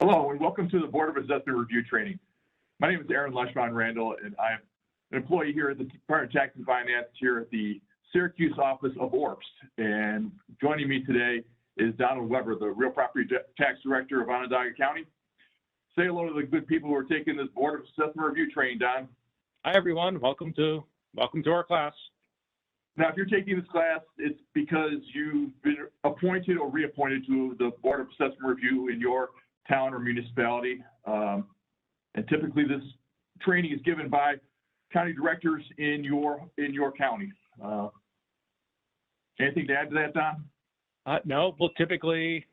Hello, and welcome to the Board of Assessment Review Training. My name is Aaron Lushman Randall, and I'm an employee here at the Department of Tax and Finance here at the Syracuse office of ORPS. And joining me today is Donald Weber, the Real Property Tax Director of Onondaga County. Say hello to the good people who are taking this Board of Assessment Review training, Don. Hi, everyone. Welcome to our class. Now, if you're taking this class, it's because you've been appointed or reappointed to the Board of Assessment Review in your town or municipality. And typically this training is given by county directors in your county. Anything to add to that, Don? No, well, typically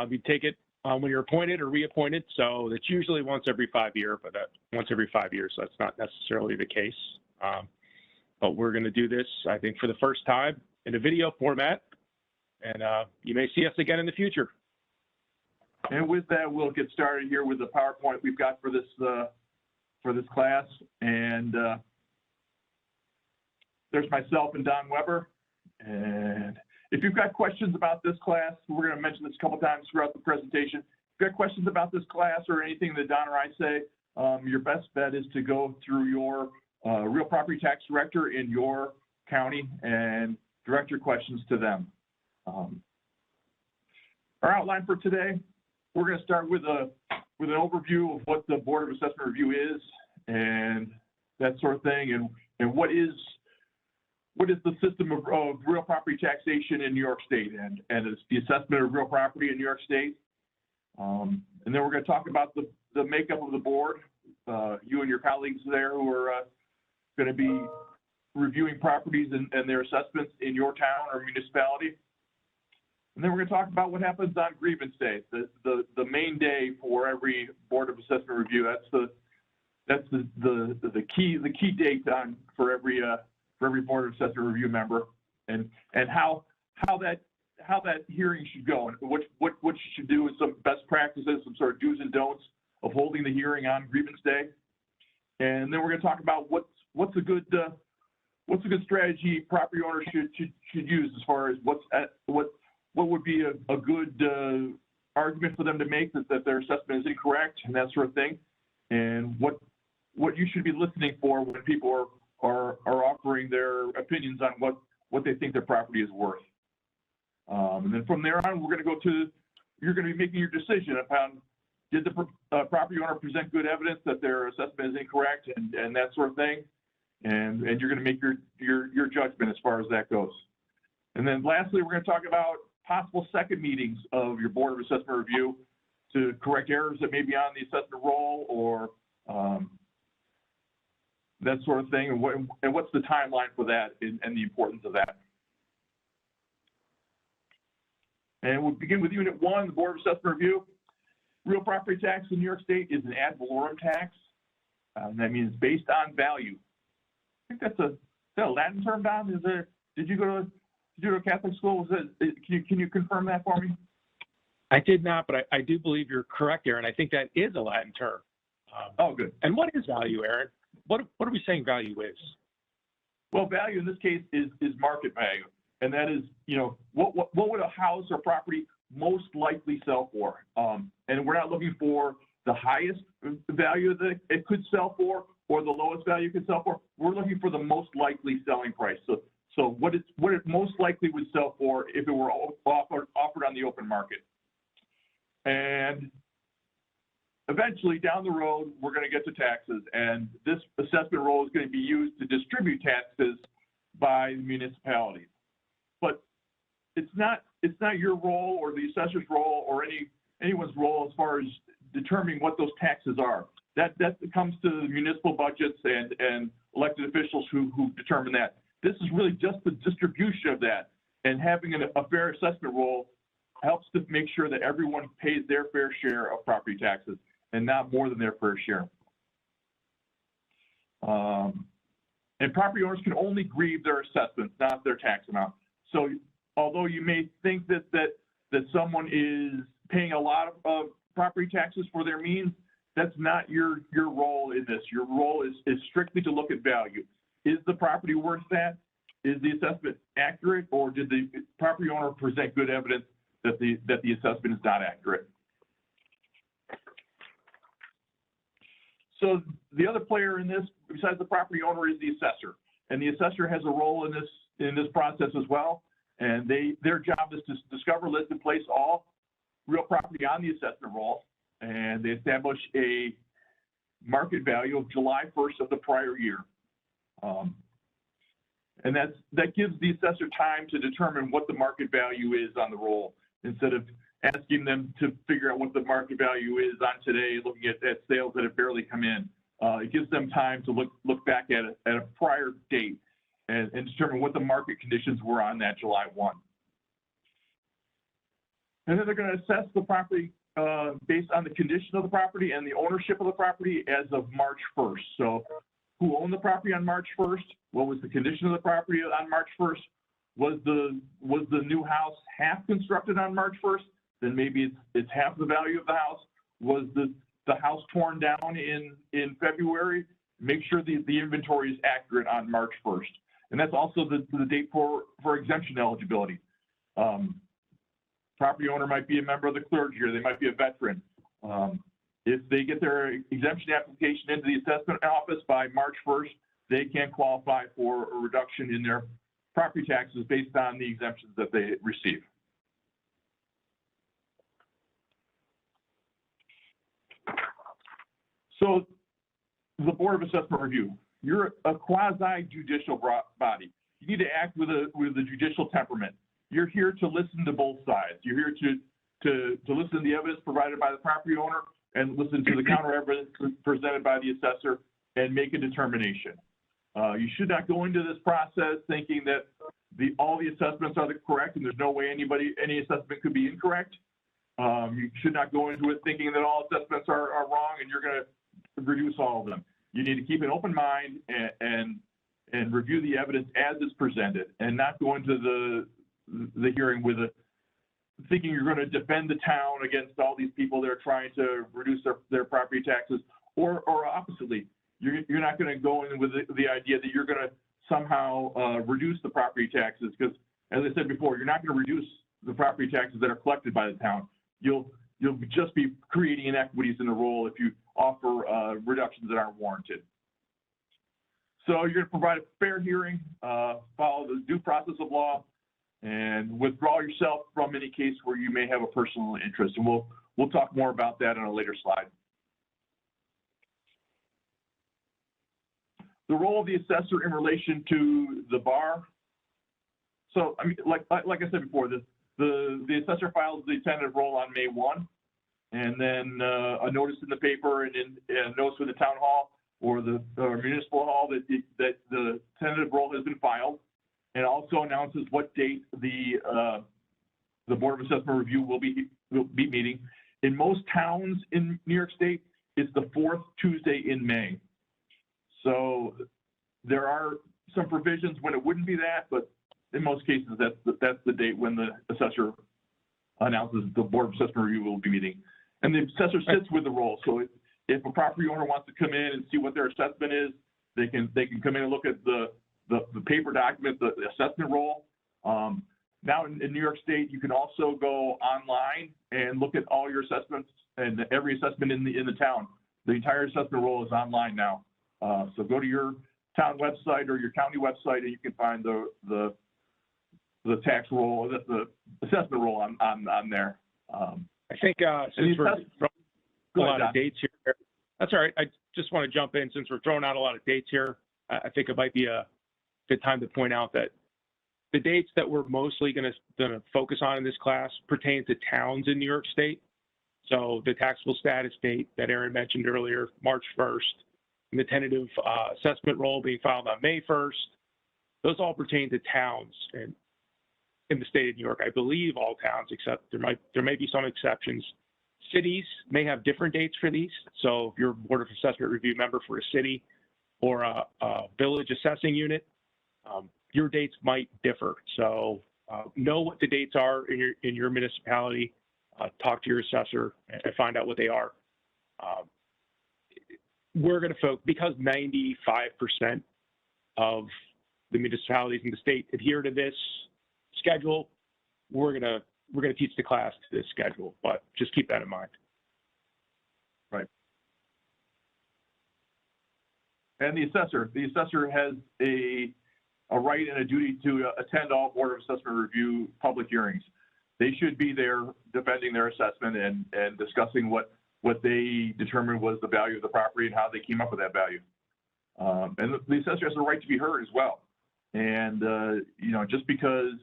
we take it when you're appointed or reappointed. So it's usually once every 5 years, but once every 5 years, so that's not necessarily the case. But we're going to do this, I think, for the first time in a video format, and you may see us again in the future. And with that, we'll get started here with the PowerPoint we've got for this class. And there's myself and Don Weber. And if you've got questions about this class, we're going to mention this a couple times throughout the presentation. If you've got questions about this class or anything that Don or I say, your best bet is to go through your Real Property Tax Director in your county and direct your questions to them. Our outline for today, we're going to start with an overview of what the Board of Assessment Review is and that sort of thing, and what is the system of real property taxation in New York State, and it's the assessment of real property in New York State. And then we're going to talk about the makeup of the board, you and your colleagues there who are going to be reviewing properties and their assessments in your town or municipality. And then we're going to talk about what happens on grievance day, the main day for every Board of Assessment Review. That's the key date for every Board of Assessment Review member, and how that hearing should go, and what you should do, is some best practices, some sort of do's and don'ts of holding the hearing on grievance day. And then we're going to talk about what's a good strategy property owners should use as far as what would be a good argument for them to make that their assessment is incorrect and that sort of thing, and what you should be listening for when people are offering their opinions on what they think their property is worth. And then from there on, you're going to be making your decision upon, did the property owner present good evidence that their assessment is incorrect and that sort of thing, and you're going to make your judgment as far as that goes. And then lastly, we're going to talk about possible second meetings of your Board of Assessment Review to correct errors that may be on the assessment roll or that sort of thing, and what's the timeline for that and the importance of that. And we'll begin with Unit 1, the Board of Assessment Review. Real property tax in New York State is an ad valorem tax. That means based on value. I think is that a Latin term, Don? Did you go to Catholic school? Can you confirm that for me? I did not, but I do believe you're correct, Aaron. I think that is a Latin term. Oh, good. And what is value, Aaron? What are we saying value is? Well, value in this case is market value, and that is, what would a house or property most likely sell for? And we're not looking for the highest value that it could sell for or the lowest value it could sell for. We're looking for the most likely selling price. So what it most likely would sell for if it were offered on the open market. And eventually down the road, we're going to get to taxes, and this assessment roll is going to be used to distribute taxes by the municipalities. But it's not your role or the assessor's role or anyone's role as far as determining what those taxes are. That comes to the municipal budgets and elected officials who determine that. This is really just the distribution of that, and having a fair assessment roll helps to make sure that everyone pays their fair share of property taxes and not more than their fair share. And property owners can only grieve their assessments, not their tax amount. So although you may think that someone is paying a lot of property taxes for their means, that's not your role in this. Your role is strictly to look at value. Is the property worth that? Is the assessment accurate, or did the property owner present good evidence that the assessment is not accurate? So the other player in this, besides the property owner, is the assessor, and the assessor has a role in this process as well. And their job is to discover, list, and place all real property on the assessment roll, and they establish a market value of July 1st of the prior year. And that gives the assessor time to determine what the market value is on the roll, instead of asking them to figure out what the market value is on today, looking at sales that have barely come in. It gives them time to look back at a prior date and determine what the market conditions were on that July 1. And then they're going to assess the property based on the condition of the property and the ownership of the property as of March 1st. So who owned the property on March 1st? What was the condition of the property on March 1st? Was the new house half constructed on March 1st? Then maybe it's half the value of the house. Was the house torn down in February? Make sure the inventory is accurate on March 1st. And that's also the date for exemption eligibility. Property owner might be a member of the clergy, or they might be a veteran. If they get their exemption application into the assessment office by March 1st, they can qualify for a reduction in their property taxes based on the exemptions that they receive. So the Board of Assessment Review, you're a quasi-judicial body. You need to act with a judicial temperament. You're here to listen to both sides. You're here to listen to the evidence provided by the property owner and listen to the counter evidence presented by the assessor and make a determination. You should not go into this process thinking that all the assessments are correct and there's no way any assessment could be incorrect. You should not go into it thinking that all assessments are wrong and you're going to reduce all of them. You need to keep an open mind and review the evidence as it's presented, and not go into the hearing with thinking you're going to defend the town against all these people that are trying to reduce their property taxes, or oppositely, you're not going to go in with the idea that you're going to somehow reduce the property taxes, because, as I said before, you're not going to reduce the property taxes that are collected by the town. You'll just be creating inequities in the roll if you offer reductions that aren't warranted. So you're going to provide a fair hearing, follow the due process of law, and withdraw yourself from any case where you may have a personal interest. And we'll talk more about that on a later slide. The role of the assessor in relation to the bar. So, I mean, like I said before, the assessor files the tentative roll on May 1, and then a notice in the paper and a notice with the town hall or the municipal hall that the tentative roll has been filed, and also announces what date the Board of Assessment Review will be meeting. In most towns in New York State, it's the 4th Tuesday in May. So there are some provisions when it wouldn't be that, but in most cases, that's the date when the assessor announces the Board of Assessment Review will be meeting. And the assessor sits with the roll. So if a property owner wants to come in and see what their assessment is, they can come in and look at the paper document, the assessment roll. Now in New York State, you can also go online and look at all your assessments and every assessment in the town. The entire assessment roll is online now. So go to your town website or your county website, and you can find the tax roll, the assessment roll on there. I think since we're throwing a lot of dates here, that's all right. I just want to jump in since we're throwing out a lot of dates here. I think it might be a good time to point out that the dates that we're mostly going to focus on in this class pertain to towns in New York State. So the taxable status date that Aaron mentioned earlier, March 1st, and the tentative assessment roll being filed on May 1st, those all pertain to towns in the state of New York. I believe all towns, except there may be some exceptions. Cities may have different dates for these. So if you're a Board of Assessment Review member for a city or a village assessing unit, your dates might differ. So know what the dates are in your municipality. Talk to your assessor and find out what they are. We're going to focus, because 95% of the municipalities in the state adhere to this schedule, we're going to teach the class to this schedule, but just keep that in mind. Right. And the assessor has a right and a duty to attend all Board of Assessment Review public hearings. They should be there defending their assessment and discussing what they determined was the value of the property and how they came up with that value. And the assessor has a right to be heard as well. And, you know, just because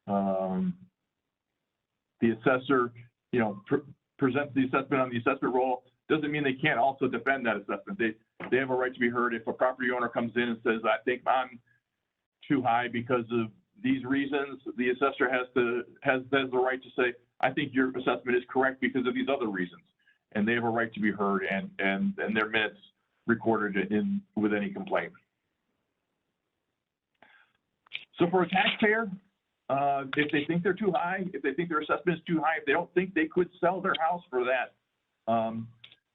the assessor, you know, presents the assessment on the assessment roll doesn't mean they can't also defend that assessment. They have a right to be heard. If a property owner comes in and says, I think I'm too high because of these reasons, the assessor has the right to say, I think your assessment is correct because of these other reasons. And they have a right to be heard and their minutes recorded in with any complaint. So for a taxpayer, if they think they're too high, if they think their assessment is too high, if they don't think they could sell their house for that,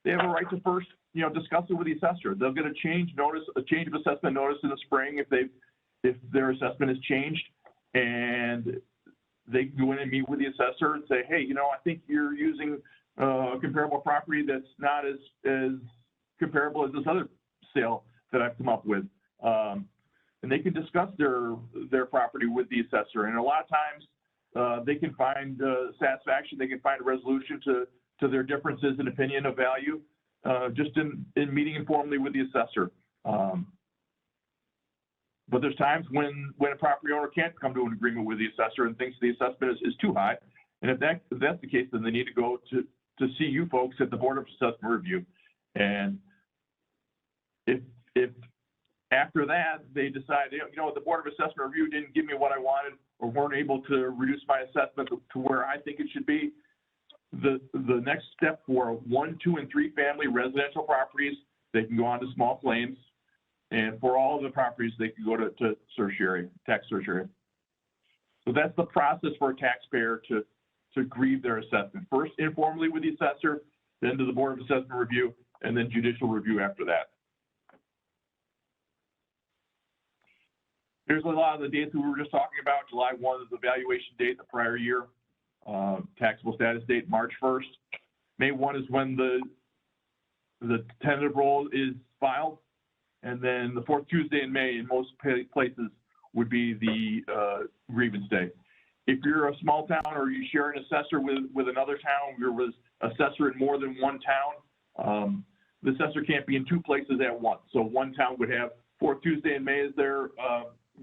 they have a right to first, you know, discuss it with the assessor. They'll get a change of assessment notice in the spring if their assessment has changed, and they can go in and meet with the assessor and say, hey, you know, I think you're using a comparable property that's not as comparable as this other sale that I've come up with. And they can discuss their property with the assessor. And a lot of times they can find satisfaction, they can find a resolution to their differences in opinion of value just in meeting informally with the assessor. But there's times when a property owner can't come to an agreement with the assessor and thinks the assessment is too high. And if that's the case, then they need to go to see you folks at the Board of Assessment Review. And if after that they decide, you know, the Board of Assessment Review didn't give me what I wanted or weren't able to reduce my assessment to where I think it should be, the next step for 1, 2, and 3 family residential properties, they can go on to small claims. And for all of the properties, they can go to certiorari, tax certiorari. So that's the process for a taxpayer to grieve their assessment. First, informally with the assessor, then to the Board of Assessment Review, and then judicial review after that. Here's a lot of the dates that we were just talking about. July 1 is the valuation date the prior year. Taxable status date, March 1st. May 1 is when the tentative roll is filed. And then the 4th Tuesday in May in most places would be the grievance day. If you're a small town or you share an assessor with another town, you're with assessor in more than one town, the assessor can't be in 2 places at once. So one town would have 4th Tuesday in May as their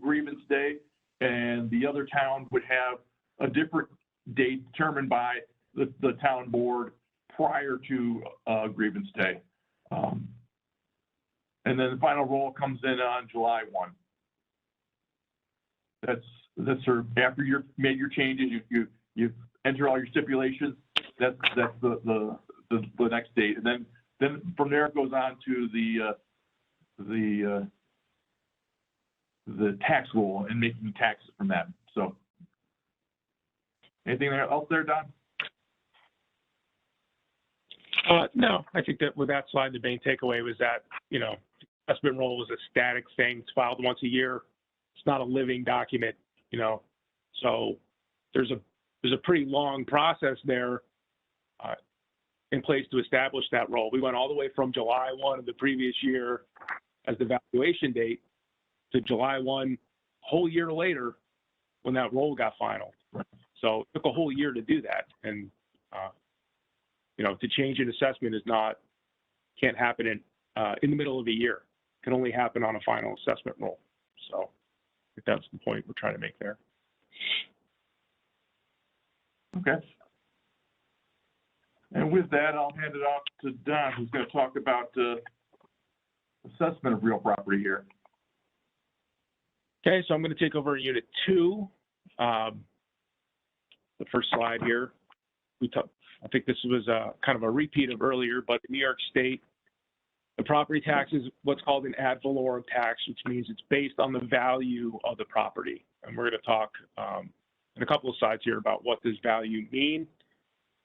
grievance day, and the other town would have a different date determined by the town board prior to grievance day. And then the final roll comes in on July 1. That's sort of after you've made your changes, you enter all your stipulations. That's the next date, and then from there it goes on to the tax roll and making taxes from that. So, anything else there, Don? No, I think that with that slide, the main takeaway was that, you know, assessment roll was a static thing. It's filed once a year. It's not a living document, you know. So there's a pretty long process there in place to establish that roll. We went all the way from July 1 of the previous year as the valuation date to July 1, whole year later when that roll got finalized. So it took a whole year to do that. And, you know, to change an assessment can't happen in the middle of a year. It can only happen on a final assessment roll. So I think that's the point we're trying to make there. Okay. And with that, I'll hand it off to Don, who's going to talk about assessment of real property here. Okay, so I'm going to take over Unit 2. The first slide here. I think this was kind of a repeat of earlier, but in New York State, the property tax is what's called an ad valorem tax, which means it's based on the value of the property. And we're going to talk in a couple of slides here about what does value mean.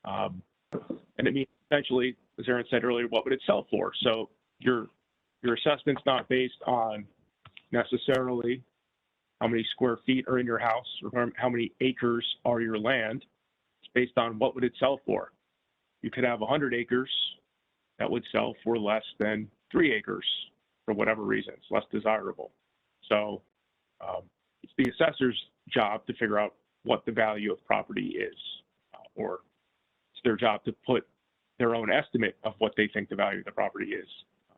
And it means essentially, as Aaron said earlier, what would it sell for? So your assessment's not based on necessarily how many square feet are in your house or how many acres are your land. It's based on what would it sell for. You could have 100 acres that would sell for less than 3 acres. for whatever reason. It's less desirable. So it's the assessor's job to figure out what the value of property is, or it's their job to put their own estimate of what they think the value of the property is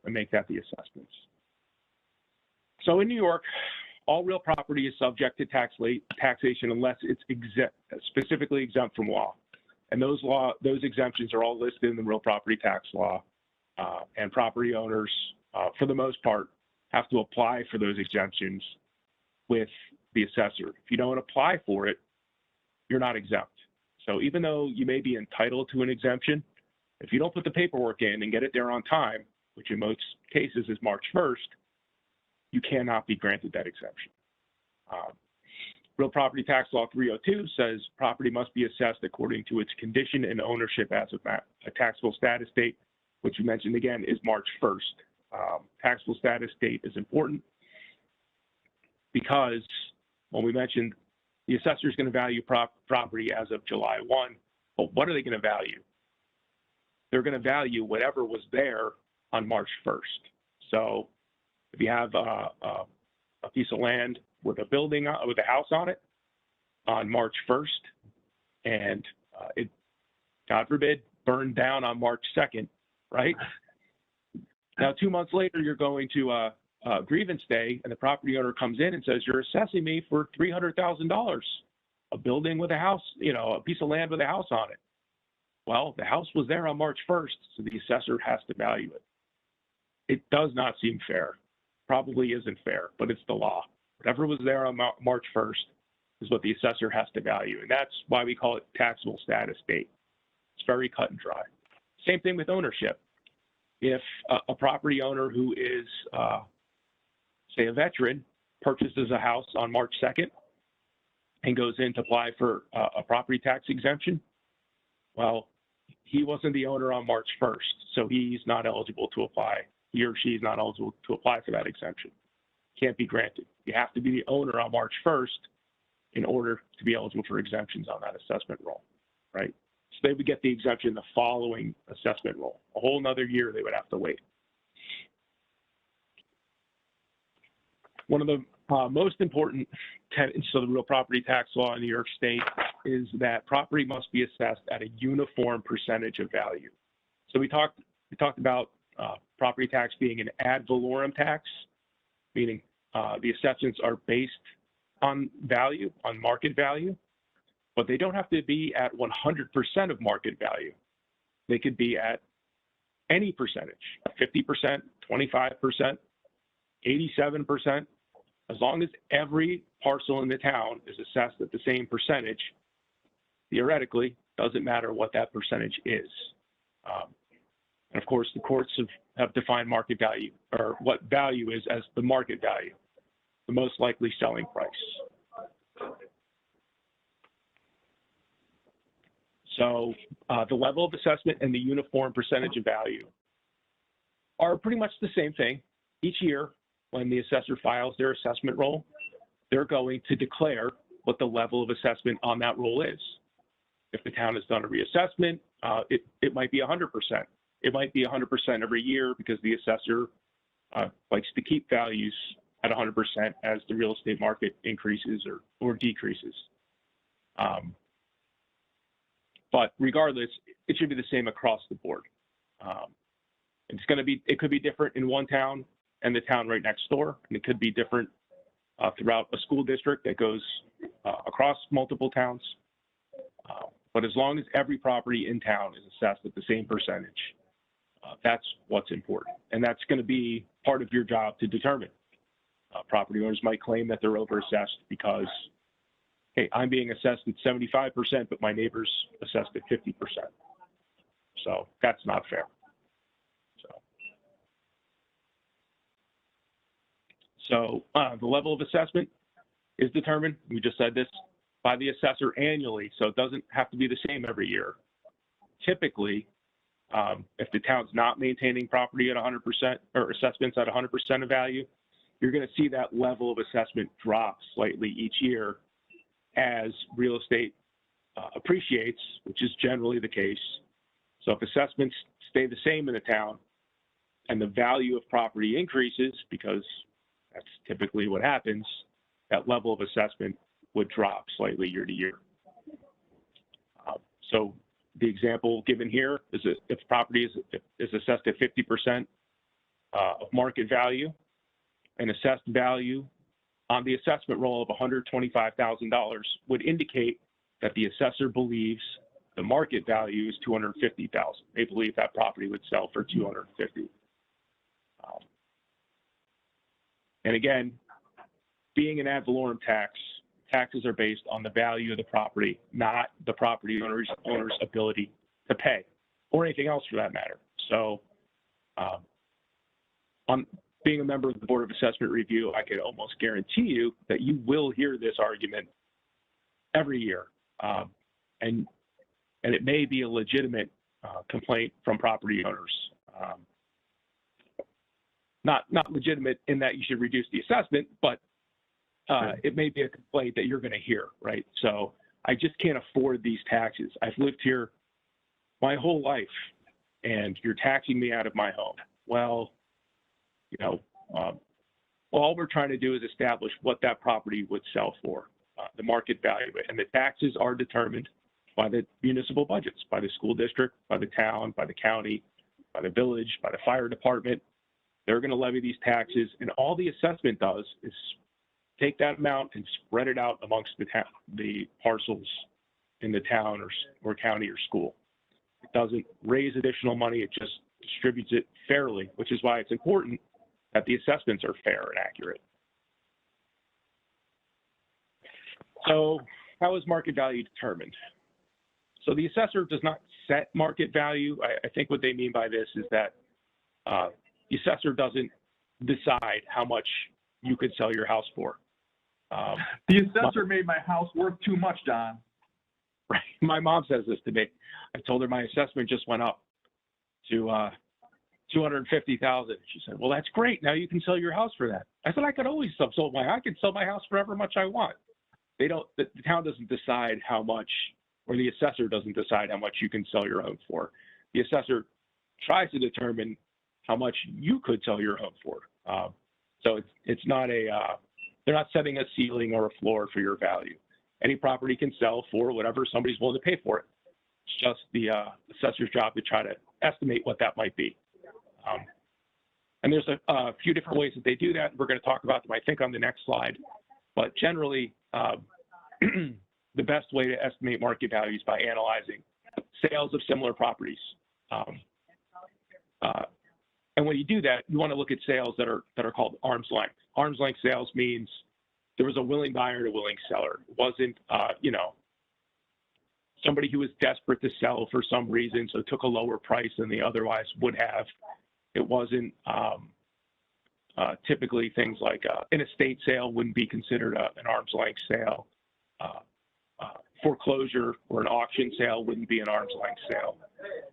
and make that the assessments. So in New York, all real property is subject to taxation unless it's specifically exempt from law. And those exemptions are all listed in the real property tax law. And property owners, for the most part, have to apply for those exemptions with the assessor. If you don't apply for it, you're not exempt. So even though you may be entitled to an exemption, if you don't put the paperwork in and get it there on time, which in most cases is March 1st, you cannot be granted that exemption. Real Property Tax Law 302 says property must be assessed according to its condition and ownership as of a taxable status date, which you mentioned again is March 1st. Taxable status date is important because when we mentioned the assessor is going to value property as of July 1, but what are they going to value? They're going to value whatever was there on March 1st. So if you have a piece of land with a building, with a house on it on March 1st, and it, God forbid, burned down on March 2nd, right? Now, 2 months later, you're going to a grievance day, and the property owner comes in and says, you're assessing me for $300,000, a building with a house, a piece of land with a house on it. Well, the house was there on March 1st, so the assessor has to value it. It does not seem fair. Probably isn't fair, but it's the law. Whatever was there on March 1st is what the assessor has to value, and that's why we call it taxable status date. It's very cut and dry. Same thing with ownership. If a property owner who is, say, a veteran, purchases a house on March 2nd and goes in to apply for a property tax exemption, well, he wasn't the owner on March 1st, so he's not eligible to apply. He or she is not eligible to apply for that exemption. Can't be granted. You have to be the owner on March 1st in order to be eligible for exemptions on that assessment roll, right? So they would get the exemption the following assessment roll. A whole nother year they would have to wait. One of the most important tenets of the real property tax law in New York State is that property must be assessed at a uniform percentage of value. So we talked about property tax being an ad valorem tax, meaning the assessments are based on value, on market value, but they don't have to be at 100% of market value. They could be at any percentage, 50%, 25%, 87%, as long as every parcel in the town is assessed at the same percentage. Theoretically, doesn't matter what that percentage is. And of course, the courts have defined market value, or what value is, as the market value, the most likely selling price. So the level of assessment and the uniform percentage of value are pretty much the same thing. Each year, when the assessor files their assessment roll, they're going to declare what the level of assessment on that roll is. If the town has done a reassessment, it might be 100%. It might be 100% every year because the assessor likes to keep values at 100% as the real estate market increases or decreases. But regardless, it should be the same across the board. It could be different in one town and the town right next door, and it could be different throughout a school district that goes across multiple towns. But as long as every property in town is assessed at the same percentage, that's what's important. And that's going to be part of your job to determine. Property owners might claim that they're overassessed because, hey, I'm being assessed at 75%, but my neighbor's assessed at 50%. So that's not fair. So the level of assessment is determined, we just said this, by the assessor annually, so it doesn't have to be the same every year. Typically, if the town's not maintaining property at 100% or assessments at 100% of value, you're going to see that level of assessment drop slightly each year as real estate appreciates, which is generally the case. So if assessments stay the same in the town and the value of property increases, because that's typically what happens, that level of assessment would drop slightly year to year. So the example given here is that if property is assessed at 50% of market value, an assessed value on the assessment roll of $125,000 would indicate that the assessor believes the market value is $250,000. They believe that property would sell for $250,000. And again, being an ad valorem tax, taxes are based on the value of the property, not the property owner's ability to pay, or anything else for that matter. So on being a member of the Board of Assessment Review, I can almost guarantee you that you will hear this argument every year. And it may be a legitimate complaint from property owners. Not legitimate in that you should reduce the assessment, but it may be a complaint that you're going to hear, right? So I just can't afford these taxes. I've lived here my whole life, and you're taxing me out of my home. Well, you know, all we're trying to do is establish what that property would sell for, the market value, and the taxes are determined by the municipal budgets, by the school district, by the town, by the county, by the village, by the fire department. They're going to levy these taxes, and all the assessment does is take that amount and spread it out amongst the parcels in the town or county or school. It doesn't raise additional money, it just distributes it fairly, which is why it's important that the assessments are fair and accurate. So how is market value determined? So the assessor does not set market value. I think what they mean by this is that the assessor doesn't decide how much you could sell your house for. The assessor made my house worth too much, Don. Right. My mom says this to me. I told her my assessment just went up to $250,000. She said, "Well, that's great. Now you can sell your house for that." I said, "I could always I can sell my house for however much I want." They don't. The town doesn't decide how much, or the assessor doesn't decide how much you can sell your home for. The assessor tries to determine how much you could sell your home for. So it's not they're not setting a ceiling or a floor for your value. Any property can sell for whatever somebody's willing to pay for it. It's just the assessor's job to try to estimate what that might be. And there's a few different ways that they do that. We're going to talk about them, I think, on the next slide. But generally, the best way to estimate market value is by analyzing sales of similar properties. And when you do that, you want to look at sales that are called arm's length. Arm's length sales means there was a willing buyer and a willing seller. It wasn't, somebody who was desperate to sell for some reason, so took a lower price than they otherwise would have. It wasn't typically things like an estate sale wouldn't be considered an arm's length sale. Foreclosure or an auction sale wouldn't be an arm's length sale.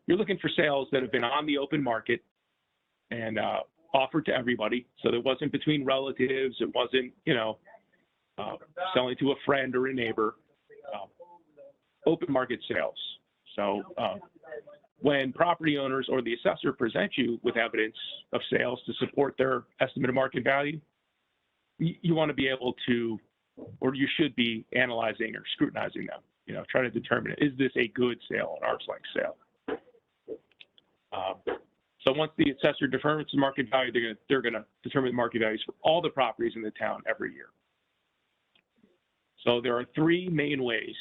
You're looking for sales that have been on the open market and offered to everybody. So it wasn't between relatives. It wasn't, selling to a friend or a neighbor. Open market sales. So when property owners or the assessor present you with evidence of sales to support their estimate of market value, you want to be able to, or you should be analyzing or scrutinizing them, try to determine, is this a good sale, an arm's length sale? So once the assessor determines the market value, they're going to determine the market values for all the properties in the town every year. So there are three main ways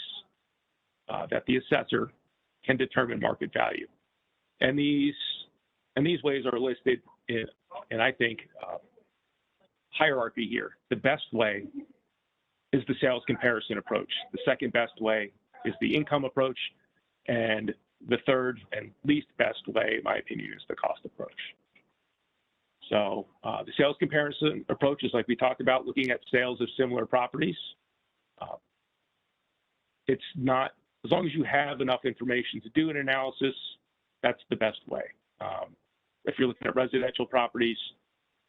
that the assessor can determine market value. And these ways are listed in I think, hierarchy here. The best way is the sales comparison approach. The second best way is the income approach. And the third and least best way, in my opinion, is the cost approach. So the sales comparison approach is like we talked about, looking at sales of similar properties. It's not, as long as you have enough information to do an analysis, that's the best way. If you're looking at residential properties,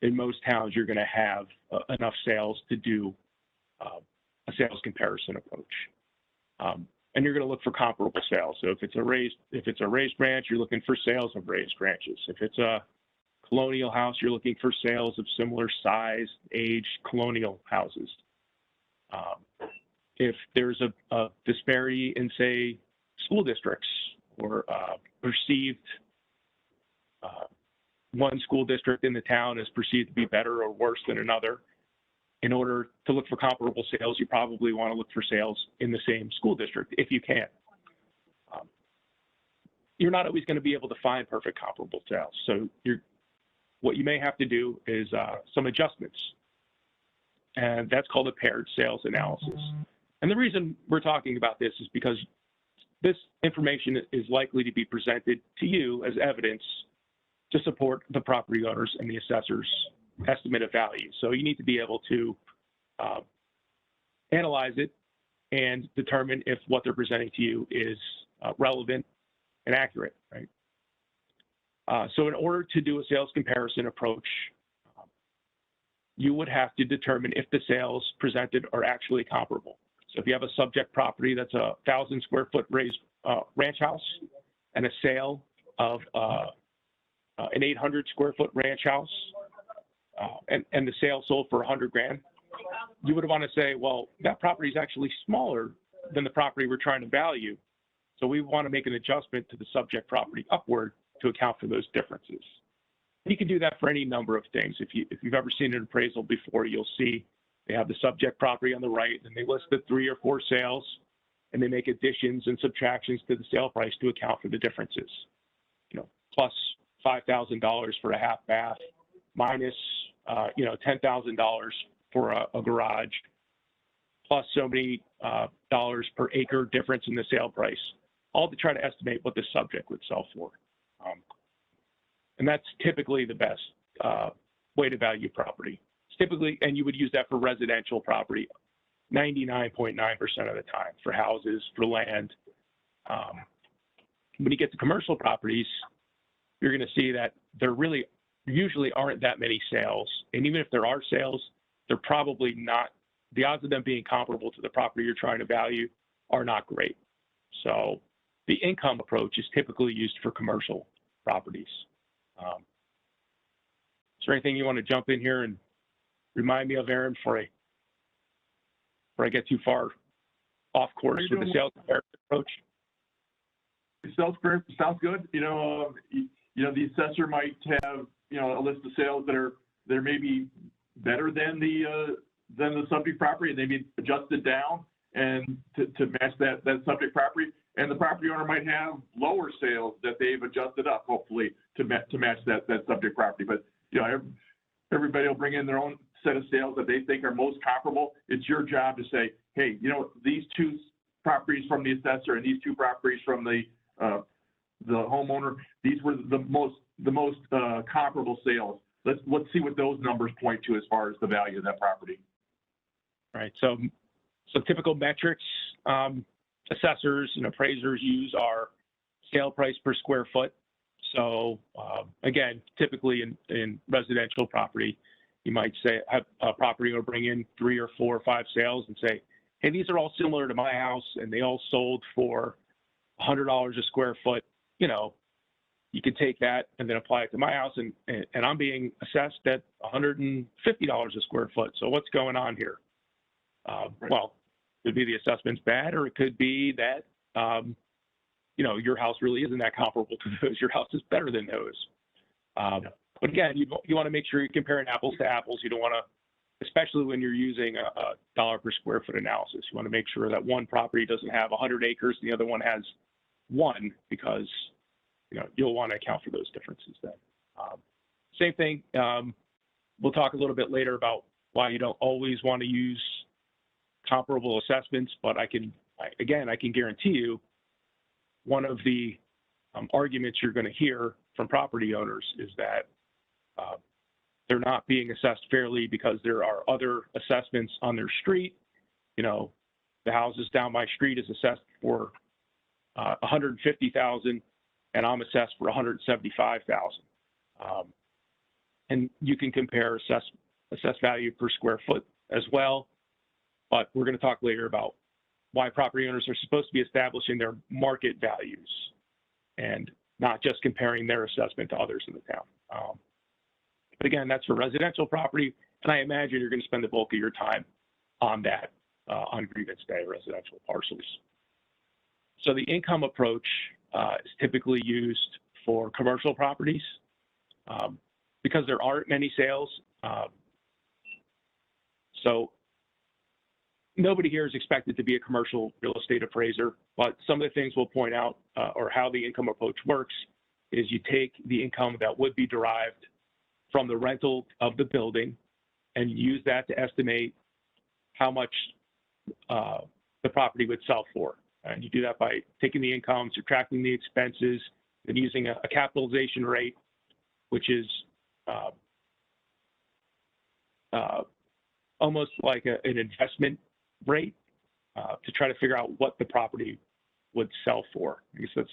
in most towns, you're going to have enough sales to do a sales comparison approach. And you're going to look for comparable sales. So if it's a raised branch, you're looking for sales of raised branches. If it's a colonial house, you're looking for sales of similar size, age, colonial houses. If there's a disparity in, say, school districts or perceived, one school district in the town is perceived to be better or worse than another, in order to look for comparable sales, you probably want to look for sales in the same school district if you can. You're not always going to be able to find perfect comparable sales. So what you may have to do is some adjustments. And that's called a paired sales analysis. And the reason we're talking about this is because this information is likely to be presented to you as evidence to support the property owners and the assessor's estimate of value. So you need to be able to analyze it and determine if what they're presenting to you is relevant and accurate, right? So in order to do a sales comparison approach, you would have to determine if the sales presented are actually comparable. So if you have a subject property that's a 1,000 square foot raised ranch house and a sale of an 800 square foot ranch house, and the sale sold for 100 grand, you would want to say, well, that property is actually smaller than the property we're trying to value. So we want to make an adjustment to the subject property upward to account for those differences. You can do that for any number of things. If you've ever seen an appraisal before, you'll see they have the subject property on the right, and they list the 3 or 4 sales, and they make additions and subtractions to the sale price to account for the differences. You know, plus $5,000 for a half bath, minus $10,000 for a garage, plus so many dollars per acre difference in the sale price, all to try to estimate what the subject would sell for. And that's typically the best way to value property. It's typically, and you would use that for residential property 99.9% of the time, for houses, for land. When you get to commercial properties, you're going to see that there really usually aren't that many sales. And even if there are sales, they're probably not, the odds of them being comparable to the property you're trying to value are not great. So the income approach is typically used for commercial properties. Is there anything you want to jump in here and remind me of, Aaron, before I get too far off course with the sales comparison approach? Sounds good. The assessor might have a list of sales that are maybe better than the subject property, and maybe adjust it down and to match that subject property. And the property owner might have lower sales that they've adjusted up, hopefully, to match that subject property. But everybody will bring in their own set of sales that they think are most comparable. It's your job to say, hey, these 2 properties from the assessor and these 2 properties from the homeowner, these were the most comparable sales. Let's see what those numbers point to as far as the value of that property. Right. So typical metrics assessors and appraisers use are sale price per square foot. So again, typically in residential property, you might say have a property owner bring in 3 or 4 or 5 sales and say, hey, these are all similar to my house and they all sold for $100 a square foot. You could take that and then apply it to my house, and I'm being assessed at $150 a square foot. So what's going on here? Well, it could be the assessment's bad, or it could be that your house really isn't that comparable to those. Your house is better than those. But again, you want to make sure you're comparing apples to apples. You don't want to, especially when you're using a dollar per square foot analysis. You want to make sure that one property doesn't have 100 acres, and the other one has 1, because you'll want to account for those differences then. Same thing, we'll talk a little bit later about why you don't always want to use comparable assessments, but I can guarantee you one of the arguments you're going to hear from property owners is that they're not being assessed fairly because there are other assessments on their street. The houses down my street is assessed for $150,000, and I'm assessed for $175,000. And you can compare assessed value per square foot as well. But we're going to talk later about why property owners are supposed to be establishing their market values and not just comparing their assessment to others in the town. But again, that's for residential property, and I imagine you're going to spend the bulk of your time on that, on grievance day, residential parcels. So the income approach is typically used for commercial properties because there aren't many sales. So nobody here is expected to be a commercial real estate appraiser, but some of the things we'll point out or how the income approach works is you take the income that would be derived from the rental of the building and use that to estimate how much the property would sell for. And you do that by taking the income, subtracting the expenses, and using a capitalization rate, which is almost like an investment rate to try to figure out what the property would sell for. I guess that's,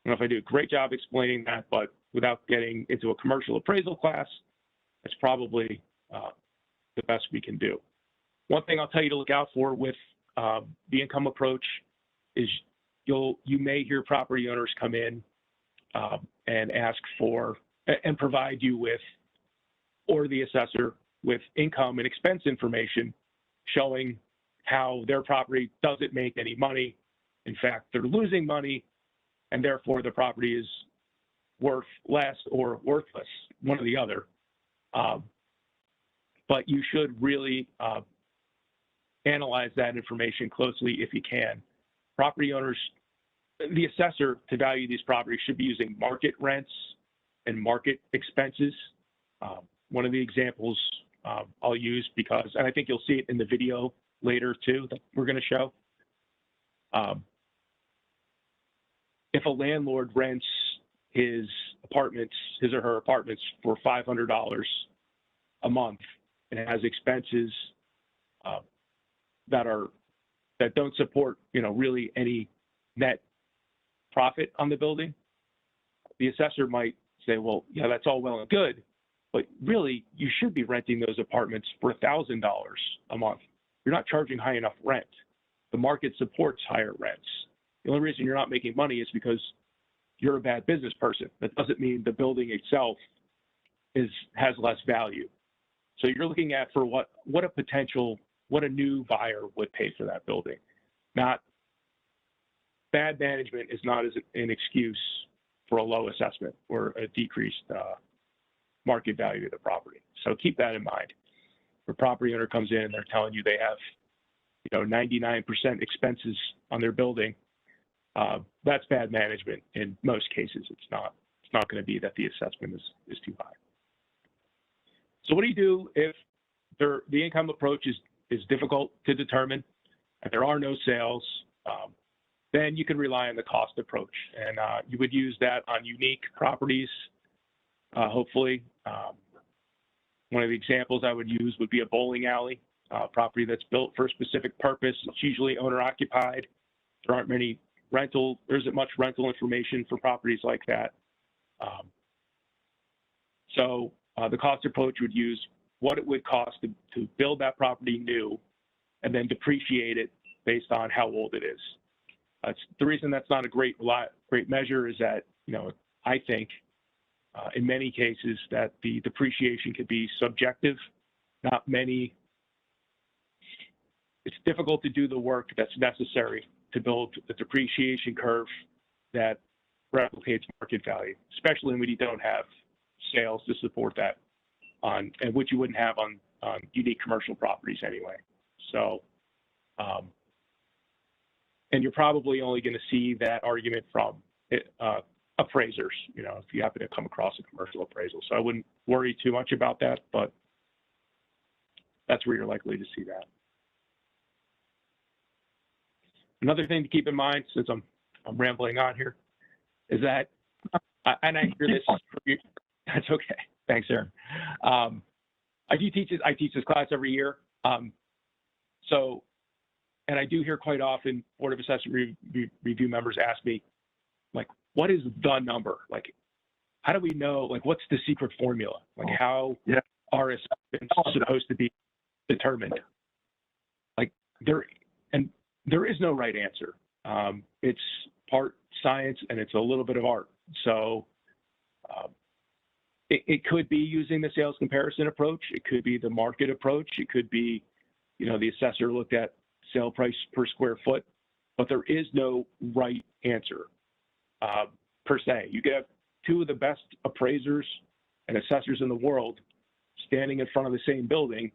I don't know if I do a great job explaining that, but without getting into a commercial appraisal class, that's probably the best we can do. One thing I'll tell you to look out for with the income approach is you may hear property owners come in and ask for and provide you with, or the assessor, with income and expense information showing how their property doesn't make any money. In fact, they're losing money, and therefore the property is worth less or worthless, one or the other. But you should really analyze that information closely if you can. Property owners, the assessor to value these properties should be using market rents and market expenses. One of the examples I'll use because, and I think you'll see it in the video later too that we're going to show. If a landlord rents his or her apartments for $500 a month and has expenses that don't support, really any net profit on the building, the assessor might say, well, yeah, that's all well and good, but really you should be renting those apartments for $1,000 a month. You're not charging high enough rent. The market supports higher rents. The only reason you're not making money is because you're a bad business person. That doesn't mean the building itself has less value. So you're looking at for what a new buyer would pay for that building. Not bad management is not an excuse for a low assessment or a decreased market value of the property. So keep that in mind. If a property owner comes in and they're telling you they have 99% expenses on their building, that's bad management in most cases. It's not going to be that the assessment is too high. So what do you do if the income approach is difficult to determine and there are no sales? Then you can rely on the cost approach, and you would use that on unique properties. Hopefully, one of the examples I would use would be a bowling alley, property that's built for a specific purpose. It's usually owner occupied. There isn't much rental information for properties like that. So the cost approach would use what it would cost to build that property new and then depreciate it based on how old it is. The reason that's not a great measure is that, I think in many cases that the depreciation could be subjective. It's difficult to do the work that's necessary to build the depreciation curve that replicates market value, especially when you don't have sales to support that and which you wouldn't have on unique commercial properties anyway. So, and you're probably only going to see that argument from appraisers, if you happen to come across a commercial appraisal. So I wouldn't worry too much about that, but that's where you're likely to see that. Another thing to keep in mind, since I'm rambling on here, is that, and I hear this from you, that's okay. Thanks, Aaron. I teach this class every year. And I do hear quite often Board of Assessment Review members ask me, like, what is the number? Like, how do we know, like, what's the secret formula? Like, how are assessments supposed to be determined? Like, there is no right answer. It's part science and it's a little bit of art. So It could be using the sales comparison approach. It could be the market approach. It could be, the assessor looked at sale price per square foot, but there is no right answer per se. You could have two of the best appraisers and assessors in the world standing in front of the same building,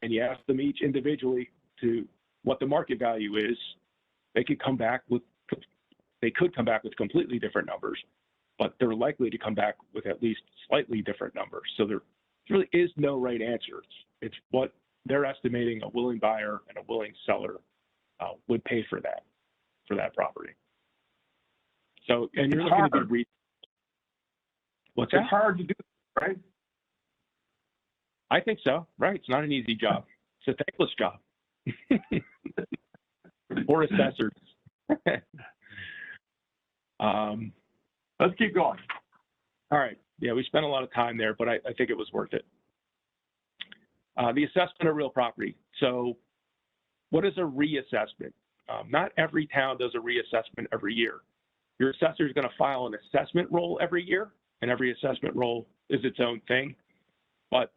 and you ask them each individually to what the market value is. They could come back with completely different numbers, but they're likely to come back with at least slightly different numbers. So there really is no right answer. It's what they're estimating a willing buyer and a willing seller would pay for that property. So, and you're looking to be what's that? It's hard to do, right? I think so. Right. It's not an easy job. It's a thankless job. For assessors. Let's keep going. All right. Yeah, we spent a lot of time there, but I think it was worth it. The assessment of real property. So what is a reassessment? Not every town does a reassessment every year. Your assessor is going to file an assessment roll every year, and every assessment roll is its own thing. But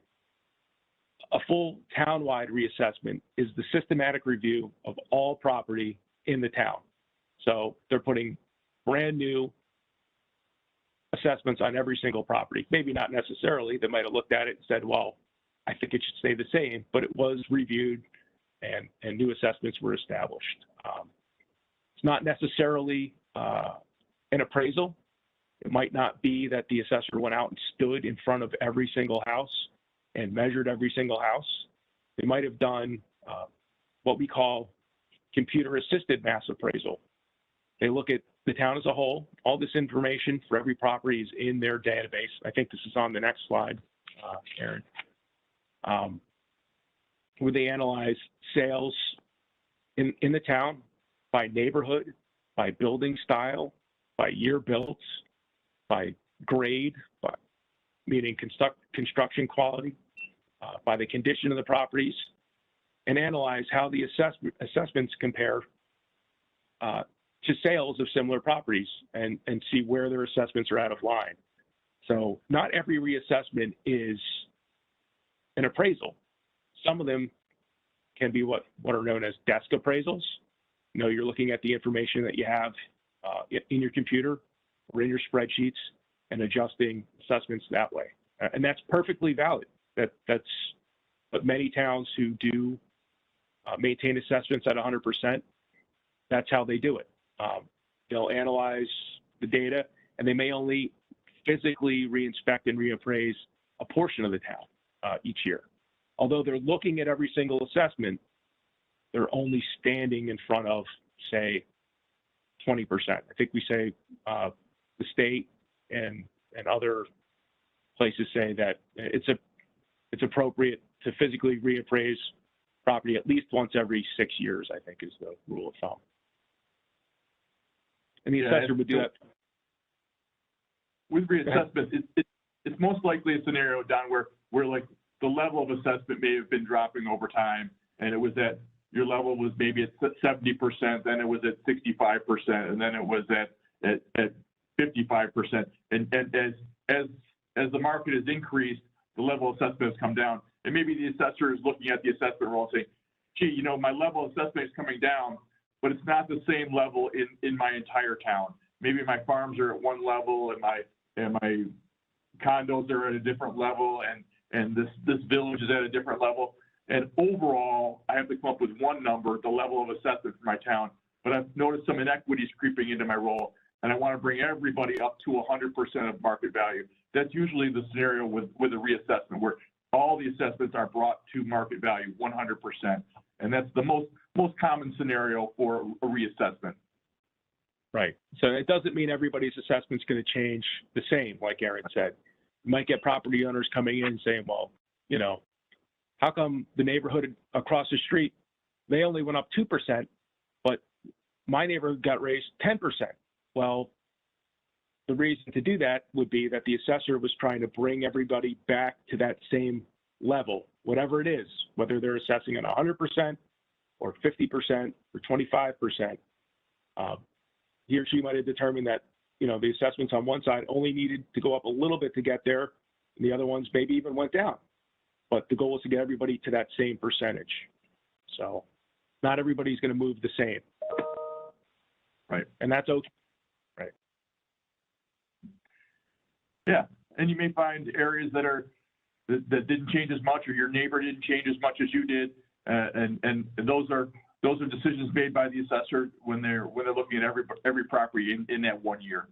a full town-wide reassessment is the systematic review of all property in the town. So they're putting brand new assessments on every single property. Maybe not necessarily. They might have looked at it and said, well, I think it should stay the same, but it was reviewed and new assessments were established. It's not necessarily an appraisal. It might not be that the assessor went out and stood in front of every single house and measured every single house. They might have done what we call computer-assisted mass appraisal. They look at the town as a whole. All this information for every property is in their database. I think this is on the next slide, Aaron, where they analyze sales in the town by neighborhood, by building style, by year built, by grade, meaning construction quality, by the condition of the properties, and analyze how the assessments compare to sales of similar properties and see where their assessments are out of line. So not every reassessment is an appraisal. Some of them can be what are known as desk appraisals. You're looking at the information that you have in your computer or in your spreadsheets and adjusting assessments that way. And that's perfectly valid. That's what many towns who do maintain assessments at 100%, that's how they do it. They'll analyze the data, and they may only physically re-inspect and reappraise a portion of the town each year. Although they're looking at every single assessment, they're only standing in front of, say, 20%. I think we say the state and other places say that it's appropriate to physically reappraise property at least once every 6 years, I think is the rule of thumb. And the assessor would do that. With reassessment, it's most likely a scenario, Don, where like the level of assessment may have been dropping over time, and it was at your level was maybe at 70%, then it was at 65%, and then it was at 55%. And as the market has increased, the level of assessment has come down. And maybe the assessor is looking at the assessment roll and saying, gee, my level of assessment is coming down, but it's not the same level in my entire town. Maybe my farms are at one level and my condos are at a different level, and this village is at a different level. And overall, I have to come up with one number, the level of assessment for my town. But I've noticed some inequities creeping into my role, and I want to bring everybody up to 100% of market value. That's usually the scenario with a reassessment, where all the assessments are brought to market value 100%. And that's the most common scenario for a reassessment. Right. So it doesn't mean everybody's assessment's going to change the same, like Aaron said. You might get property owners coming in saying, well, how come the neighborhood across the street, they only went up 2%, but my neighborhood got raised 10%? Well, the reason to do that would be that the assessor was trying to bring everybody back to that same level, whatever it is, whether they're assessing at 100% or 50% or 25%. He or she might have determined that the assessments on one side only needed to go up a little bit to get there, and the other ones maybe even went down. But the goal is to get everybody to that same percentage. So not everybody's going to move the same. Right. And that's okay. Right. Yeah. And you may find areas that didn't change as much, or your neighbor didn't change as much as you did. And those are decisions made by the assessor when they're looking at every property in that 1 year.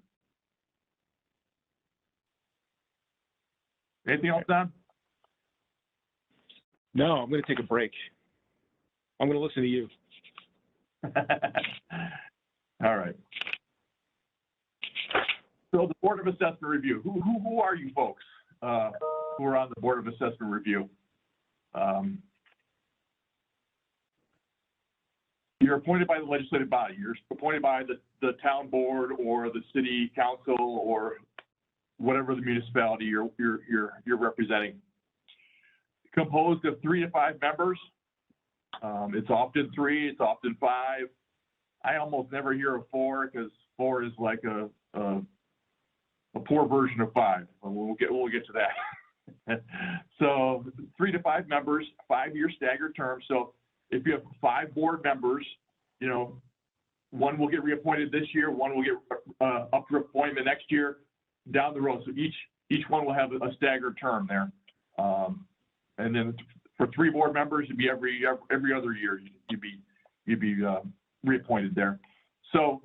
Anything else, Don? No, I'm going to take a break. I'm going to listen to you. All right. So the Board of Assessment Review, who are you folks who are on the Board of Assessment Review? You're appointed by the legislative body. You're appointed by the town board or the city council or whatever the municipality you're representing. Composed of 3 to 5 members. It's often 3, it's often 5. I almost never hear of 4 because 4 is like a poor version of 5. We'll get to that. So 3 to 5 members, 5-year staggered term. So if you have 5 board members, one will get reappointed this year, one will get up for appointment next year, down the road. So each one will have a staggered term there. And then for 3 board members, it'd be every other year you'd be reappointed there. So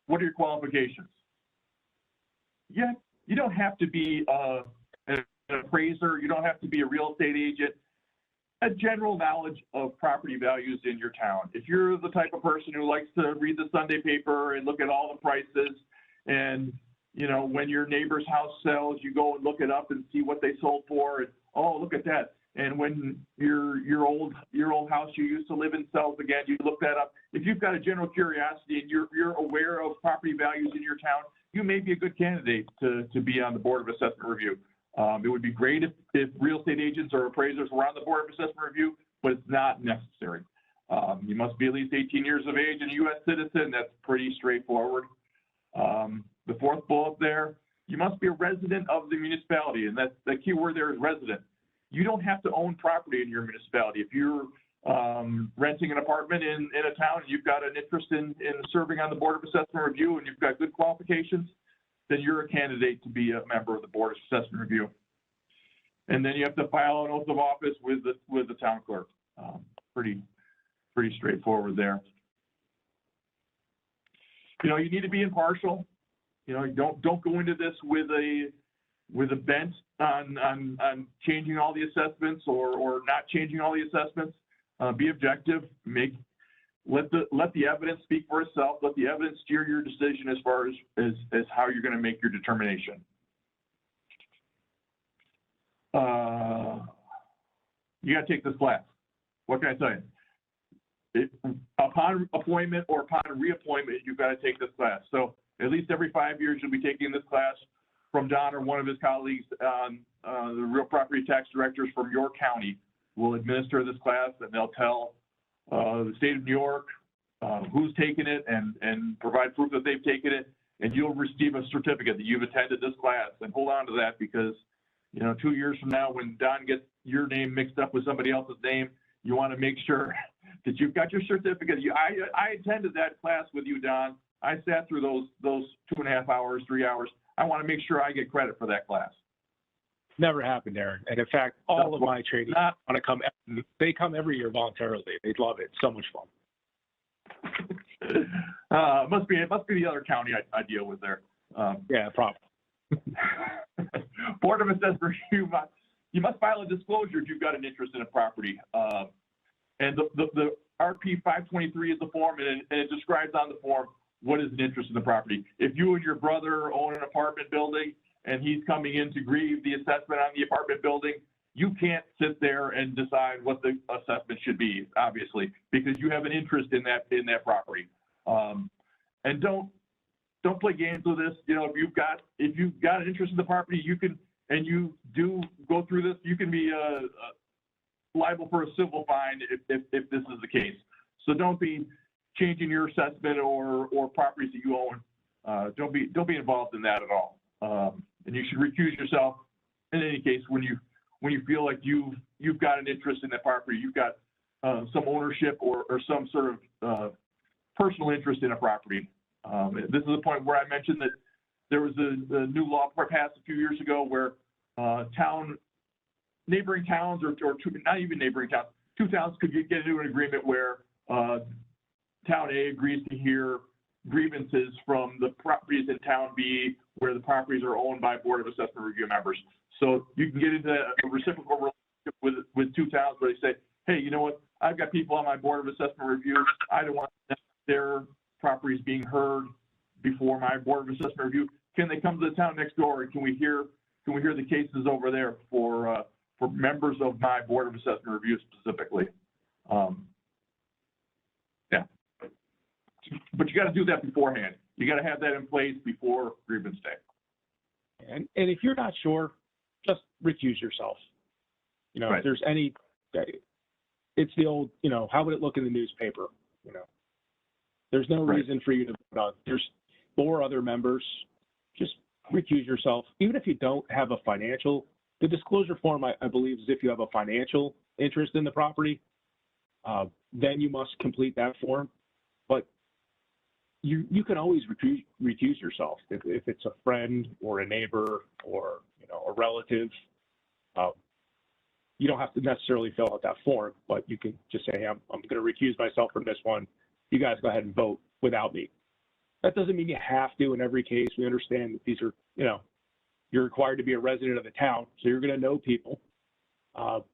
what are your qualifications? Yeah, you don't have to be an appraiser. You don't have to be a real estate agent. A general knowledge of property values in your town. If you're the type of person who likes to read the Sunday paper and look at all the prices, and when your neighbor's house sells, you go and look it up and see what they sold for, and oh, look at that. And when your old house you used to live in sells again, you look that up. If you've got a general curiosity and you're aware of property values in your town, you may be a good candidate to be on the Board of Assessment Review. It would be great if real estate agents or appraisers were on the Board of Assessment Review, but it's not necessary. You must be at least 18 years of age and a U.S. citizen. That's pretty straightforward. The 4th bullet there, you must be a resident of the municipality, and that's the key word there is resident. You don't have to own property in your municipality. If you're renting an apartment in a town and you've got an interest in serving on the Board of Assessment Review and you've got good qualifications, then you're a candidate to be a member of the Board of Assessment Review. And then you have to file an oath of office with the town clerk. Pretty straightforward there. You need to be impartial. Don't go into this with a bent on changing all the assessments or not changing all the assessments. Be objective. Let the evidence speak for itself. Let the evidence steer your decision as far as how you're going to make your determination. You got to take this class. What can I tell you? Upon appointment or upon reappointment, you've got to take this class. So at least every 5 years, you'll be taking this class from Don or one of his colleagues. The real property tax directors from your county will administer this class, and they'll tell the state of New York who's taken it and provide proof that they've taken it, and you'll receive a certificate that you've attended this class. And hold on to that, because 2 years from now, when Don gets your name mixed up with somebody else's name, you want to make sure that you've got your certificate. I attended that class with you, Don. I sat through those 2.5 hours, 3 hours. I want to make sure I get credit for that class. Never happened, Aaron. And in fact, all of my trainees want to come. They come every year voluntarily. They love it. So much fun. Must be the other county I deal with there. Yeah, probably. Board of Assessment Review. You must file a disclosure if you've got an interest in a property. And the RP 523 is the form, and it describes on the form what is an interest in the property. If you and your brother own an apartment building and he's coming in to grieve the assessment on the apartment building, you can't sit there and decide what the assessment should be, obviously, because you have an interest in that property. And don't play games with this. If you've got an interest in the property, you can, and you do go through this, you can be liable for a civil fine if this is the case. So don't be changing your assessment or properties that you own. Don't be involved in that at all. And you should recuse yourself in any case when you feel like you've got an interest in that property, you've got some ownership or some sort of personal interest in a property. This is the point where I mentioned that there was a new law passed a few years ago where neighboring towns or not even neighboring towns, two towns could get into an agreement where town A agrees to hear grievances from the properties in town B where the properties are owned by Board of Assessment Review members. So you can get into a reciprocal relationship with two towns where they say, hey, you know what, I've got people on my Board of Assessment Review. I don't want their properties being heard before my Board of Assessment Review. Can they come to the town next door and can we hear the cases over there for members of my Board of Assessment Review specifically? Yeah. But you got to do that beforehand. You got to have that in place before grievance day. And if you're not sure, just recuse yourself. You know, right. If there's any, it's the old, you know, how would it look in the newspaper? You know, there's no right. reason for you to vote on. There's 4 other members. Just recuse yourself. Even if you don't have a financial, the disclosure form, I believe, is if you have a financial interest in the property, then you must complete that form. But you can always recuse yourself if it's a friend or a neighbor or, you know, a relative. You don't have to necessarily fill out that form, but you can just say, hey, I'm going to recuse myself from this one. You guys go ahead and vote without me. That doesn't mean you have to in every case. We understand that these are, you know, you're required to be a resident of the town, so you're going to know people. So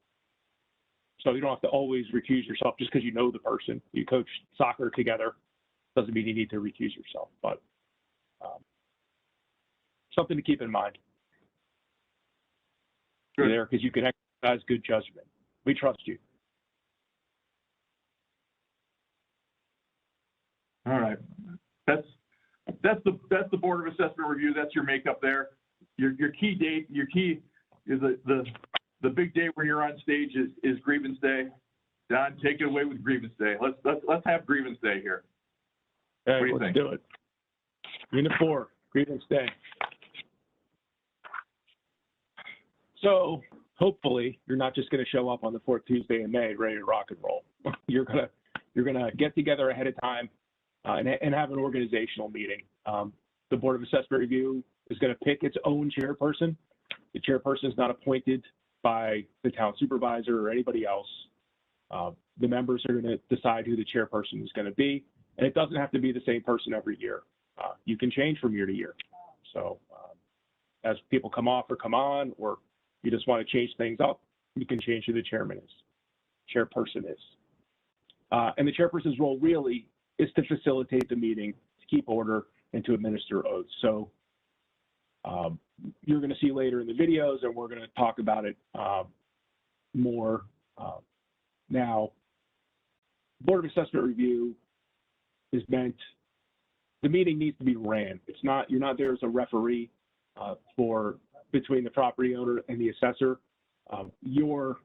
you don't have to always recuse yourself just because you know the person. You coach soccer together doesn't mean you need to recuse yourself, but something to keep in mind. Sure. You're there because you can exercise good judgment. We trust you. All right. That's the Board of Assessment Review. That's your makeup there. Your key date, your key is the big day when you're on stage is grievance day. Don, take it away with grievance day. Let's have grievance day here. Hey, what do you let's think? do it. Unit 4, grievance day. So hopefully you're not just going to show up on the 4th Tuesday in May ready to rock and roll. You're gonna get together ahead of time and have an organizational meeting. The Board of Assessment Review is going to pick its own chairperson. The chairperson is not appointed by the town supervisor or anybody else. The members are going to decide who the chairperson is going to be, and it doesn't have to be the same person every year. You can change from year to year. So as people come off or come on, or you just want to change things up, you can change who the chairperson is. And the chairperson's role really is to facilitate the meeting, to keep order, and to administer oaths. So you're going to see later in the videos, and we're going to talk about it more. Now, Board of Assessment Review is meant, the meeting needs to be ran. It's not, you're not there as a referee between the property owner and the assessor. You're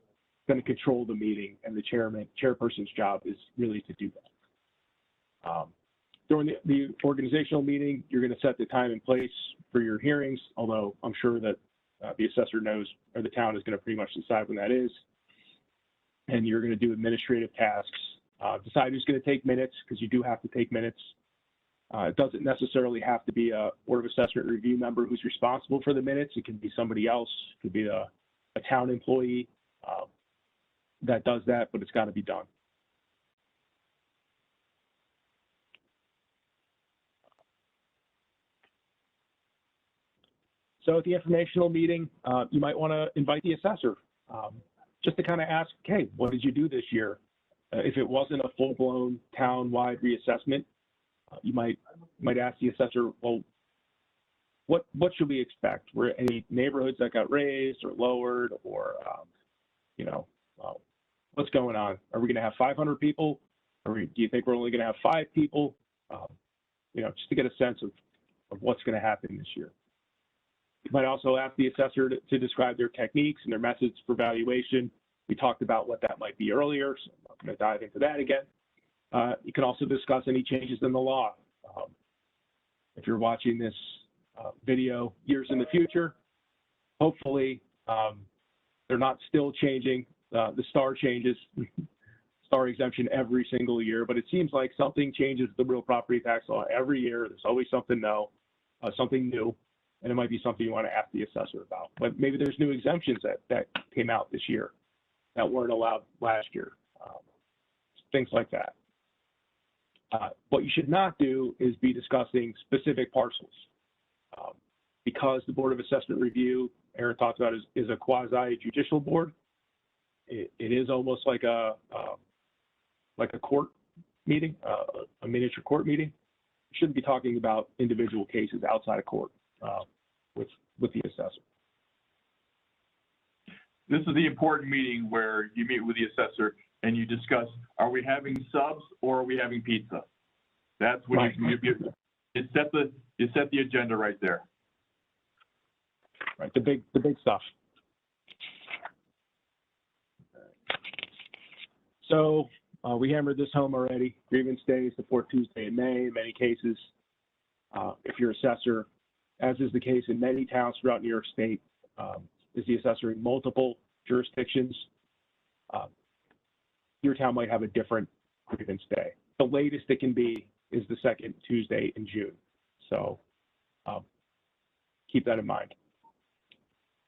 going to control the meeting, and the chairperson's job is really to do that. During the organizational meeting, you're going to set the time and place for your hearings, although I'm sure that the assessor knows, or the town is going to pretty much decide when that is. And you're going to do administrative tasks, decide who's going to take minutes, because you do have to take minutes. It doesn't necessarily have to be a Board of Assessment Review member who's responsible for the minutes. It can be somebody else. It could be a town employee that does that, but it's got to be done. So at the informational meeting, you might want to invite the assessor just to kind of ask, hey, what did you do this year? If it wasn't a full-blown town-wide reassessment, you might ask the assessor, well, what should we expect? Were any neighborhoods that got raised or lowered, or what's going on? Are we going to have 500 people, or do you think we're only going to have 5 people? Just to get a sense of what's going to happen this year. You might also ask the assessor to describe their techniques and their methods for valuation. We talked about what that might be earlier, so I'm not going to dive into that again. You can also discuss any changes in the law. If you're watching this video years in the future, hopefully they're not still changing the STAR changes, STAR exemption every single year, but it seems like something changes the real property tax law every year. There's always something new, and it might be something you want to ask the assessor about. But maybe there's new exemptions that came out this year that weren't allowed last year, things like that. What you should not do is be discussing specific parcels. Because the Board of Assessment Review, Aaron talked about, is a quasi-judicial board, it is almost like a court meeting, a miniature court meeting. You shouldn't be talking about individual cases outside of court with the assessor. This is the important meeting where you meet with the assessor and you discuss, are we having subs or are we having pizza? That's when right. you set the agenda right there. Right, the big stuff. So we hammered this home already. Grievance day is the fourth Tuesday in May. In many cases, if your assessor, as is the case in many towns throughout New York State, is the assessor in multiple jurisdictions, your town might have a different grievance day. The latest it can be is the second Tuesday in June. So keep that in mind.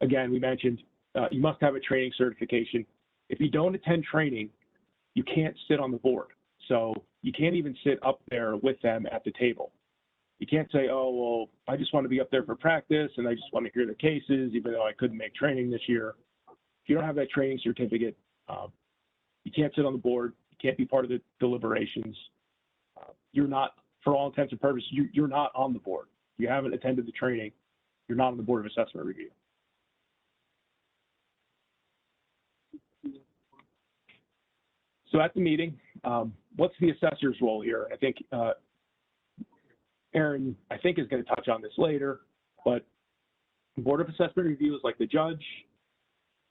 Again, we mentioned you must have a training certification. If you don't attend training, you can't sit on the board. So you can't even sit up there with them at the table. You can't say, oh, well, I just want to be up there for practice and I just want to hear the cases, even though I couldn't make training this year. If you don't have that training certificate, you can't sit on the board. You can't be part of the deliberations. You're not, for all intents and purposes, you're not on the board. You haven't attended the training. You're not on the Board of Assessment Review. So at the meeting, what's the assessor's role here? I think Aaron, is going to touch on this later, but the Board of Assessment Review is like the judge,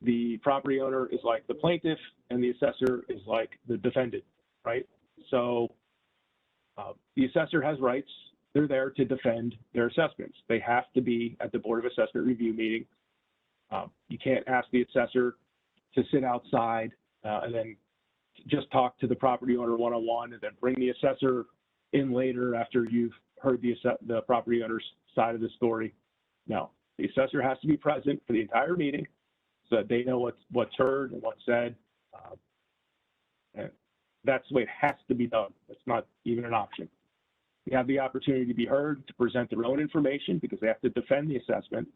the property owner is like the plaintiff, and the assessor is like the defendant, right? So the assessor has rights. They're there to defend their assessments. They have to be at the Board of Assessment Review meeting. You can't ask the assessor to sit outside and then just talk to the property owner one-on-one and then bring the assessor in later after you've heard the property owner's side of the story. No, the assessor has to be present for the entire meeting so that they know what's heard and what's said. And that's the way it has to be done. It's not even an option. They have the opportunity to be heard, to present their own information because they have to defend the assessment.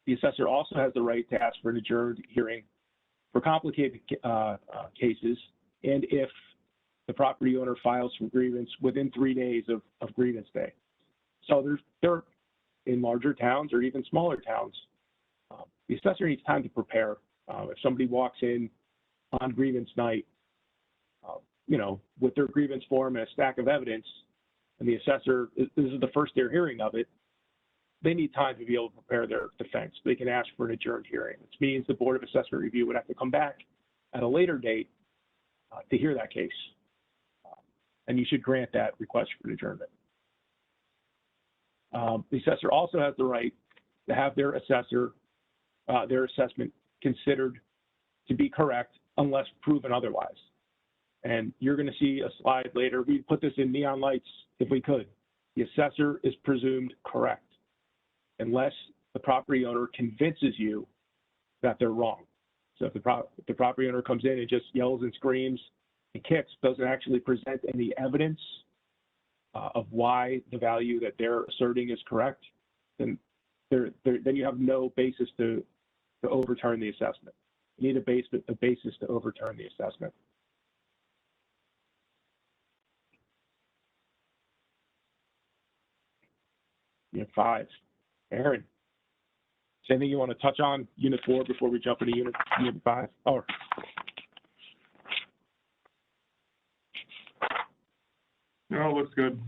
The assessor also has the right to ask for an adjourned hearing for complicated cases, and if the property owner files for grievance within 3 days of grievance day. So there in larger towns or even smaller towns, the assessor needs time to prepare. If somebody walks in on grievance night, with their grievance form and a stack of evidence, and the assessor, this is the first they're hearing of it, they need time to be able to prepare their defense. They can ask for an adjourned hearing, which means the Board of Assessment Review would have to come back at a later date to hear that case. And you should grant that request for an adjournment. The assessor also has the right to have their assessment considered to be correct unless proven otherwise. And you're going to see a slide later. We put this in neon lights if we could. The assessor is presumed correct unless the property owner convinces you that they're wrong. So if the property owner comes in and just yells and screams and kicks, doesn't actually present any evidence of why the value that they're asserting is correct, then you have no basis to overturn the assessment. You need a basis to overturn the assessment. Unit 5. Aaron, is there anything you want to touch on Unit 4 before we jump into Unit 5? Oh. No, looks good.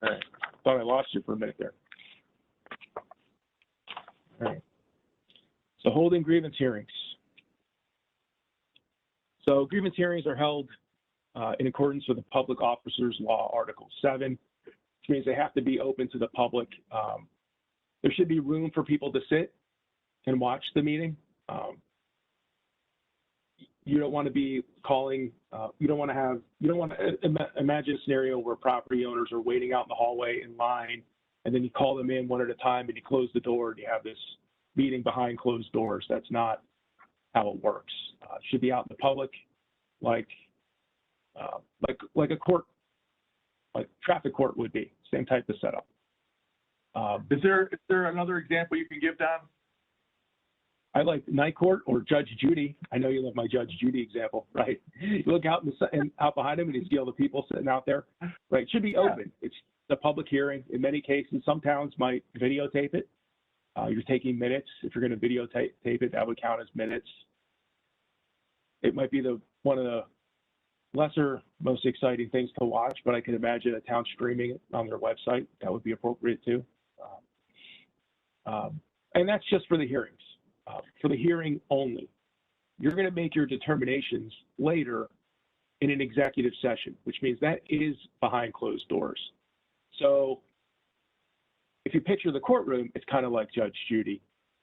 All right. Thought I lost you for a minute there. All right. So holding grievance hearings. So grievance hearings are held in accordance with the Public Officers Law, Article 7, which means they have to be open to the public. There should be room for people to sit and watch the meeting. You don't want to be calling, you don't want to imagine a scenario where property owners are waiting out in the hallway in line, and then you call them in one at a time and you close the door and you have this meeting behind closed doors. That's not how it works. It should be out in the public, like a court, like traffic court would be, same type of setup. Is there another example you can give, Don? I like night court or Judge Judy. I know you love my Judge Judy example, right? You look out and out behind him and you see all the people sitting out there, right? It should be open. It's a public hearing. In many cases, some towns might videotape it. You're taking minutes. If you're going to videotape it, that would count as minutes. It might be one of the lesser, most exciting things to watch, but I can imagine a town streaming it on their website. That would be appropriate too. And that's just for the hearings. For the hearing only. You're going to make your determinations later in an executive session, which means that is behind closed doors. So if you picture the courtroom, it's kind of like Judge Judy,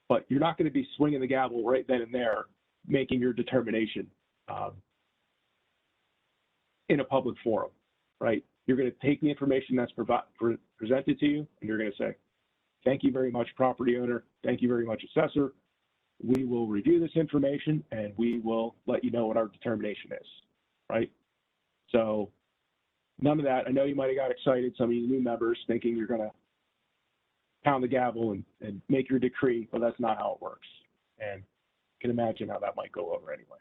but you're not going to be swinging the gavel right then and there, making your determination in a public forum, right? You're going to take the information that's presented to you, and you're going to say, thank you very much, property owner. Thank you very much, assessor. We will review this information and we will let you know what our determination is, right? So none of that. I know you might have got excited, some of you new members, thinking you're going to pound the gavel and make your decree, but that's not how it works. And you can imagine how that might go over anyway.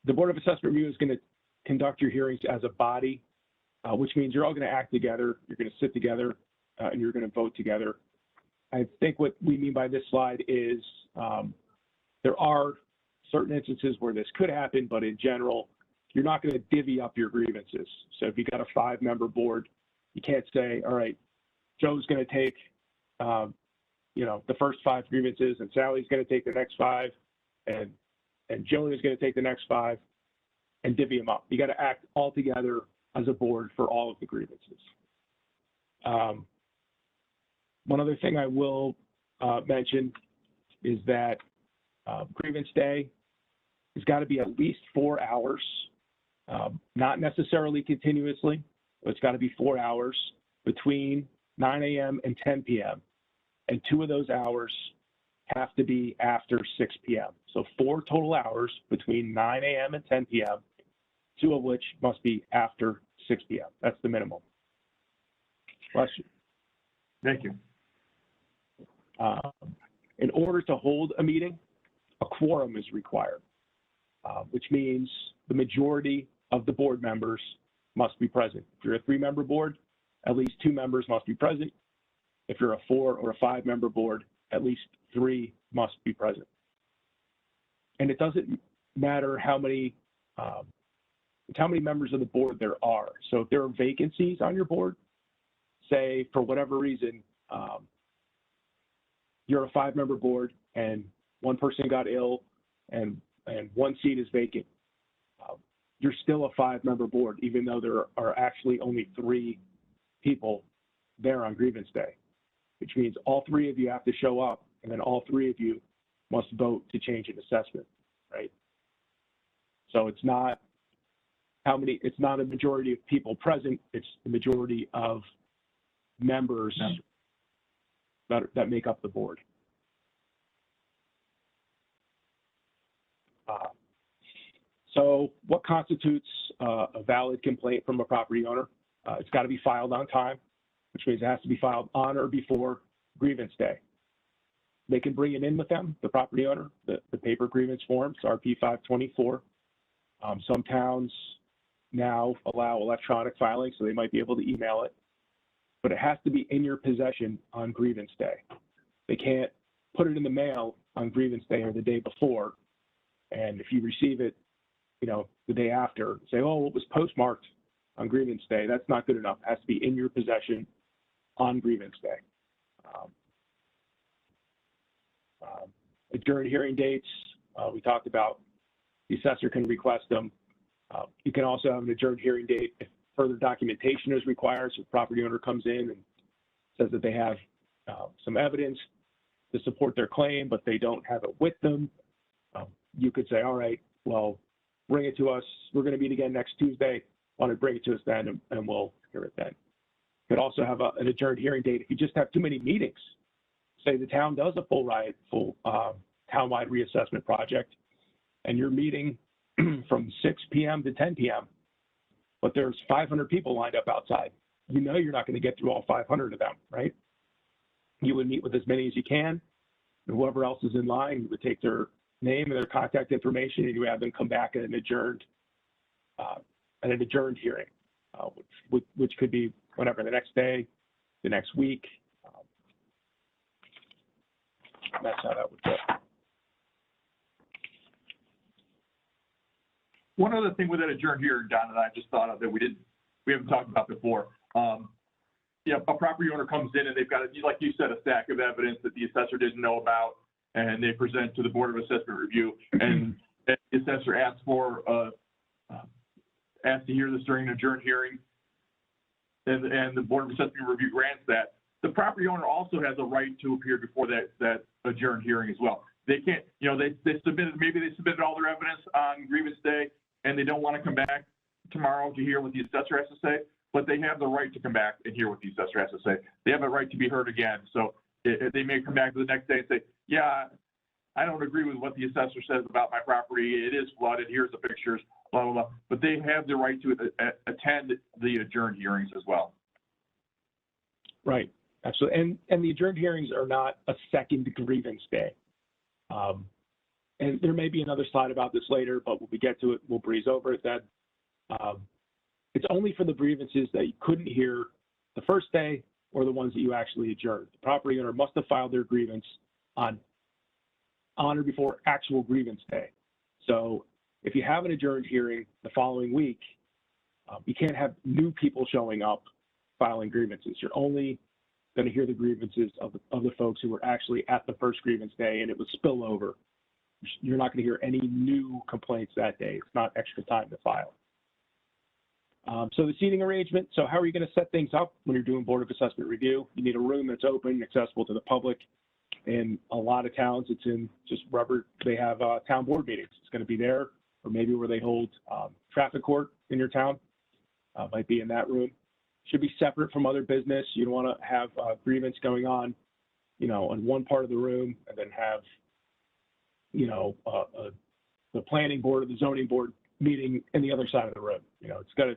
The Board of Assessment Review is going to conduct your hearings as a body, which means you're all going to act together, you're going to sit together, and you're going to vote together. I think what we mean by this slide is there are certain instances where this could happen, but in general, you're not going to divvy up your grievances. So if you got a 5-member board, you can't say, all right, Joe's going to take, the first 5 grievances, and Sally's going to take the next 5, and Joan is going to take the next 5, and divvy them up. You got to act all together as a board for all of the grievances. One other thing I will mention is that grievance day has got to be at least 4 hours, not necessarily continuously, but it's got to be 4 hours between 9 a.m. and 10 p.m. And 2 of those hours have to be after 6 p.m. So 4 total hours between 9 a.m. and 10 p.m., 2 of which must be after 6 p.m. That's the minimum. Question. Thank you. In order to hold a meeting, a quorum is required, which means the majority of the board members must be present. If you're a 3-member board, at least 2 members must be present. If you're a 4 or a 5-member board, at least 3 must be present. And it doesn't matter how many members of the board there are. So if there are vacancies on your board, say for whatever reason, you're a 5-member board and one person got ill and 1 seat is vacant, you're still a 5-member board, even though there are actually only 3 people there on grievance day, which means all 3 of you have to show up, and then all 3 of you must vote to change an assessment, right? So it's not it's not a majority of people present, it's the majority of members that make up the board. So what constitutes a valid complaint from a property owner? It's got to be filed on time, which means it has to be filed on or before grievance day. They can bring it in with them, the property owner, the paper grievance forms, RP 524. Some towns now allow electronic filing, so they might be able to email it, but it has to be in your possession on grievance day. They can't put it in the mail on grievance day or the day before, and if you receive it, the day after, say, oh, it was postmarked on grievance day. That's not good enough. It has to be in your possession on grievance day. During hearing dates, we talked about the assessor can request them. You can also have an adjourned hearing date if further documentation is required. So the property owner comes in and says that they have some evidence to support their claim, but they don't have it with them. You could say, all right, well, bring it to us. We're going to meet again next Tuesday. Why don't you bring it to us then, and we'll hear it then. You could also have an adjourned hearing date if you just have too many meetings. Say the town does a full townwide reassessment project, and you're meeting from 6 p.m. to 10 p.m., but there's 500 people lined up outside. You know you're not going to get through all 500 of them, right? You would meet with as many as you can, and whoever else is in line, you would take their name and their contact information, and you have them come back at an adjourned hearing, which could be whatever, the next day, the next week. That's how that would go. One other thing with that adjourned hearing, Don, and I just thought of that we haven't talked about before. Yeah, a property owner comes in and they've got, like you said, a stack of evidence that the assessor didn't know about, and they present to the Board of Assessment Review, and the assessor asks to hear this during an adjourned hearing, and the Board of Assessment Review grants that. The property owner also has a right to appear before that adjourned hearing as well. They can't, maybe they submitted all their evidence on grievance day, and they don't want to come back tomorrow to hear what the assessor has to say, but they have the right to come back and hear what the assessor has to say. They have a right to be heard again. So they may come back the next day and say, yeah, I don't agree with what the assessor says about my property. It is flooded. Here's the pictures, blah, blah, blah. But they have the right to attend the adjourned hearings as well. Right. Absolutely. And the adjourned hearings are not a second grievance day. And there may be another slide about this later, but when we get to it, we'll breeze over it then. It's only for the grievances that you couldn't hear the first day or the ones that you actually adjourned. The property owner must have filed their grievance on or before actual grievance day. So if you have an adjourned hearing the following week, you can't have new people showing up filing grievances. You're only going to hear the grievances of the folks who were actually at the first grievance day and it was spillover. You're not going to hear any new complaints that day. It's not extra time to file. So the seating arrangement. So how are you going to set things up when you're doing Board of Assessment review? You need a room that's open, accessible to the public. In a lot of towns, it's in just rubber. They have town board meetings. It's going to be there, or maybe where they hold traffic court in your town. Might be in that room. Should be separate from other business. You don't want to have grievance going on, in one part of the room, and then have, the planning board or the zoning board meeting in the other side of the room. It's got to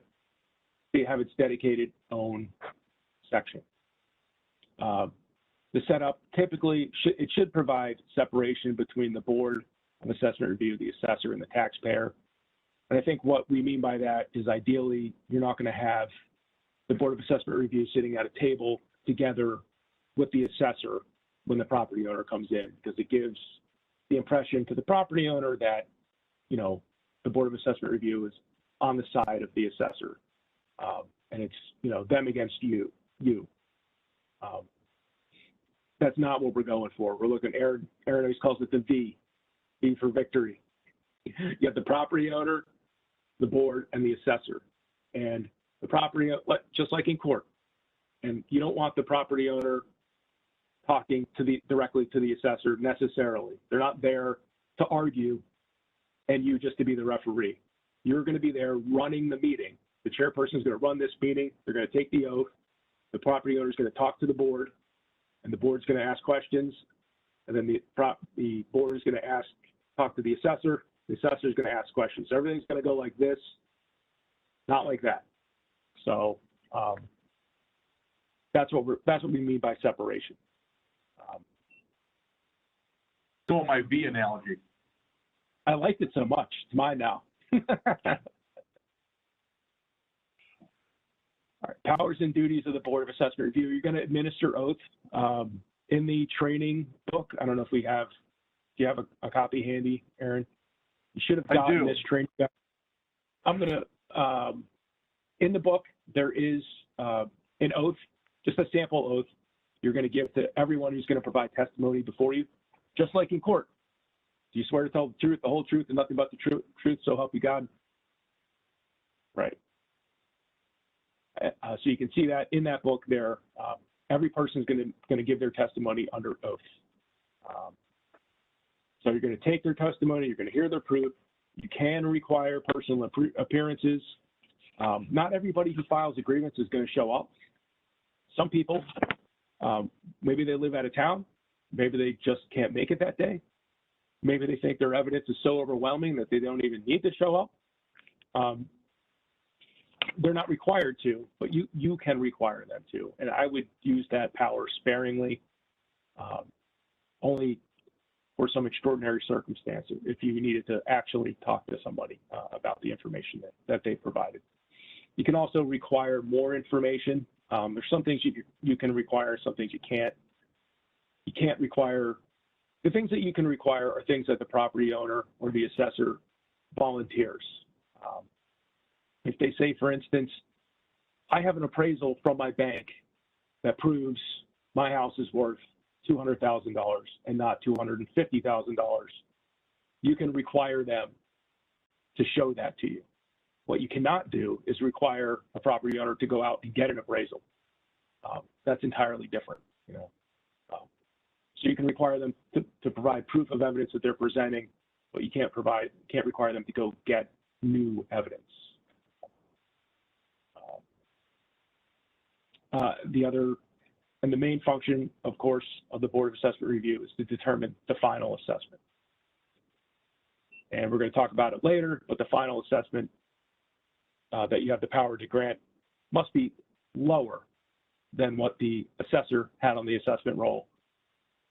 have its dedicated own section. The setup typically it should provide separation between the Board of Assessment Review, the assessor, and the taxpayer. And I think what we mean by that is ideally you're not going to have the Board of Assessment Review sitting at a table together with the assessor when the property owner comes in, because it gives the impression to the property owner that, the Board of Assessment Review is on the side of the assessor. And it's, them against you. That's not what we're going for. We're looking, Aaron always calls it the V for victory. You have the property owner, the board, and the assessor. And the property, just like in court. And you don't want the property owner talking directly to the assessor necessarily. They're not there to argue and you just to be the referee. You're going to be there running the meeting. The chairperson is going to run this meeting. They're going to take the oath. The property owner is going to talk to the board, and the board's going to ask questions. And then the board is going to talk to the assessor. The assessor is going to ask questions. So everything's going to go like this, not like that. So that's what we mean by separation. So my V analogy. I liked it so much. It's mine now. All right, powers and duties of the Board of Assessment Review. You're going to administer oath in the training book. I don't know if do you have a copy handy, Aaron? You should have gotten this training guide. I'm going to, in the book, there is an oath, just a sample oath you're going to give to everyone who's going to provide testimony before you, just like in court. Do you swear to tell the truth, the whole truth, and nothing but the truth, so help you God? Right. So you can see that in that book there. Every person is going to give their testimony under oath. So you're going to take their testimony, you're going to hear their proof. You can require personal appearances. Not everybody who files a grievance is going to show up. Some people, maybe they live out of town, maybe they just can't make it that day. Maybe they think their evidence is so overwhelming that they don't even need to show up. They're not required to, but you can require them to. And I would use that power sparingly, only for some extraordinary circumstances if you needed to actually talk to somebody about the information that they provided. You can also require more information. There's some things you can require, some things you can't. You can't require, the things that you can require are things that the property owner or the assessor volunteers. If they say, for instance, I have an appraisal from my bank that proves my house is worth $200,000 and not $250,000, you can require them to show that to you. What you cannot do is require a property owner to go out and get an appraisal. That's entirely different, you know. So you can require them to provide proof of evidence that they're presenting, but you can't require them to go get new evidence. The main function, of course, of the Board of Assessment Review is to determine the final assessment. And we're going to talk about it later, but the final assessment that you have the power to grant must be lower than what the assessor had on the assessment roll,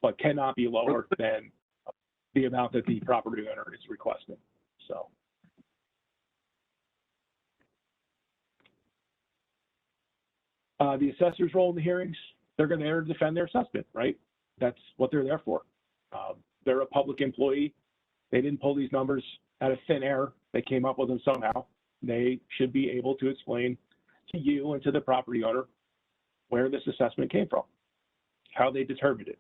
but cannot be lower than the amount that the property owner is requesting. So. The assessor's role in the hearings, they're going to defend their assessment, right? That's what they're there for. They're a public employee. They didn't pull these numbers out of thin air. They came up with them somehow. They should be able to explain to you and to the property owner where this assessment came from, how they determined it.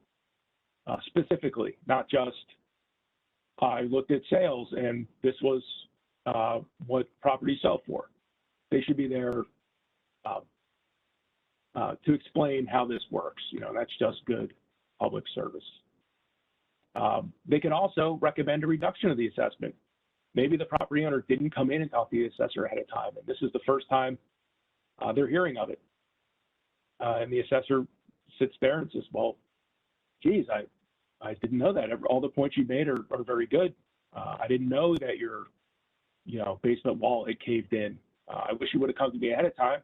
Specifically, not just, I looked at sales and this was what properties sell for. They should be there to explain how this works. You know, that's just good public service. They can also recommend a reduction of the assessment. Maybe the property owner didn't come in and talk to the assessor ahead of time, and this is the first time they're hearing of it. And the assessor sits there and says, well, geez, I didn't know that. All the points you made are very good. I didn't know that your basement wall had caved in. I wish you would have come to me ahead of time.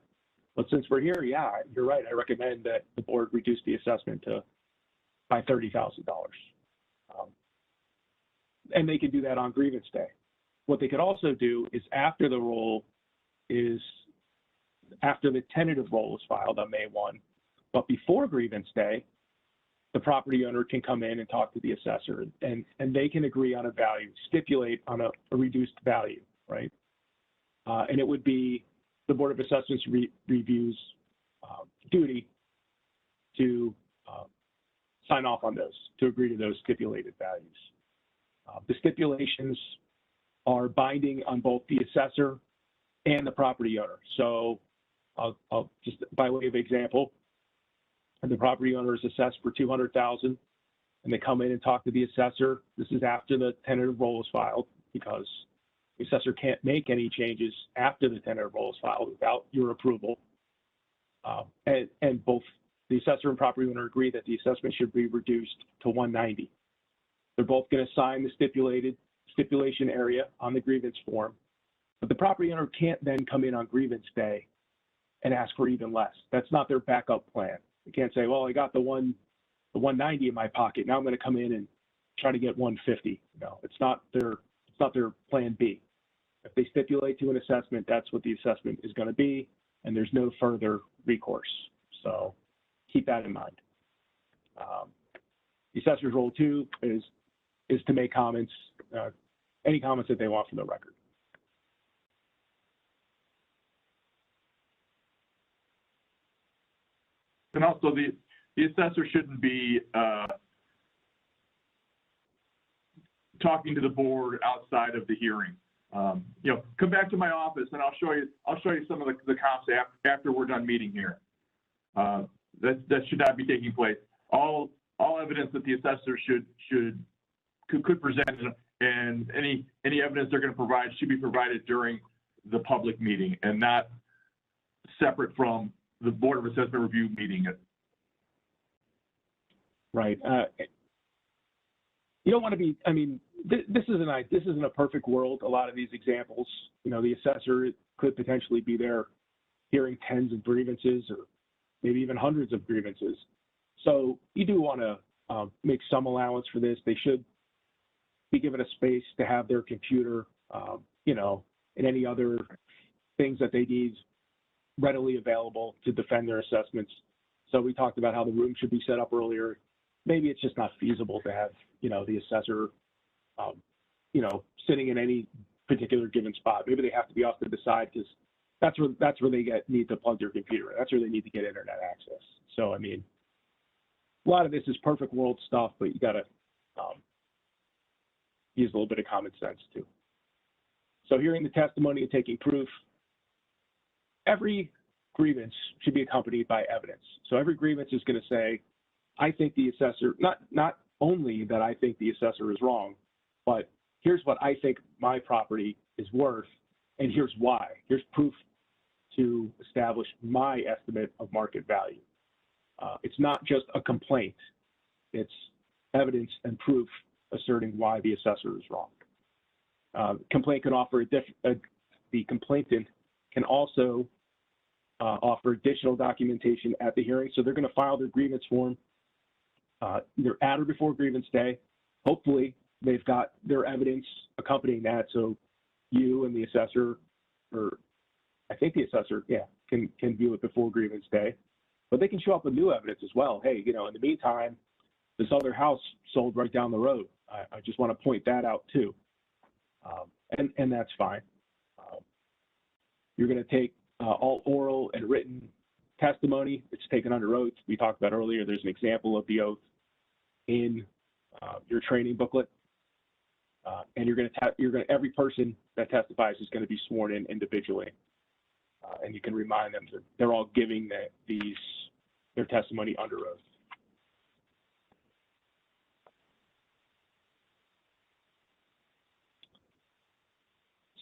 But since we're here, yeah, you're right. I recommend that the board reduce the assessment by $30,000. And they can do that on grievance day. What they could also do is after the tentative roll is filed on May 1, but before grievance day, the property owner can come in and talk to the assessor, and they can agree on a value, stipulate on a reduced value, right? And it would be the Board of Assessments Review's duty to sign off on those, to agree to those stipulated values. The stipulations are binding on both the assessor and the property owner. So I'll just, by way of example, the property owner is assessed for $200,000 and they come in and talk to the assessor. This is after the tentative roll is filed, because the assessor can't make any changes after the tentative roll is filed without your approval. And both the assessor and property owner agree that the assessment should be reduced to $190. They're both going to sign the stipulation area on the grievance form, but the property owner can't then come in on grievance day and ask for even less. That's not their backup plan. They can't say, well, I got the 190 in my pocket. Now I'm going to come in and try to get 150. No, it's not their plan B. If they stipulate to an assessment, that's what the assessment is going to be, and there's no further recourse. So keep that in mind. The assessor's role too is to make comments, any comments that they want from the record. And also the assessor shouldn't be talking to the board outside of the hearing. Come back to my office and I'll show you some of the comps after we're done meeting here. That should not be taking place. All evidence that the assessor could present, and any evidence they're going to provide should be provided during the public meeting and not separate from the Board of Assessment Review meeting. Right. You don't want to be, I mean, this isn't a perfect world. A lot of these examples, the assessor could potentially be there hearing tens of grievances or maybe even hundreds of grievances. So you do want to make some allowance for this. They should be given a space to have their computer, and any other things that they need readily available to defend their assessments. So we talked about how the room should be set up earlier. Maybe it's just not feasible to have, the assessor, sitting in any particular given spot. Maybe they have to be off to the side because that's where they need to plug their computer. That's where they need to get internet access. So, I mean, a lot of this is perfect world stuff, but you got to use a little bit of common sense too. So hearing the testimony and taking proof, every grievance should be accompanied by evidence. So every grievance is going to say, I think the assessor, not only that I think the assessor is wrong, but here's what I think my property is worth, and here's why. Here's proof to establish my estimate of market value. It's not just a complaint. It's evidence and proof asserting why the assessor is wrong. Complaint can offer the complainant can also offer additional documentation at the hearing. So they're going to file their grievance form either at or before grievance day. Hopefully, they've got their evidence accompanying that, so you and the assessor, or I think the assessor, can view it before grievance day. But they can show up with new evidence as well. Hey, in the meantime, this other house sold right down the road. I just want to point that out too. And that's fine. You're going to take all oral and written testimony. It's taken under oath. We talked about earlier, there's an example of the oath in your training booklet. And every person that testifies is going to be sworn in individually. And you can remind them that they're all giving their testimony under oath.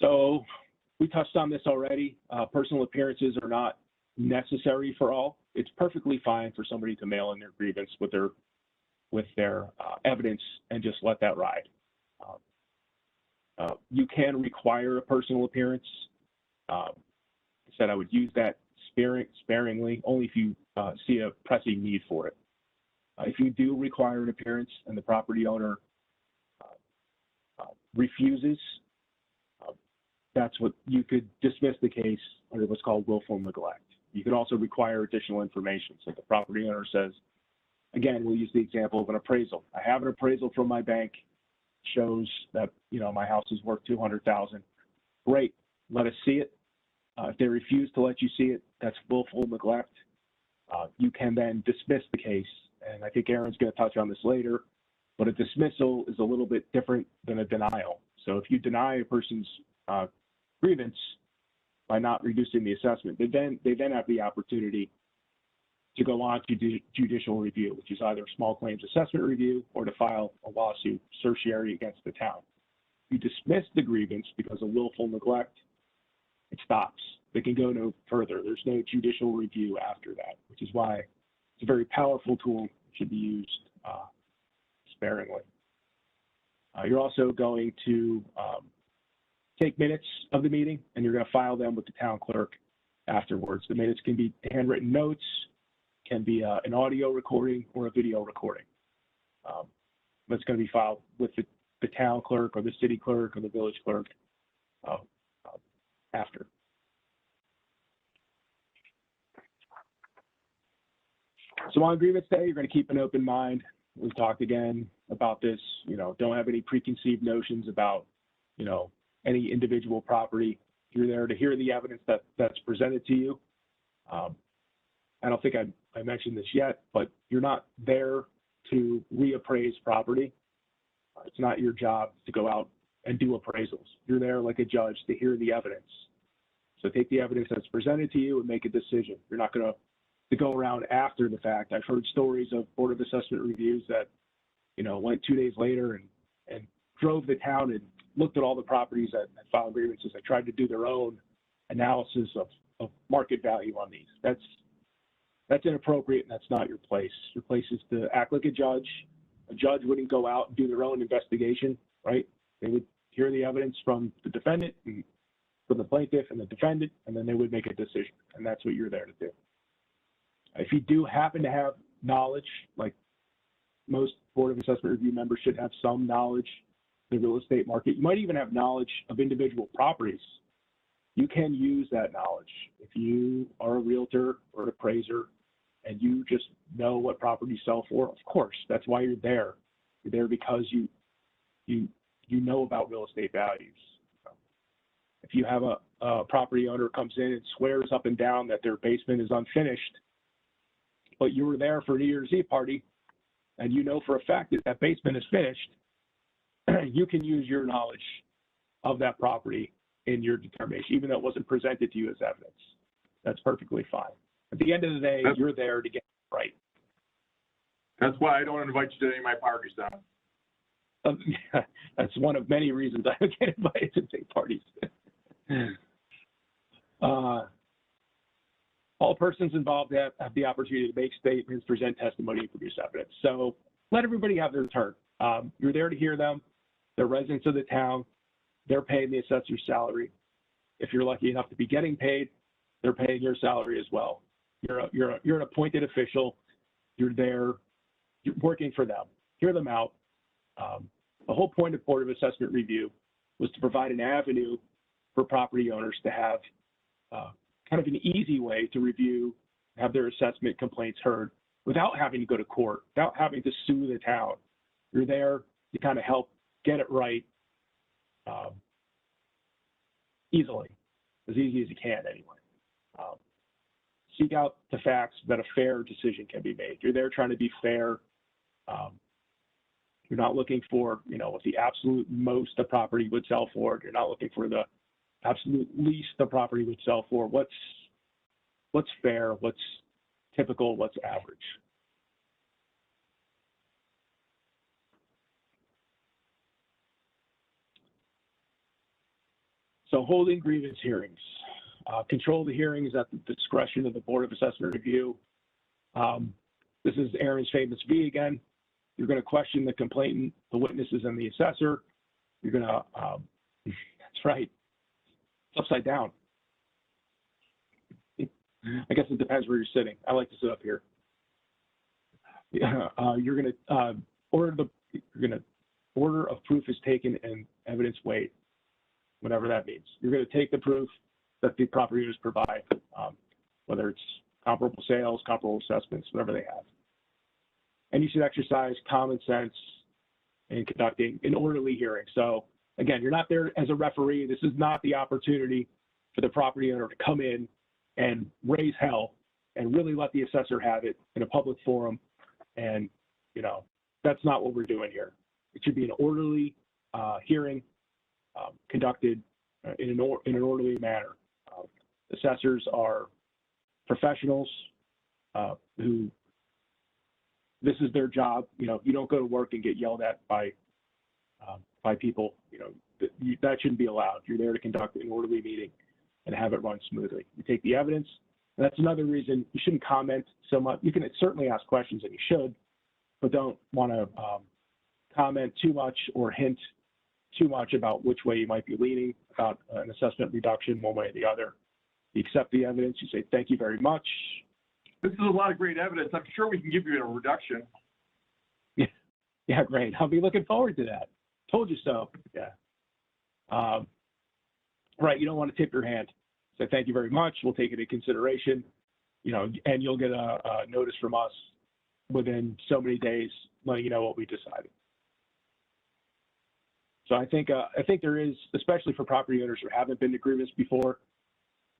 So we touched on this already. Personal appearances are not necessary for all. It's perfectly fine for somebody to mail in their grievance with their evidence and just let that ride. You can require a personal appearance. Said I would use that sparingly, only if you see a pressing need for it. If you do require an appearance and the property owner refuses, that's what you could dismiss the case under what's called willful neglect. You could also require additional information. So the property owner says, again, we'll use the example of an appraisal. I have an appraisal from my bank, shows that my house is worth $200,000. Great, let us see it. If they refuse to let you see it, that's willful neglect. You can then dismiss the case, and I think Aaron's going to touch on this later, but a dismissal is a little bit different than a denial. So if you deny a person's grievance by not reducing the assessment, they then have the opportunity to go on to judicial review, which is either a small claims assessment review or to file a lawsuit certiorari against the town. If you dismiss the grievance because of willful neglect, it stops. They can go no further. There's no judicial review after that, which is why it's a very powerful tool. It should be used sparingly. You're also going to take minutes of the meeting, and you're going to file them with the town clerk afterwards. The minutes can be handwritten notes, can be an audio recording or a video recording. That's going to be filed with the town clerk or the city clerk or the village clerk after. So on grievance day, you're going to keep an open mind. We've talked again about this. Don't have any preconceived notions about, any individual property. You're there to hear the evidence that's presented to you. I don't think I mentioned this yet, but you're not there to reappraise property. It's not your job to go out and do appraisals. You're there like a judge to hear the evidence. So take the evidence that's presented to you and make a decision. You're not going to go around after the fact. I've heard stories of Board of Assessment reviews that, went 2 days later and drove the town and looked at all the properties that filed grievances. They tried to do their own analysis of market value on these. That's inappropriate, and that's not your place. Your place is to act like a judge. A judge wouldn't go out and do their own investigation, right? They would hear the evidence from the defendant, and from the plaintiff and the defendant, and then they would make a decision, and that's what you're there to do. If you do happen to have knowledge, like most Board of Assessment Review members should have some knowledge of the real estate market, you might even have knowledge of individual properties. You can use that knowledge. If you are a realtor or an appraiser and you just know what properties sell for, of course, that's why you're there. You're there because you know about real estate values. If you have a property owner comes in and swears up and down that their basement is unfinished, but you were there for a New Year's Eve party and you know for a fact that that basement is finished, you can use your knowledge of that property in your determination, even though it wasn't presented to you as evidence. That's perfectly fine. At the end of the day, you're there to get it right. That's why I don't invite you to any of my parties, Don. That's one of many reasons I don't get invited to big parties. All persons involved have the opportunity to make statements, present testimony, and produce evidence. So let everybody have their turn. You're there to hear them. They're residents of the town. They're paying the assessor's salary. If you're lucky enough to be getting paid, they're paying your salary as well. You're an appointed official. You're there. You're working for them. Hear them out. The whole point of Board of Assessment Review was to provide an avenue for property owners to have kind of an easy way to review, have their assessment complaints heard without having to go to court, without having to sue the town. You're there to kind of help get it right easily, as easy as you can anyway. Seek out the facts that a fair decision can be made. You're there trying to be fair. You're not looking for, what the absolute most the property would sell for. You're not looking for the absolute least the property would sell for. What's fair, what's typical, what's average. So holding grievance hearings. Control the hearings at the discretion of the Board of Assessment Review. This is Aaron's famous V again. You're going to question the complainant, the witnesses, and the assessor. You're going to, that's right, it's upside down. I guess it depends where you're sitting. I like to sit up here. You're going to order of proof is taken and evidence weighed, whatever that means. You're going to take the proof that the property owners provide, whether it's comparable sales, comparable assessments, whatever they have. And you should exercise common sense in conducting an orderly hearing. So again, you're not there as a referee. This is not the opportunity for the property owner to come in and raise hell and really let the assessor have it in a public forum. And, that's not what we're doing here. It should be an orderly hearing conducted in an orderly manner. Assessors are professionals who, this is their job. You don't go to work and get yelled at by people. That shouldn't be allowed. You're there to conduct an orderly meeting and have it run smoothly. You take the evidence. And that's another reason you shouldn't comment so much. You can certainly ask questions, and you should, but don't want to comment too much or hint too much about which way you might be leaning about an assessment reduction one way or the other. You accept the evidence. You say, thank you very much. This is a lot of great evidence. I'm sure we can give you a reduction. Yeah, great. I'll be looking forward to that. Told you so. Yeah. Right. You don't want to tip your hand. Say, thank you very much. We'll take it into consideration, and you'll get a notice from us within so many days letting you know what we decided. So I think there is, especially for property owners who haven't been to grievance before,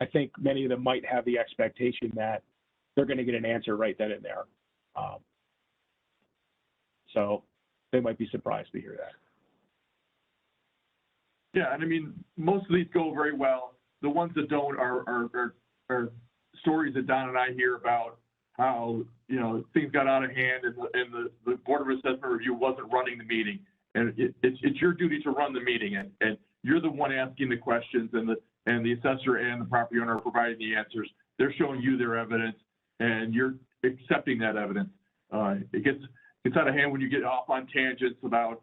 I think many of them might have the expectation that they're going to get an answer right then and there. So they might be surprised to hear that. Yeah, and I mean, most of these go very well. The ones that don't are stories that Don and I hear about how, you know, things got out of hand and the Board of Assessment Review wasn't running the meeting. And it's your duty to run the meeting, and you're the one asking the questions, and the assessor and the property owner are providing the answers. They're showing you their evidence, and you're accepting that evidence. It gets out of hand when you get off on tangents about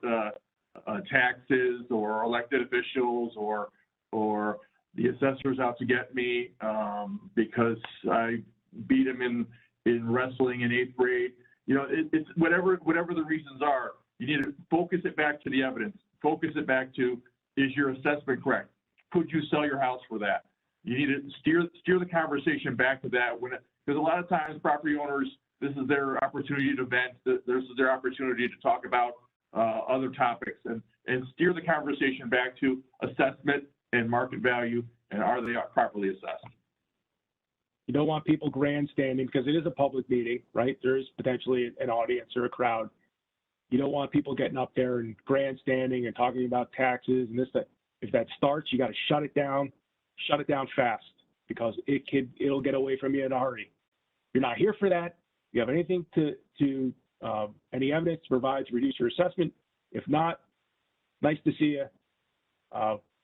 taxes or elected officials or the assessor's out to get me because I beat him in wrestling in 8th grade. You know, it's whatever the reasons are. You need to focus it back to the evidence. Focus it back to, is your assessment correct? Could you sell your house for that? You need to steer the conversation back to that, because a lot of times property owners, this is their opportunity to vent. This is their opportunity to talk about other topics, and steer the conversation back to assessment and market value, and are they properly assessed? You don't want people grandstanding because it is a public meeting, right? There is potentially an audience or a crowd. You don't want people getting up there and grandstanding and talking about taxes and this, that. If that starts, you got to shut it down fast, because it'll get away from you in a hurry. You're not here for that. You have anything any evidence to provide to reduce your assessment? If not, nice to see you.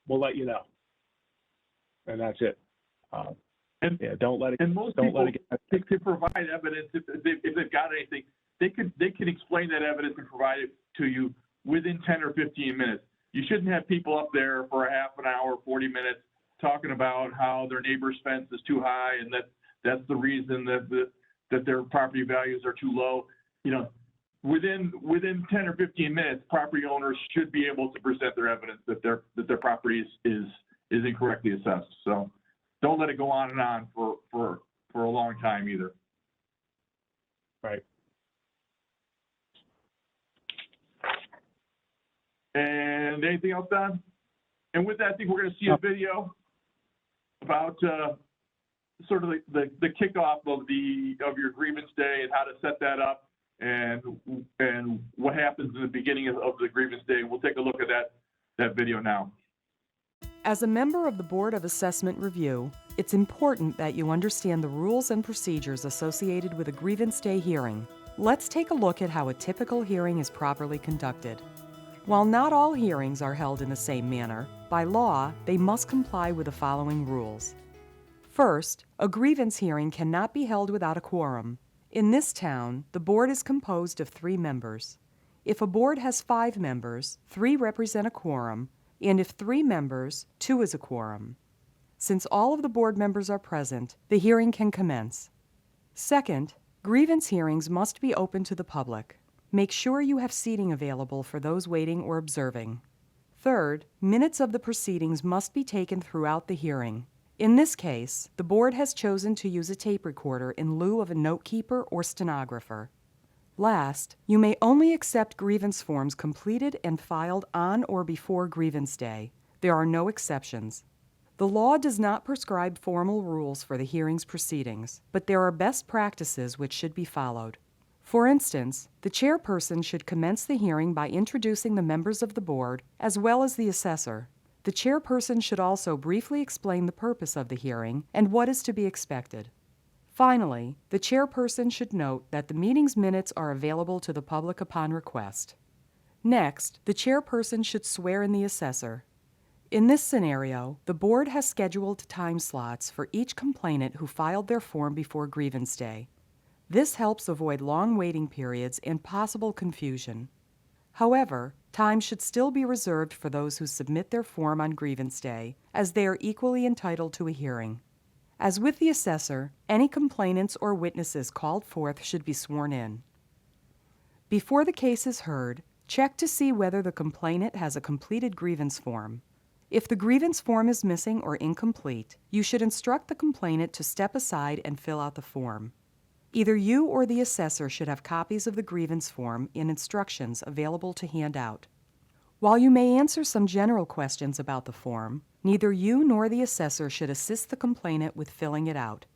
We'll let you know. And that's it. Don't let it. And most people, they can provide evidence if they've got anything. They can explain that evidence and provide it to you within 10 or 15 minutes. You shouldn't have people up there for a half an hour, 40 minutes, talking about how their neighbor's fence is too high and that's the reason that their property values are too low. You know, within 10 or 15 minutes, property owners should be able to present their evidence that their property is incorrectly assessed. So don't let it go on and on for a long time either. Right. And anything else, Don? And with that, I think we're going to see a video about sort of the kickoff of your grievance day and how to set that up, and what happens in the beginning of the grievance day. We'll take a look at that video now. As a member of the Board of Assessment Review, it's important that you understand the rules and procedures associated with a grievance day hearing. Let's take a look at how a typical hearing is properly conducted. While not all hearings are held in the same manner, by law, they must comply with the following rules. First, a grievance hearing cannot be held without a quorum. In this town, the board is composed of 3 members. If a board has 5 members, 3 represent a quorum, and if 3 members, 2 is a quorum. Since all of the board members are present, the hearing can commence. Second, grievance hearings must be open to the public. Make sure you have seating available for those waiting or observing. Third, minutes of the proceedings must be taken throughout the hearing. In this case, the board has chosen to use a tape recorder in lieu of a note keeper or stenographer. Last, you may only accept grievance forms completed and filed on or before grievance day. There are no exceptions. The law does not prescribe formal rules for the hearing's proceedings, but there are best practices which should be followed. For instance, the chairperson should commence the hearing by introducing the members of the board, as well as the assessor. The chairperson should also briefly explain the purpose of the hearing and what is to be expected. Finally, the chairperson should note that the meeting's minutes are available to the public upon request. Next, the chairperson should swear in the assessor. In this scenario, the board has scheduled time slots for each complainant who filed their form before grievance day. This helps avoid long waiting periods and possible confusion. However, time should still be reserved for those who submit their form on grievance day, as they are equally entitled to a hearing. As with the assessor, any complainants or witnesses called forth should be sworn in. Before the case is heard, check to see whether the complainant has a completed grievance form. If the grievance form is missing or incomplete, you should instruct the complainant to step aside and fill out the form. Either you or the assessor should have copies of the grievance form and instructions available to hand out. While you may answer some general questions about the form, neither you nor the assessor should assist the complainant with filling it out.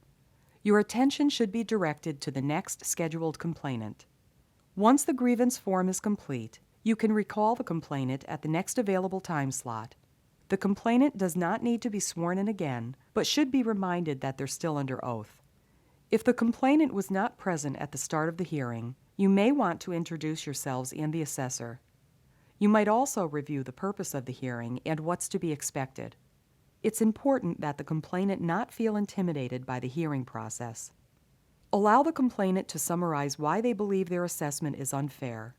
Your attention should be directed to the next scheduled complainant. Once the grievance form is complete, you can recall the complainant at the next available time slot. The complainant does not need to be sworn in again, but should be reminded that they're still under oath. If the complainant was not present at the start of the hearing, you may want to introduce yourselves and the assessor. You might also review the purpose of the hearing and what's to be expected. It's important that the complainant not feel intimidated by the hearing process. Allow the complainant to summarize why they believe their assessment is unfair.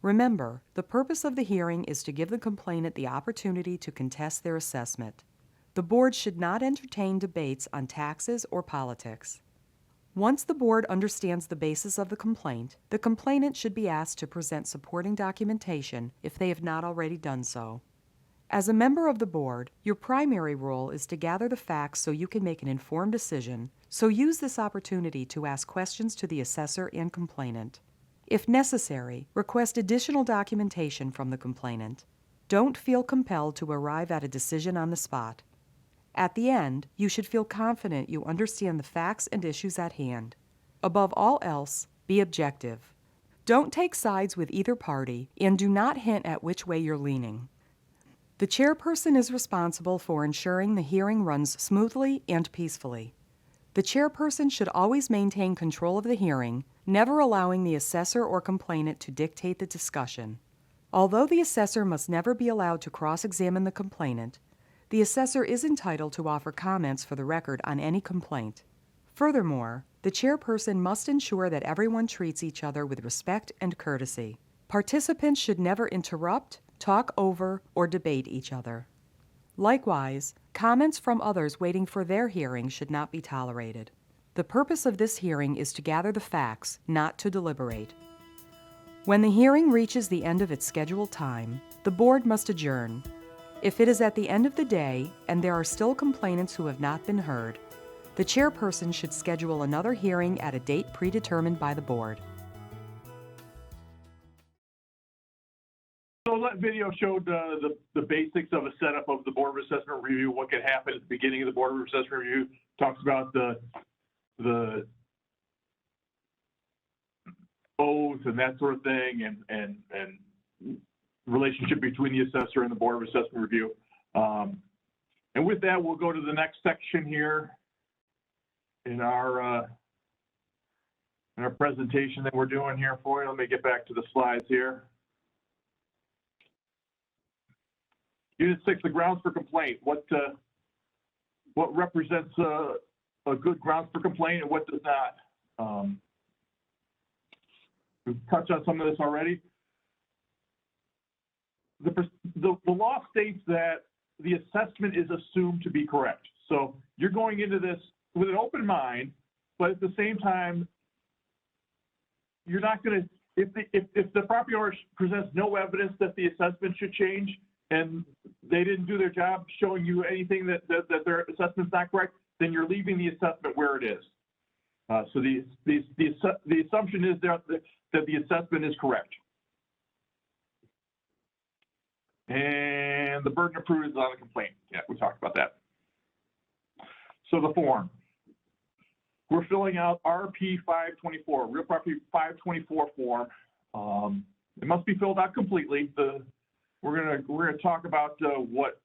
Remember, the purpose of the hearing is to give the complainant the opportunity to contest their assessment. The board should not entertain debates on taxes or politics. Once the board understands the basis of the complainant should be asked to present supporting documentation if they have not already done so. As a member of the board, your primary role is to gather the facts so you can make an informed decision, so use this opportunity to ask questions to the assessor and complainant. If necessary, request additional documentation from the complainant. Don't feel compelled to arrive at a decision on the spot. At the end, you should feel confident you understand the facts and issues at hand. Above all else, be objective. Don't take sides with either party, and do not hint at which way you're leaning. The chairperson is responsible for ensuring the hearing runs smoothly and peacefully. The chairperson should always maintain control of the hearing, never allowing the assessor or complainant to dictate the discussion. Although the assessor must never be allowed to cross-examine the complainant, the assessor is entitled to offer comments for the record on any complaint. Furthermore, the chairperson must ensure that everyone treats each other with respect and courtesy. Participants should never interrupt, talk over, or debate each other. Likewise, comments from others waiting for their hearing should not be tolerated. The purpose of this hearing is to gather the facts, not to deliberate. When the hearing reaches the end of its scheduled time, the board must adjourn. If it is at the end of the day and there are still complainants who have not been heard, the chairperson should schedule another hearing at a date predetermined by the board. So that video showed the basics of a setup of the Board of Assessment Review, what could happen at the beginning of the Board of Assessment Review, talks about the oath and that sort of thing, and relationship between the assessor and the Board of Assessment Review. And with that, we'll go to the next section here in our presentation that we're doing here for you. Let me get back to the slides here. Unit 6, the grounds for complaint. What represents a good grounds for complaint and what does not? We've touched on some of this already. The law states that the assessment is assumed to be correct. So you're going into this with an open mind, but at the same time, you're not going to, if the property owner presents no evidence that the assessment should change, and they didn't do their job showing you anything that their assessment's not correct, then you're leaving the assessment where it is. So the assumption is that the assessment is correct. And the burden of proof is on the complaint. Yeah, we talked about that. So the form. We're filling out RP 524, Real Property 524 form. It must be filled out completely. We're gonna talk about what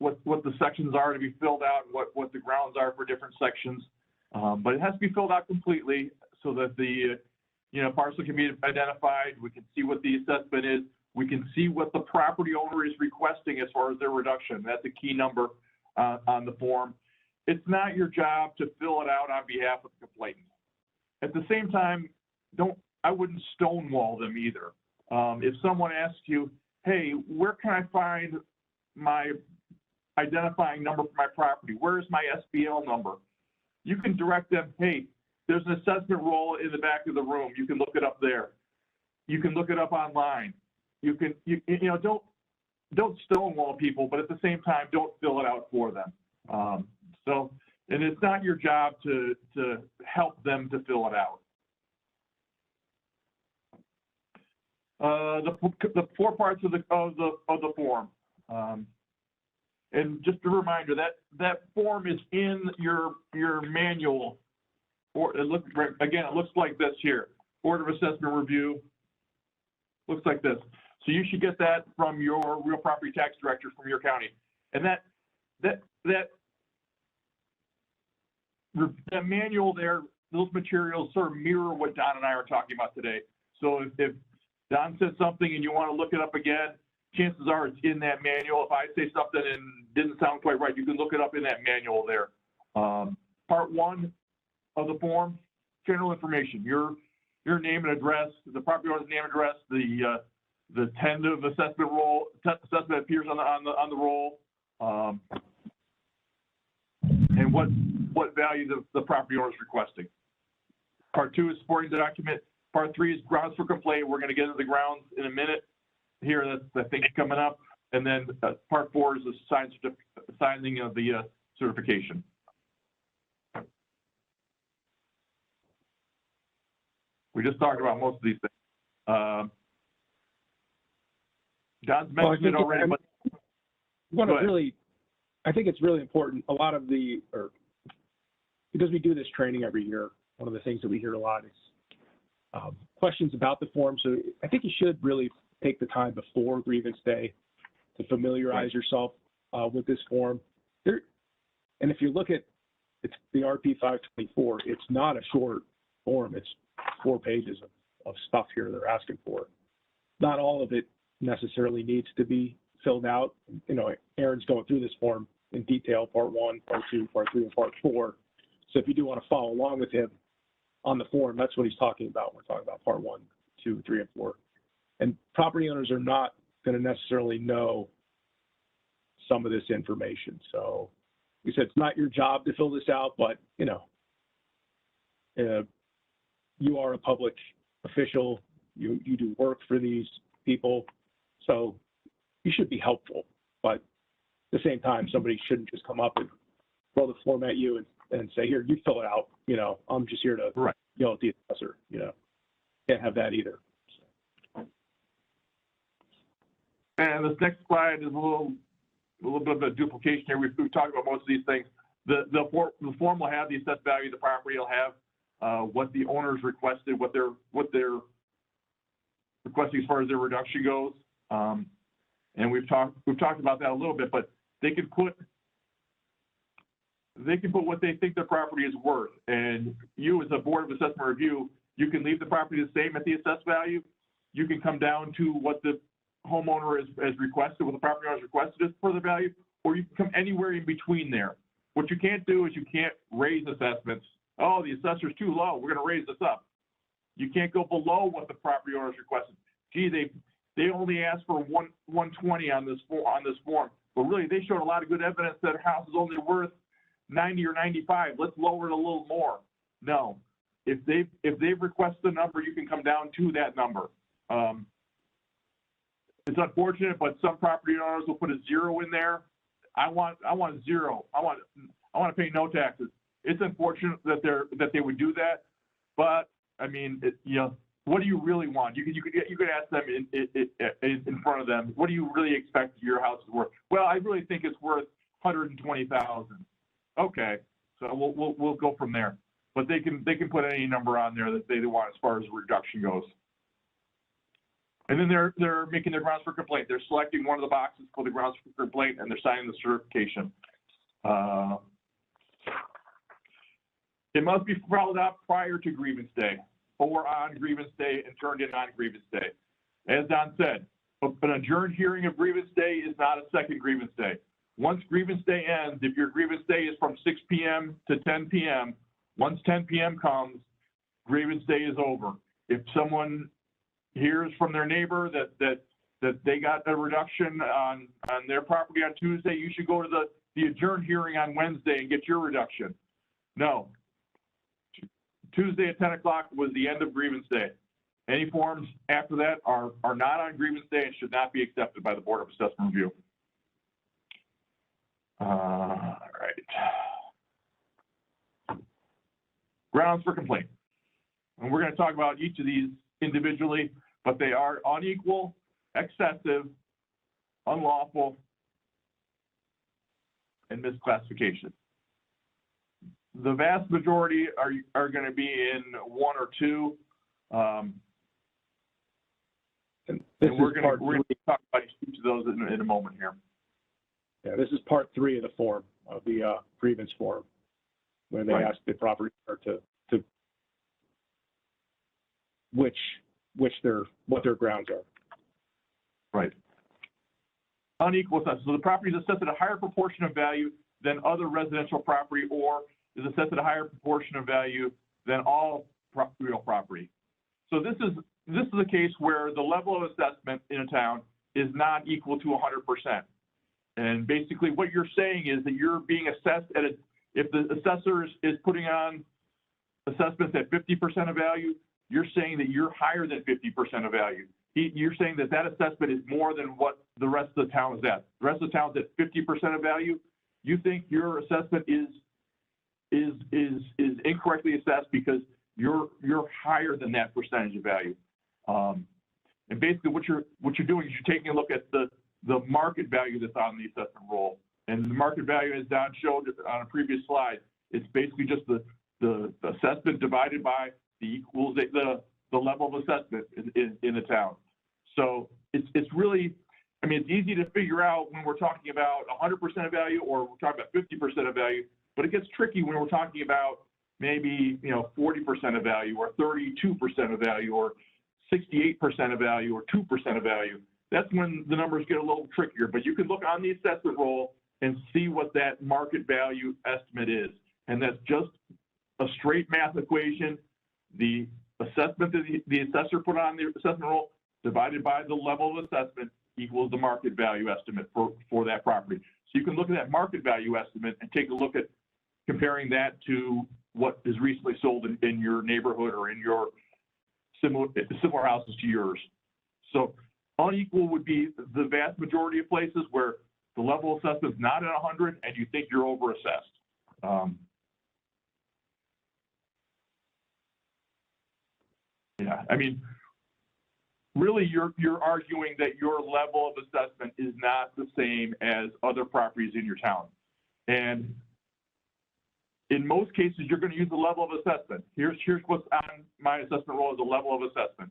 the sections are to be filled out, and what the grounds are for different sections. But it has to be filled out completely so that the parcel can be identified. We can see what the assessment is. We can see what the property owner is requesting as far as their reduction. That's a key number on the form. It's not your job to fill it out on behalf of the complainant. At the same time, I wouldn't stonewall them either. If someone asks you, hey, where can I find my identifying number for my property? Where's my SBL number? You can direct them, hey, there's an assessment roll in the back of the room. You can look it up there. You can look it up online. Don't stonewall people, but at the same time, don't fill it out for them. And it's not your job to help them to fill it out. The 4 parts of the form, and just a reminder that form is in your manual. Or it looks like this here. Board of Assessment Review looks like this. So you should get that from your real property tax director from your county. And that manual there, those materials sort of mirror what Don and I are talking about today. So if Don says something and you want to look it up again, chances are it's in that manual. If I say something and didn't sound quite right, you can look it up in that manual there. Part 1 of the form, general information, your name and address, the property owner's name and address, the tentative assessment roll, assessment appears on the roll, and what value the property owner is requesting. Part 2 is supporting the document. Part 3 is grounds for complaint. We're going to get into the grounds in a minute here. That's, I think, coming up. And then part 4 is the signing of the certification. We just talked about most of these things. Don's mentioned it already, but I think it's really important. A lot of because we do this training every year, one of the things that we hear a lot is questions about the form. So I think you should really take the time before grievance day to familiarize yourself with this form. And if you look at the RP 524, it's not a short form. It's 4 pages of stuff here they're asking for. Not all of it necessarily needs to be filled out. You know, Aaron's going through this form in detail, part 1, part 2, part 3, and part 4. So if you do want to follow along with him on the form, that's what he's talking about. We're talking about part 1, 2, 3, and 4. And property owners are not going to necessarily know some of this information. So we said it's not your job to fill this out, but you know, you are a public official. You do work for these people, so you should be helpful. But at the same time, somebody shouldn't just come up and throw the form at you and say, "Here, you fill it out." You know, I'm just here to yell at the assessor. You know, can't have that either. And this next slide is a little bit of a duplication here. We've talked about most of these things. The form will have the assessed value of the property. It'll have what the owners requested, what they're requesting as far as their reduction goes. And we've talked about that a little bit, but they can put what they think the property is worth. And you, as a Board of Assessment Review, you can leave the property the same at the assessed value. You can come down to what the homeowner has requested, what the property owner has requested is for the value, or you can come anywhere in between there. What you can't do is you can't raise assessments. Oh, the assessor's too low, we're going to raise this up. You can't go below what the property owner has requested. Gee, they only asked for 120 on this form, but really they showed a lot of good evidence that their house is only worth 90 or 95. Let's lower it a little more. No, if they've requested a number, you can come down to that number. It's unfortunate, but some property owners will put a 0 in there. I want 0. I want to pay no taxes. It's unfortunate that they would do that, but I mean, what do you really want? You could ask them in front of them. What do you really expect your house is worth? Well, I really think it's worth $120,000. Okay, so we'll go from there. But they can put any number on there that they want as far as reduction goes. And then they're making their grounds for complaint. They're selecting one of the boxes for the grounds for complaint, and they're signing the certification. It must be filed out prior to grievance day or on grievance day and turned in on grievance day. As Don said, an adjourned hearing of grievance day is not a second grievance day. Once grievance day ends, if your grievance day is from 6 p.m. to 10 p.m., once 10 p.m. comes, grievance day is over. If someone hears from their neighbor that they got a reduction on their property on Tuesday, you should go to the adjourned hearing on Wednesday and get your reduction. No. Tuesday at 10 o'clock was the end of grievance day. Any forms after that are not on grievance day and should not be accepted by the Board of Assessment Review. All right. Grounds for complaint. And we're going to talk about each of these individually, but they are unequal, excessive, unlawful, and misclassification. The vast majority are going to be in 1 or 2. And we're going to talk about each of those in a moment here. Yeah, this is part 3 of the form, of the grievance form, where they ask the property owner to what their grounds are. Right. Unequal assessment. So the property is assessed at a higher proportion of value than other residential property, or is assessed at a higher proportion of value than all real property. So this is a case where the level of assessment in a town is not equal to 100%. And basically what you're saying is that you're being assessed at if the assessor is putting on assessments at 50% of value, you're saying that you're higher than 50% of value. You're saying that assessment is more than what the rest of the town is at. The rest of the town is at 50% of value. You think your assessment is incorrectly assessed because you're higher than that percentage of value. And basically what you're doing is you're taking a look at the market value that's on the assessment roll. And the market value, as Don showed on a previous slide, it's basically just the assessment divided by the level of assessment in the town. So it's really, I mean, it's easy to figure out when we're talking about 100% of value or we're talking about 50% of value, but it gets tricky when we're talking about maybe 40% of value or 32% of value or 68% of value or 2% of value. That's when the numbers get a little trickier, but you can look on the assessment roll and see what that market value estimate is. And that's just a straight math equation. The assessment that the assessor put on the assessment roll divided by the level of assessment equals the market value estimate for that property. So you can look at that market value estimate and take a look at comparing that to what is recently sold in your neighborhood or in your similar houses to yours. So unequal would be the vast majority of places where the level of assessment is not at 100 and you think you're overassessed. Yeah, I mean, really you're arguing that your level of assessment is not the same as other properties in your town. And in most cases, you're going to use the level of assessment. Here's what's on my assessment roll as a level of assessment.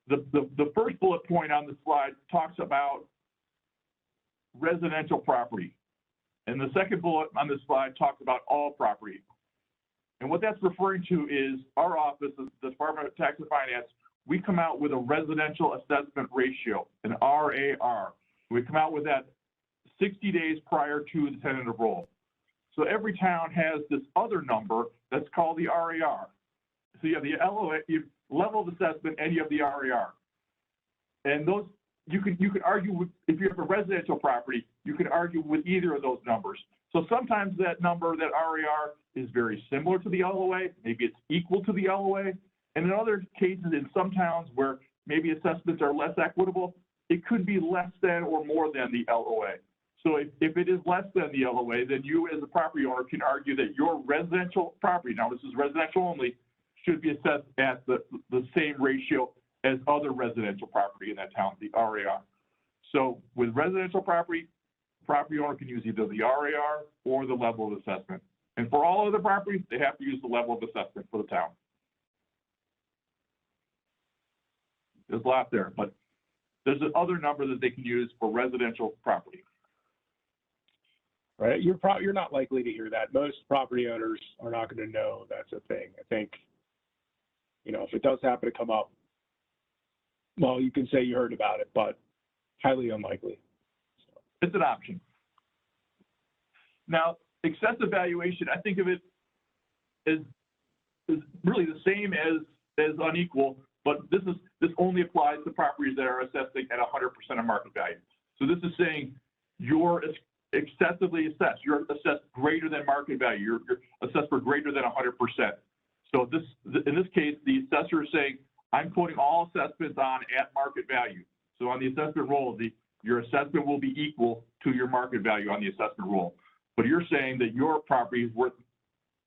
The first bullet point on the slide talks about residential property. And the second bullet on this slide talks about all property. And what that's referring to is our office, the Department of Tax and Finance, we come out with a residential assessment ratio, an RAR. We come out with that 60 days prior to the tentative roll. So every town has this other number that's called the RAR. So you have the LOA, you have level of assessment, and you have the RAR. And those, you could argue with, if you have a residential property, you could argue with either of those numbers. So sometimes that number, that RAR, is very similar to the LOA. Maybe it's equal to the LOA. And in other cases, in some towns where maybe assessments are less equitable, it could be less than or more than the LOA. So if it is less than the LOA, then you as a property owner can argue that your residential property, now this is residential only, should be assessed at the same ratio as other residential property in that town, the RAR. So with residential property owner can use either the RAR or the level of assessment. And for all other properties, they have to use the level of assessment for the town. There's a lot there, but there's another number that they can use for residential property. Right, you're not likely to hear that. Most property owners are not going to know that's a thing. I think, if it does happen to come up, well, you can say you heard about it, but highly unlikely. So. It's an option. Now, excessive valuation, I think of it as really the same as unequal, but this only applies to properties that are assessing at 100% of market value. So this is saying you're excessively assessed. You're assessed greater than market value. You're assessed for greater than 100%. So in this case, the assessor is saying, I'm quoting all assessments on at market value. So on the assessment roll, your assessment will be equal to your market value on the assessment roll. But you're saying that your property is worth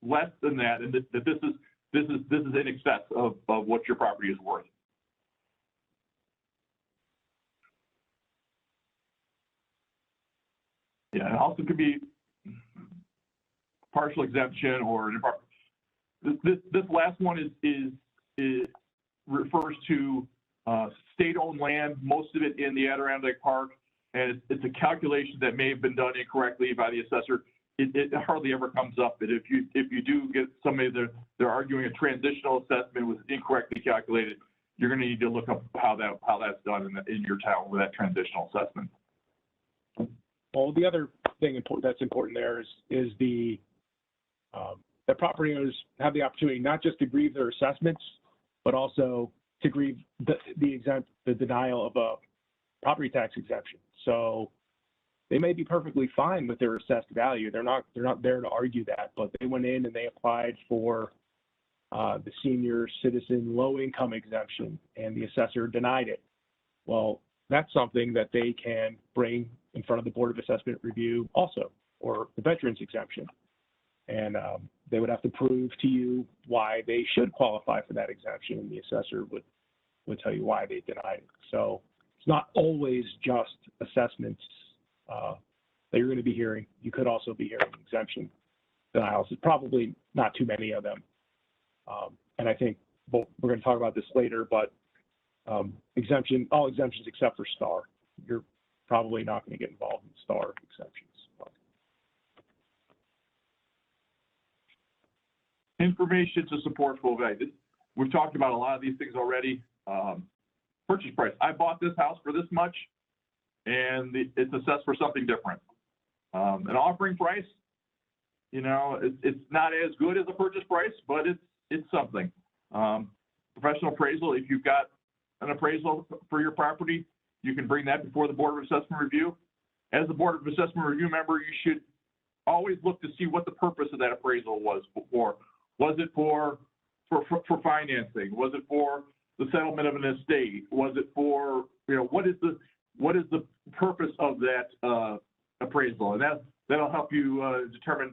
less than that, and that this is in excess of what your property is worth. Yeah, it also could be partial exemption or this last one is refers to state-owned land, most of it in the Adirondack Park. and it's a calculation that may have been done incorrectly by the assessor, it hardly ever comes up. But if you do get somebody they're arguing a transitional assessment was incorrectly calculated, you're going to need to look up how that's done in your town with that transitional assessment. Well, the other thing that's important there is the that property owners have the opportunity not just to grieve their assessments, but also to grieve the denial of a property tax exemption. So they may be perfectly fine with their assessed value. They're not there to argue that, but they went in and they applied for the senior citizen low income exemption, and the assessor denied it. Well, that's something that they can bring in front of the Board of Assessment Review also, or the veterans exemption. And they would have to prove to you why they should qualify for that exemption, and the assessor would tell you why they denied it. So it's not always just assessments that you're going to be hearing. You could also be hearing exemption denials. It's probably not too many of them. And I think we're going to talk about this later, but all exemptions except for STAR. You're probably not going to get involved in STAR exceptions. Information to support full value. We've talked about a lot of these things already. Purchase price. I bought this house for this much, and it's assessed for something different. An offering price, it's not as good as a purchase price, but it's something. Professional appraisal. If you've got an appraisal for your property, you can bring that before the Board of Assessment Review. As a Board of Assessment Review member, you should always look to see what the purpose of that appraisal was for. Was it for financing? Was it for the settlement of an estate? Was it for, what is the purpose of that appraisal? And that'll help you determine,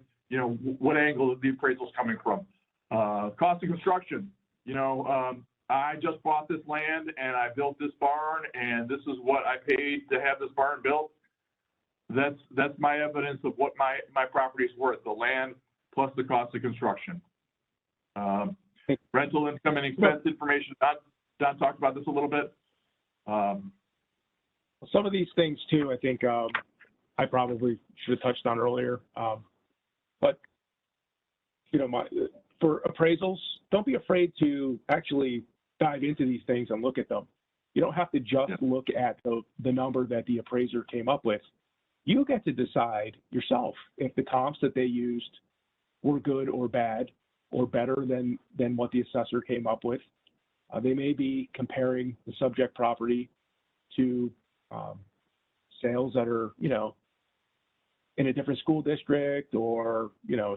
what angle the appraisal is coming from. Cost of construction. I just bought this land and I built this barn, and this is what I paid to have this barn built. That's my evidence of what my property is worth, the land plus the cost of construction. Rental income and expense information. Don talked about this a little bit. Some of these things too, I think I probably should have touched on earlier. But for appraisals, don't be afraid to actually dive into these things and look at them. You don't have to just look at the number that the appraiser came up with. You get to decide yourself if the comps that they used were good or bad or better than what the assessor came up with. They may be comparing the subject property to sales that are, in a different school district or,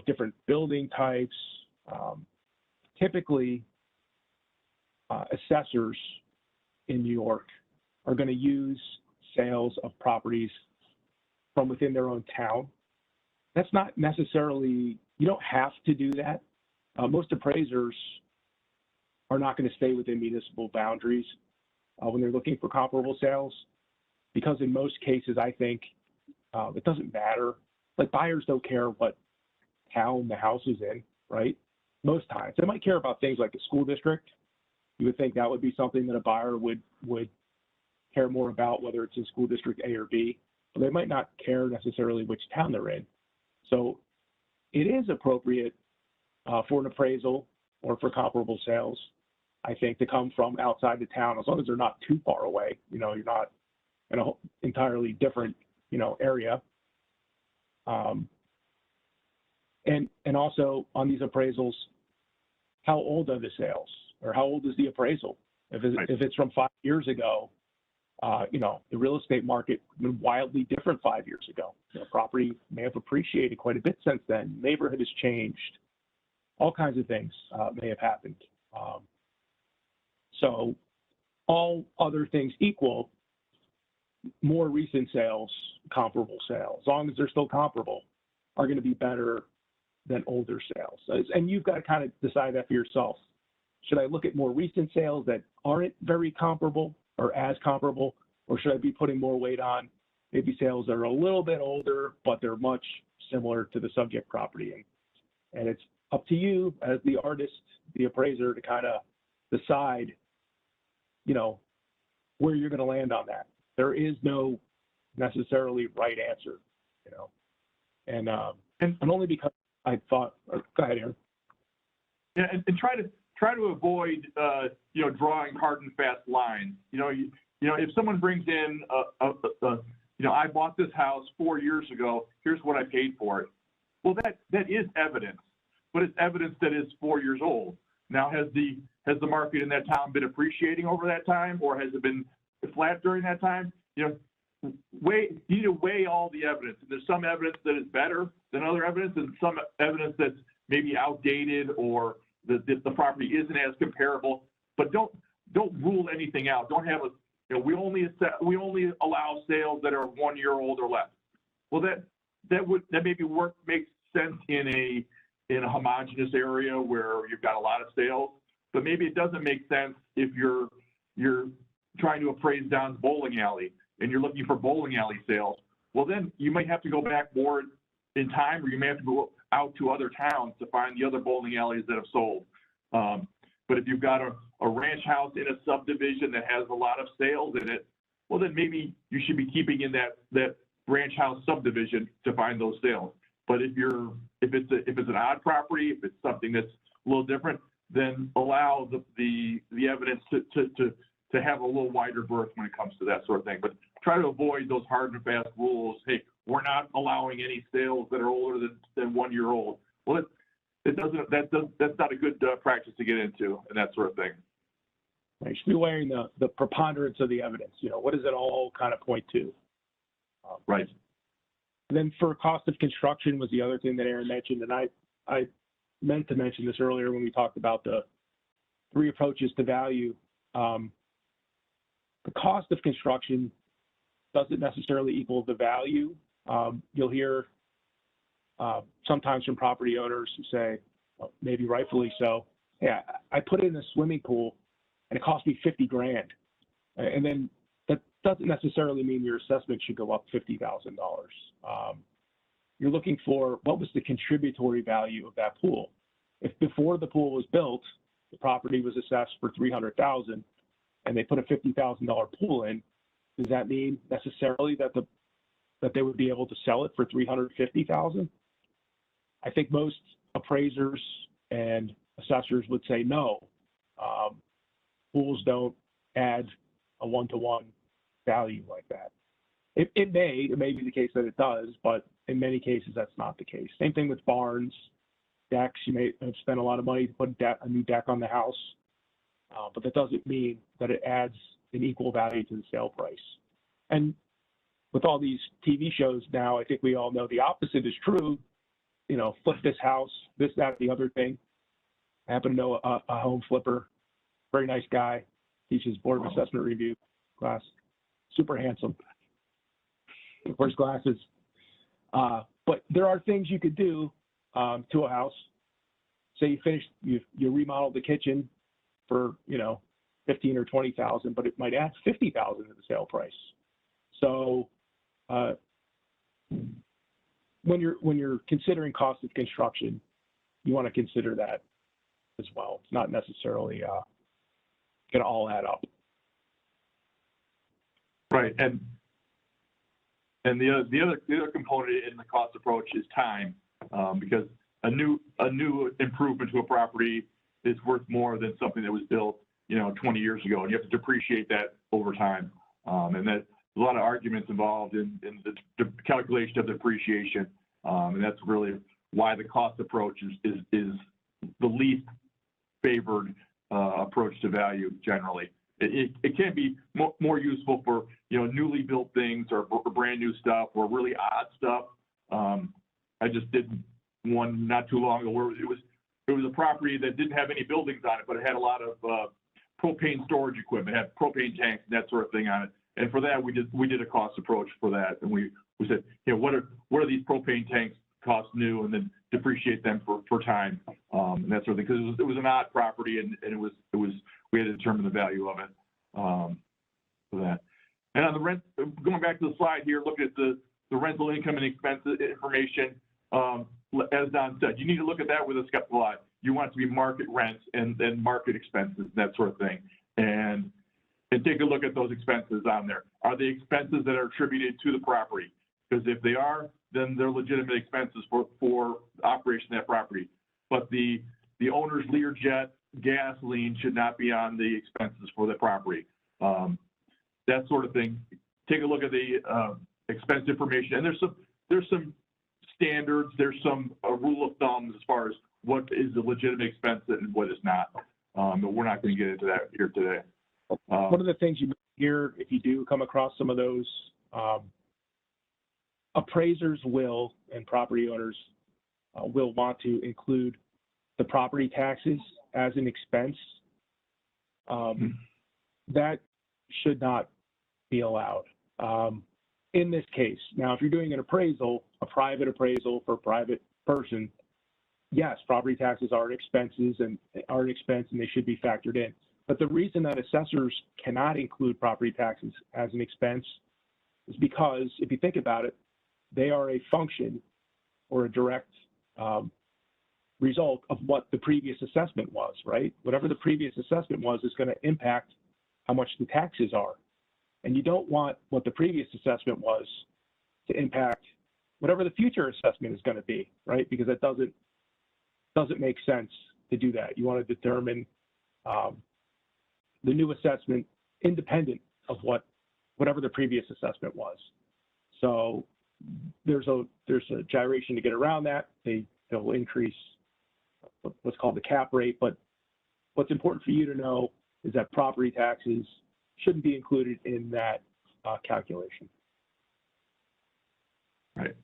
different building types. Typically, assessors in New York are going to use sales of properties from within their own town. That's not necessarily, you don't have to do that. Most appraisers are not going to stay within municipal boundaries when they're looking for comparable sales, because in most cases, I think it doesn't matter. Like, buyers don't care what town the house is in, right? Most times. They might care about things like the school district. You would think that would be something that a buyer would care more about, whether it's in school district A or B, but they might not care necessarily which town they're in. So it is appropriate for an appraisal or for comparable sales, I think, to come from outside the town, as long as they're not too far away. You're not in an entirely different, area. And also on these appraisals, how old are the sales, or how old is the appraisal? If it's from 5 years ago, the real estate market was wildly different 5 years ago. Property may have appreciated quite a bit since then. Neighborhood has changed. All kinds of things may have happened. So all other things equal, more recent sales, comparable sales, as long as they're still comparable, are going to be better than older sales. And you've got to kind of decide that for yourself. Should I look at more recent sales that aren't very comparable or as comparable, or should I be putting more weight on maybe sales that are a little bit older, but they're much similar to the subject property? And it's up to you as the artist, the appraiser, to kind of decide, where you're going to land on that. There is no necessarily right answer, and only because I thought, go ahead, Aaron. Yeah, and try to avoid drawing hard and fast lines. If someone brings in I bought this house 4 years ago, here's what I paid for it. Well, that is evidence, but it's evidence that is 4 years old. Now, has the market in that town been appreciating over that time, or has it been flat during that time? You need to weigh all the evidence. There's some evidence that is better than other evidence, and some evidence that's maybe outdated, or the property isn't as comparable. But don't rule anything out. Don't have we only allow sales that are 1 year old or less. Well, that maybe makes sense in a homogeneous area where you've got a lot of sales, but maybe it doesn't make sense if you're trying to appraise Don's bowling alley and you're looking for bowling alley sales. Well, then you might have to go back more in time, or you may have to go out to other towns to find the other bowling alleys that have sold. But if you've got a ranch house in a subdivision that has a lot of sales in it, well, then maybe you should be keeping in that ranch house subdivision to find those sales. But if it's an odd property, if it's something that's a little different, then allow the evidence to have a little wider berth when it comes to that sort of thing. But try to avoid those hard and fast rules. Hey, we're not allowing any sales that are older than 1 year old. Well, that's not a good practice to get into, and that sort of thing. You should be weighing the preponderance of the evidence. What does it all kind of point to? Right. And then for cost of construction was the other thing that Aaron mentioned, and I meant to mention this earlier when we talked about the 3 approaches to value. The cost of construction doesn't necessarily equal the value. You'll hear sometimes from property owners who say, well, maybe rightfully so, yeah, I put in a swimming pool and it cost me $50,000. And then that doesn't necessarily mean your assessment should go up $50,000. You're looking for what was the contributory value of that pool. If before the pool was built, the property was assessed for $300,000 and they put a $50,000 pool in, does that mean necessarily that they would be able to sell it for $350,000? I think most appraisers and assessors would say no. Pools don't add a one-to-one value like that. It may be the case that it does, but in many cases that's not the case. Same thing with barns, decks. You may have spent a lot of money to put a new deck on the house, but that doesn't mean that it adds an equal value to the sale price. And with all these TV shows now, I think we all know the opposite is true. Flip this house, this, that, the other thing. I happen to know a home flipper, very nice guy, teaches board of assessment review class, super handsome, wears glasses. But there are things you could do to a house. Say you remodeled the kitchen for $15,000 or $20,000, but it might add $50,000 to the sale price. So when you're considering cost of construction, you want to consider that as well. It's not necessarily going to all add up. Right, and the other component in the cost approach is time, because a new improvement to a property is worth more than something that was built 20 years ago, and you have to depreciate that over time, and that. A lot of arguments involved in the calculation of depreciation, and that's really why the cost approach is the least favored approach to value generally. It can be more useful for newly built things or brand new stuff or really odd stuff. I just did one not too long ago where it was a property that didn't have any buildings on it, but it had a lot of propane storage equipment, it had propane tanks and that sort of thing on it. And for that, we did a cost approach for that, and we said, what are these propane tanks cost new, and then depreciate them for time, and that sort of thing, because it was an odd property, and it was we had to determine the value of it for that. And on the rent, going back to the slide here, look at the rental income and expense information. As Don said, you need to look at that with a skeptical eye. You want it to be market rents and then market expenses, that sort of thing, and and take a look at those expenses on there. Are they expenses that are attributed to the property? Because if they are, then they're legitimate expenses for operation of that property. But the owner's Learjet gasoline should not be on the expenses for the property. That sort of thing. Take a look at the expense information, and there's some standards. There's some rule of thumbs as far as what is a legitimate expense and what is not. But we're not going to get into that here today. One of the things you hear, if you do come across some of those, appraisers will and property owners will want to include the property taxes as an expense. That should not be allowed in this case. Now, if you're doing an appraisal, a private appraisal for a private person, yes, property taxes are an expense and they should be factored in. But the reason that assessors cannot include property taxes as an expense is because, if you think about it, they are a function or a direct result of what the previous assessment was, right? Whatever the previous assessment was is going to impact how much the taxes are. And you don't want what the previous assessment was to impact whatever the future assessment is going to be, right? Because that doesn't make sense to do that. You want to determine the new assessment independent of whatever the previous assessment was. So there's a gyration to get around that. They'll increase what's called the cap rate, but what's important for you to know is that property taxes shouldn't be included in that calculation. Right.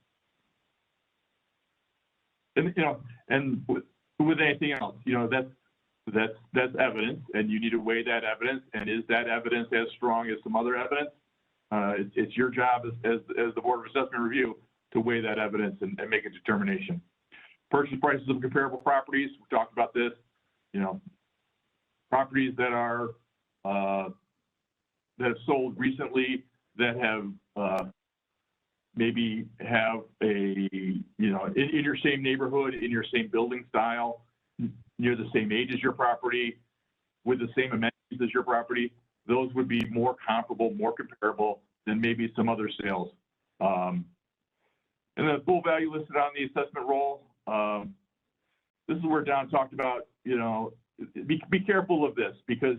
And and with anything else, that's evidence, and you need to weigh that evidence. And is that evidence as strong as some other evidence? It's your job as the Board of Assessment Review to weigh that evidence and make a determination. Purchase prices of comparable properties. We talked about this. Properties that are that have sold recently that have maybe have a in your same neighborhood, in your same building style, near the same age as your property, with the same amenities as your property. Those would be more comparable, more comparable than maybe some other sales. And the full value listed on the assessment roll. This is where Don talked about, be careful of this because,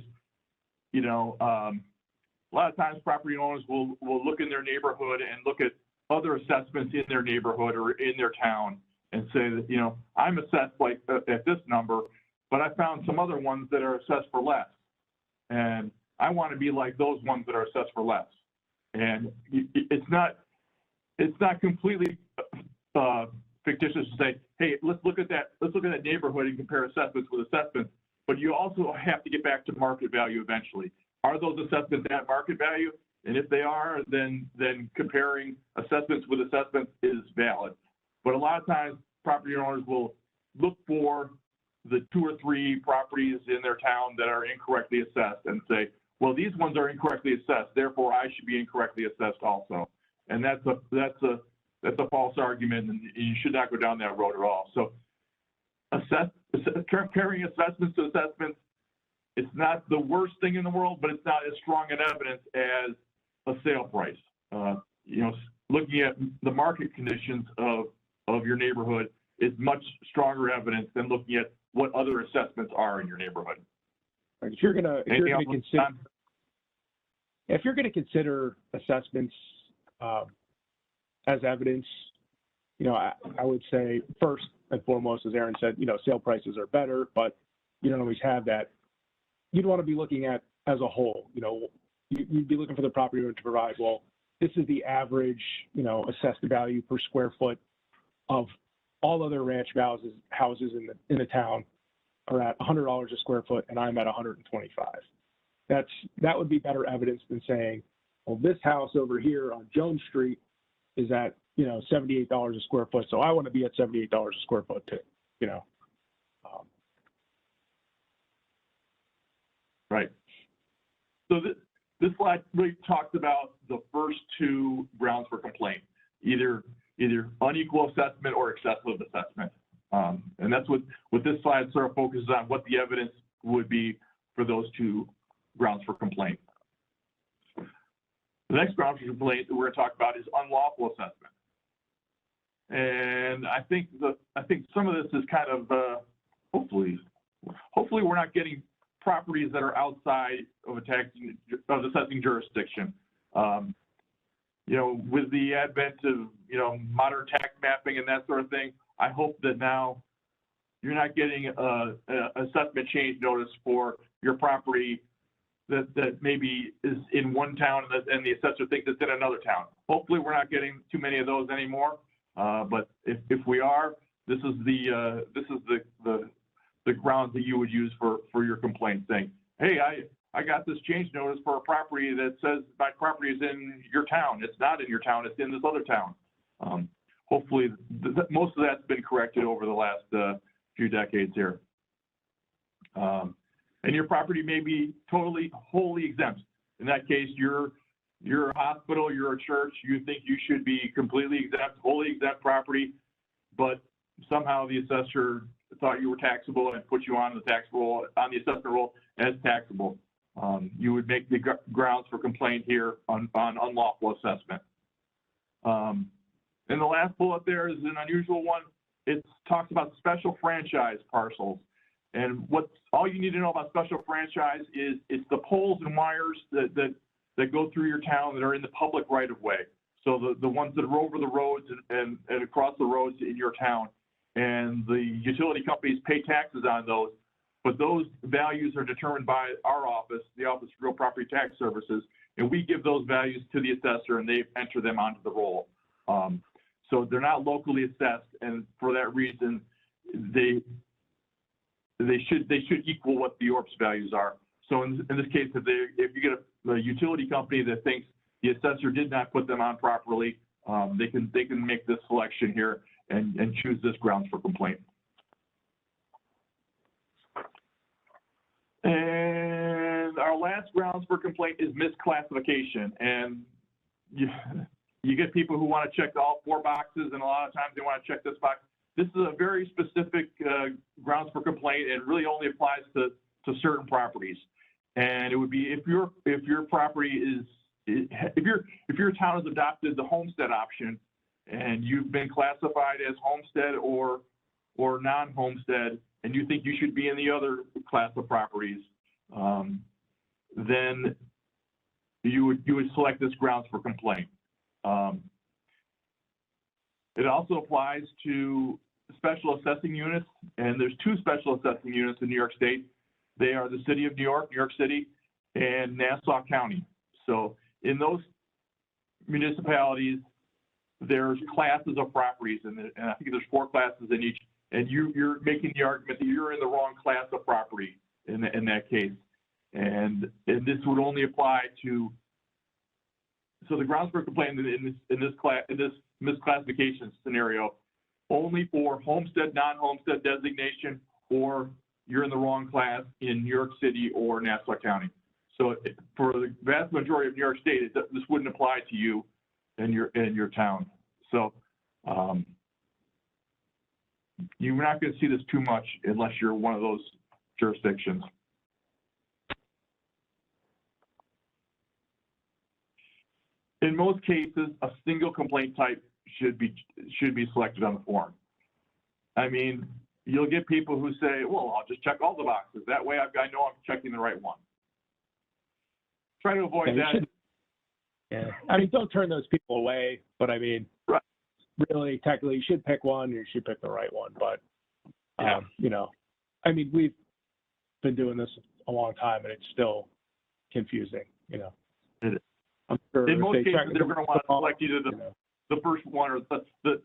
a lot of times property owners will look in their neighborhood and look at other assessments in their neighborhood or in their town and say that, I'm assessed like at this number, but I found some other ones that are assessed for less. And I want to be like those ones that are assessed for less. And it's not completely fictitious to say, hey, let's look at that neighborhood and compare assessments with assessments. But you also have to get back to market value eventually. Are those assessments at market value? And if they are, then comparing assessments with assessments is valid. But a lot of times property owners will look for the 2 or 3 properties in their town that are incorrectly assessed and say, well, these ones are incorrectly assessed, therefore I should be incorrectly assessed also. And that's a false argument, and you should not go down that road at all. So comparing assessments to assessments, it's not the worst thing in the world, but it's not as strong an evidence as a sale price. Looking at the market conditions of your neighborhood is much stronger evidence than looking at what other assessments are in your neighborhood. Right. If you're going to consider assessments as evidence, I would say first and foremost, as Aaron said, sale prices are better, but you don't always have that. You'd want to be looking at as a whole. You'd be looking for the property owner to provide, well, this is the average, assessed value per square foot of all other ranch houses in the town are at $100 a square foot, and I'm at $125. That would be better evidence than saying, well, this house over here on Jones Street is at $78 a square foot, so I want to be at $78 a square foot too. Right. So this slide really talks about the first 2 grounds for complaint, either unequal assessment or excessive assessment. And that's what this slide sort of focuses on, what the evidence would be for those 2 grounds for complaint. The next grounds for complaint that we're going to talk about is unlawful assessment. And I think some of this is kind of hopefully we're not getting properties that are outside of assessing jurisdiction. With the advent of modern tax mapping and that sort of thing, I hope that now you're not getting a assessment change notice for your property that maybe is in one town and the assessor thinks it's in another town. Hopefully, we're not getting too many of those anymore. But if we are, this is the grounds that you would use for your complaint, saying, "Hey, I got this change notice for a property that says my property is in your town. It's not in your town. It's in this other town." Hopefully, most of that's been corrected over the last few decades here. And your property may be wholly exempt. In that case, you're a hospital, you're a church, you think you should be completely exempt, wholly exempt property, but somehow the assessor thought you were taxable and put you on the tax roll, on the assessment roll as taxable. You would make the grounds for complaint here on unlawful assessment. And the last bullet there is an unusual one. It talks about special franchise parcels. And all you need to know about special franchise is it's the poles and wires that go through your town that are in the public right of way. So the ones that are over the roads and across the roads in your town. And the utility companies pay taxes on those, but those values are determined by our office, the Office of Real Property Tax Services, and we give those values to the assessor and they enter them onto the roll. So they're not locally assessed, and for that reason, they should equal what the ORPS values are. So in this case, if you get a utility company that thinks the assessor did not put them on properly, they can make this selection here and choose this grounds for complaint. And our last grounds for complaint is misclassification. And you get people who want to check all 4 boxes, and a lot of times they want to check this box. This is a very specific grounds for complaint, and really only applies to certain properties. And it would be if your property is if your town has adopted the homestead option, and you've been classified as homestead or non-homestead, and you think you should be in the other class of properties, then you would select this grounds for complaint. It also applies to special assessing units, and there's 2 special assessing units in New York State. They are the City of New York, New York City, and Nassau County. So in those municipalities, there's classes of properties, and I think there's 4 classes in each, and you're making the argument that you're in the wrong class of property in that case. And this would only apply to, so the grounds for complaint in this misclassification scenario, only for homestead, non-homestead designation, or you're in the wrong class in New York City or Nassau County. So for the vast majority of New York State, this wouldn't apply to you and your town. So you're not going to see this too much unless you're one of those jurisdictions. In most cases, a single complaint type should be selected on the form. I mean, you'll get people who say, "Well, I'll just check all the boxes. That way, I know I'm checking the right one." Try to avoid that. Yeah, I mean, don't turn those people away. But I mean, right. Really, technically, you should pick one. You should pick the right one. But yeah. I mean, we've been doing this a long time, and it's still confusing. It is. I'm sure in most cases, they're going to want to select either the first one or the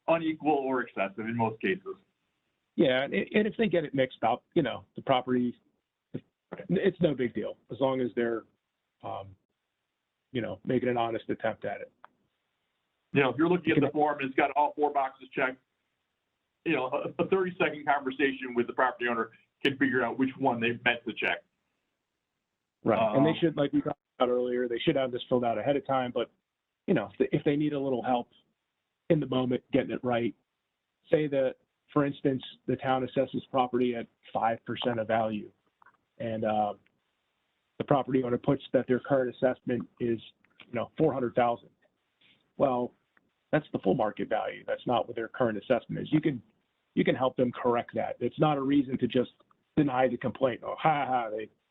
unequal or excessive in most cases. Yeah, and if they get it mixed up, the property, it's no big deal as long as they're, making an honest attempt at it. If you're looking at the form and it's got all 4 boxes checked, a 30-second conversation with the property owner can figure out which one they meant to check. Right, and they should, like we talked about earlier, they should have this filled out ahead of time. But if they need a little help in the moment getting it right, say that, for instance, the town assesses property at 5% of value, and the property owner puts that their current assessment is, $400,000. Well, that's the full market value. That's not what their current assessment is. You can help them correct that. It's not a reason to just deny the complaint. Oh,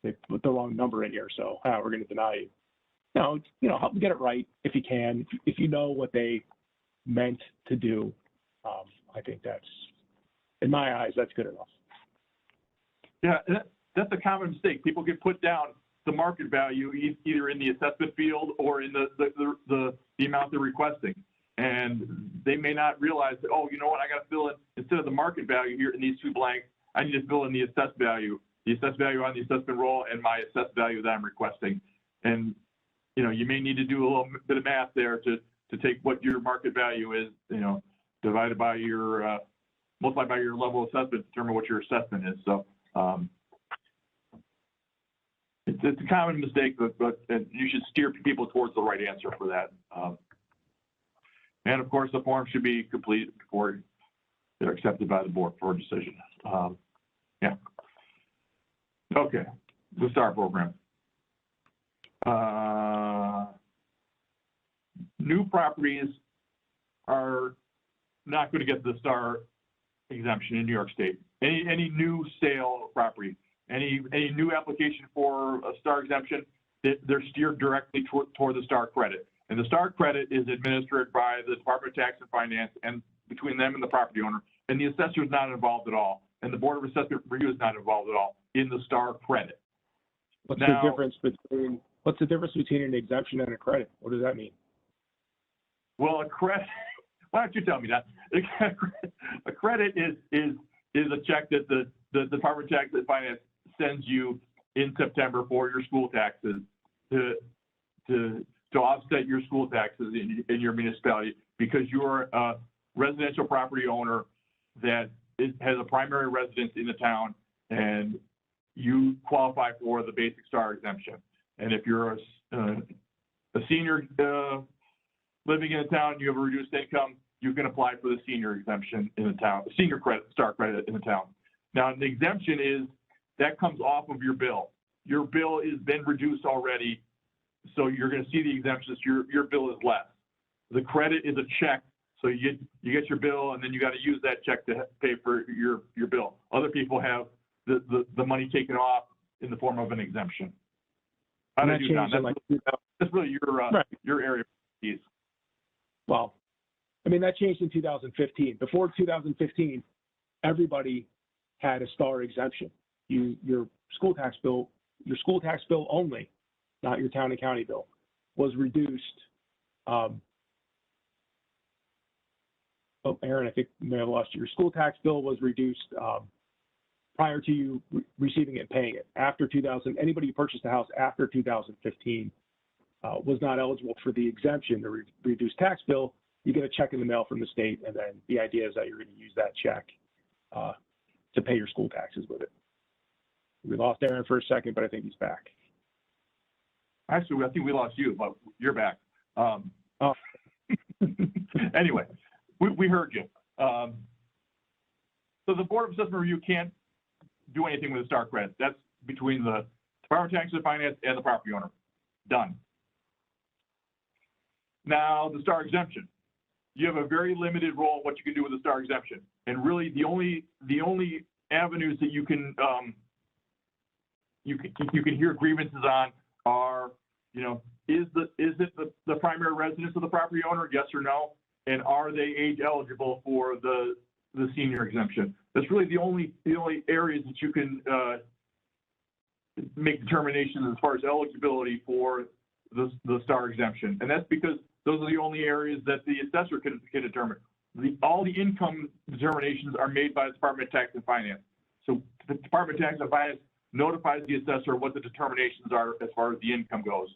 they put the wrong number in here, so we're going to deny you. No, help them get it right if you can. If you know what they meant to do, I think that's, in my eyes, that's good enough. Yeah, that's a common mistake. People get put down the market value either in the assessment field or in the amount they're requesting. And they may not realize that, oh, you know what, I got to fill in, instead of the market value here in these two blanks, I need to fill in the assessed value on the assessment roll and my assessed value that I'm requesting. And, you may need to do a little bit of math there to take what your market value is, divided by your, multiplied by your level of assessment to determine what your assessment is. So it's a common mistake, but you should steer people towards the right answer for that. And of course, the form should be complete before they're accepted by the board for a decision. Yeah. Okay, the STAR program. New properties are not going to get the STAR exemption in New York State. Any new sale of property, any new application for a STAR exemption, they're steered directly toward the STAR credit. And the STAR credit is administered by the Department of Tax and Finance, and between them and the property owner. And the assessor is not involved at all. And the Board of Assessment Review is not involved at all in the STAR credit. What's the difference between an exemption and a credit? What does that mean? Well, a credit, why don't you tell me that? A credit is a check that the Department of Tax and Finance sends you in September for your school taxes to offset your school taxes in your municipality, because you're a residential property owner that has a primary residence in the town, and you qualify for the basic STAR exemption. And if you're a senior living in the town, you have a reduced income, you can apply for the senior exemption in the town, senior credit, STAR credit in the town. Now, the exemption is that comes off of your bill. Your bill has been reduced already, so you're going to see the exemptions. Your bill is less. The credit is a check, so you get your bill, and then you got to use that check to pay for your bill. Other people have the money taken off in the form of an exemption. How did you do that? That's really your area of expertise. Well, I mean, that changed in 2015. Before 2015, everybody had a STAR exemption. Your school tax bill only, not your town and county bill, was reduced. Aaron, I think you may have lost you. Your school tax bill was reduced prior to you receiving it and paying it. After 2000, anybody who purchased a house after 2015 was not eligible for the exemption, the reduced tax bill. You get a check in the mail from the state, and then the idea is that you're going to use that check to pay your school taxes with it. We lost Aaron for a second, but I think he's back. Actually, I think we lost you, but you're back. Anyway, we heard you. So the Board of Assessment Review can't do anything with the STAR credit. That's between the Department of Tax and Finance and the property owner. Done. Now, the STAR exemption. You have a very limited role in what you can do with the STAR exemption. And really, the only avenues that you can hear grievances on are, is it the primary residence of the property owner, yes or no? And are they age eligible for the senior exemption? That's really the only areas that you can make determinations as far as eligibility for the STAR exemption. And that's because those are the only areas that the assessor can determine. All the income determinations are made by the Department of Tax and Finance. So the Department of Tax and Finance notifies the assessor what the determinations are as far as the income goes.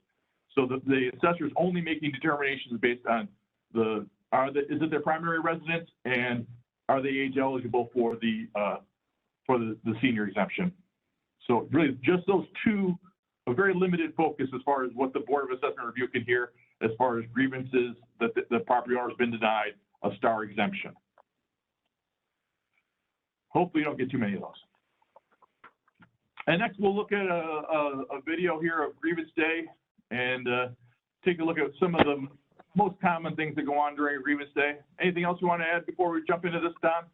So the assessor is only making determinations based on is it their primary residence, and are they age eligible for the senior exemption? So really just those two, a very limited focus as far as what the Board of Assessment Review can hear as far as grievances that the property owner has been denied a STAR exemption. Hopefully you don't get too many of those. And next, we'll look at a video here of grievance day and take a look at some of the most common things that go on during a grievance day. Anything else you want to add before we jump into this, Don?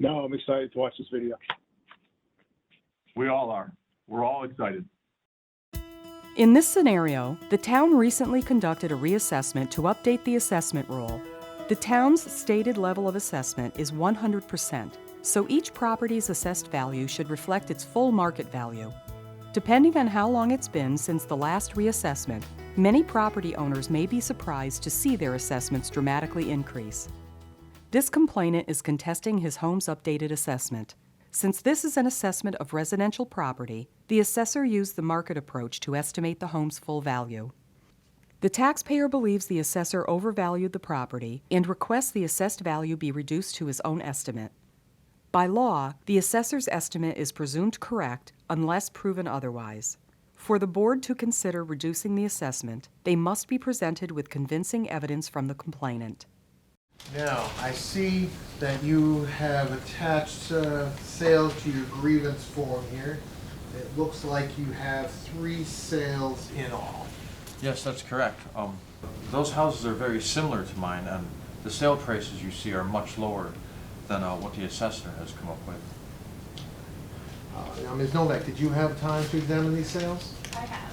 No, I'm excited to watch this video. We all are. We're all excited. In this scenario, the town recently conducted a reassessment to update the assessment rule. The town's stated level of assessment is 100%, so each property's assessed value should reflect its full market value. Depending on how long it's been since the last reassessment, many property owners may be surprised to see their assessments dramatically increase. This complainant is contesting his home's updated assessment. Since this is an assessment of residential property, the assessor used the market approach to estimate the home's full value. The taxpayer believes the assessor overvalued the property and requests the assessed value be reduced to his own estimate. By law, the assessor's estimate is presumed correct unless proven otherwise. For the board to consider reducing the assessment, they must be presented with convincing evidence from the complainant. Now, I see that you have attached sales to your grievance form here. It looks like you have 3 sales in all. Yes, that's correct. Those houses are very similar to mine, and the sale prices you see are much lower than what the assessor has come up with. Now, Ms. Novak, did you have time to examine these sales? I have.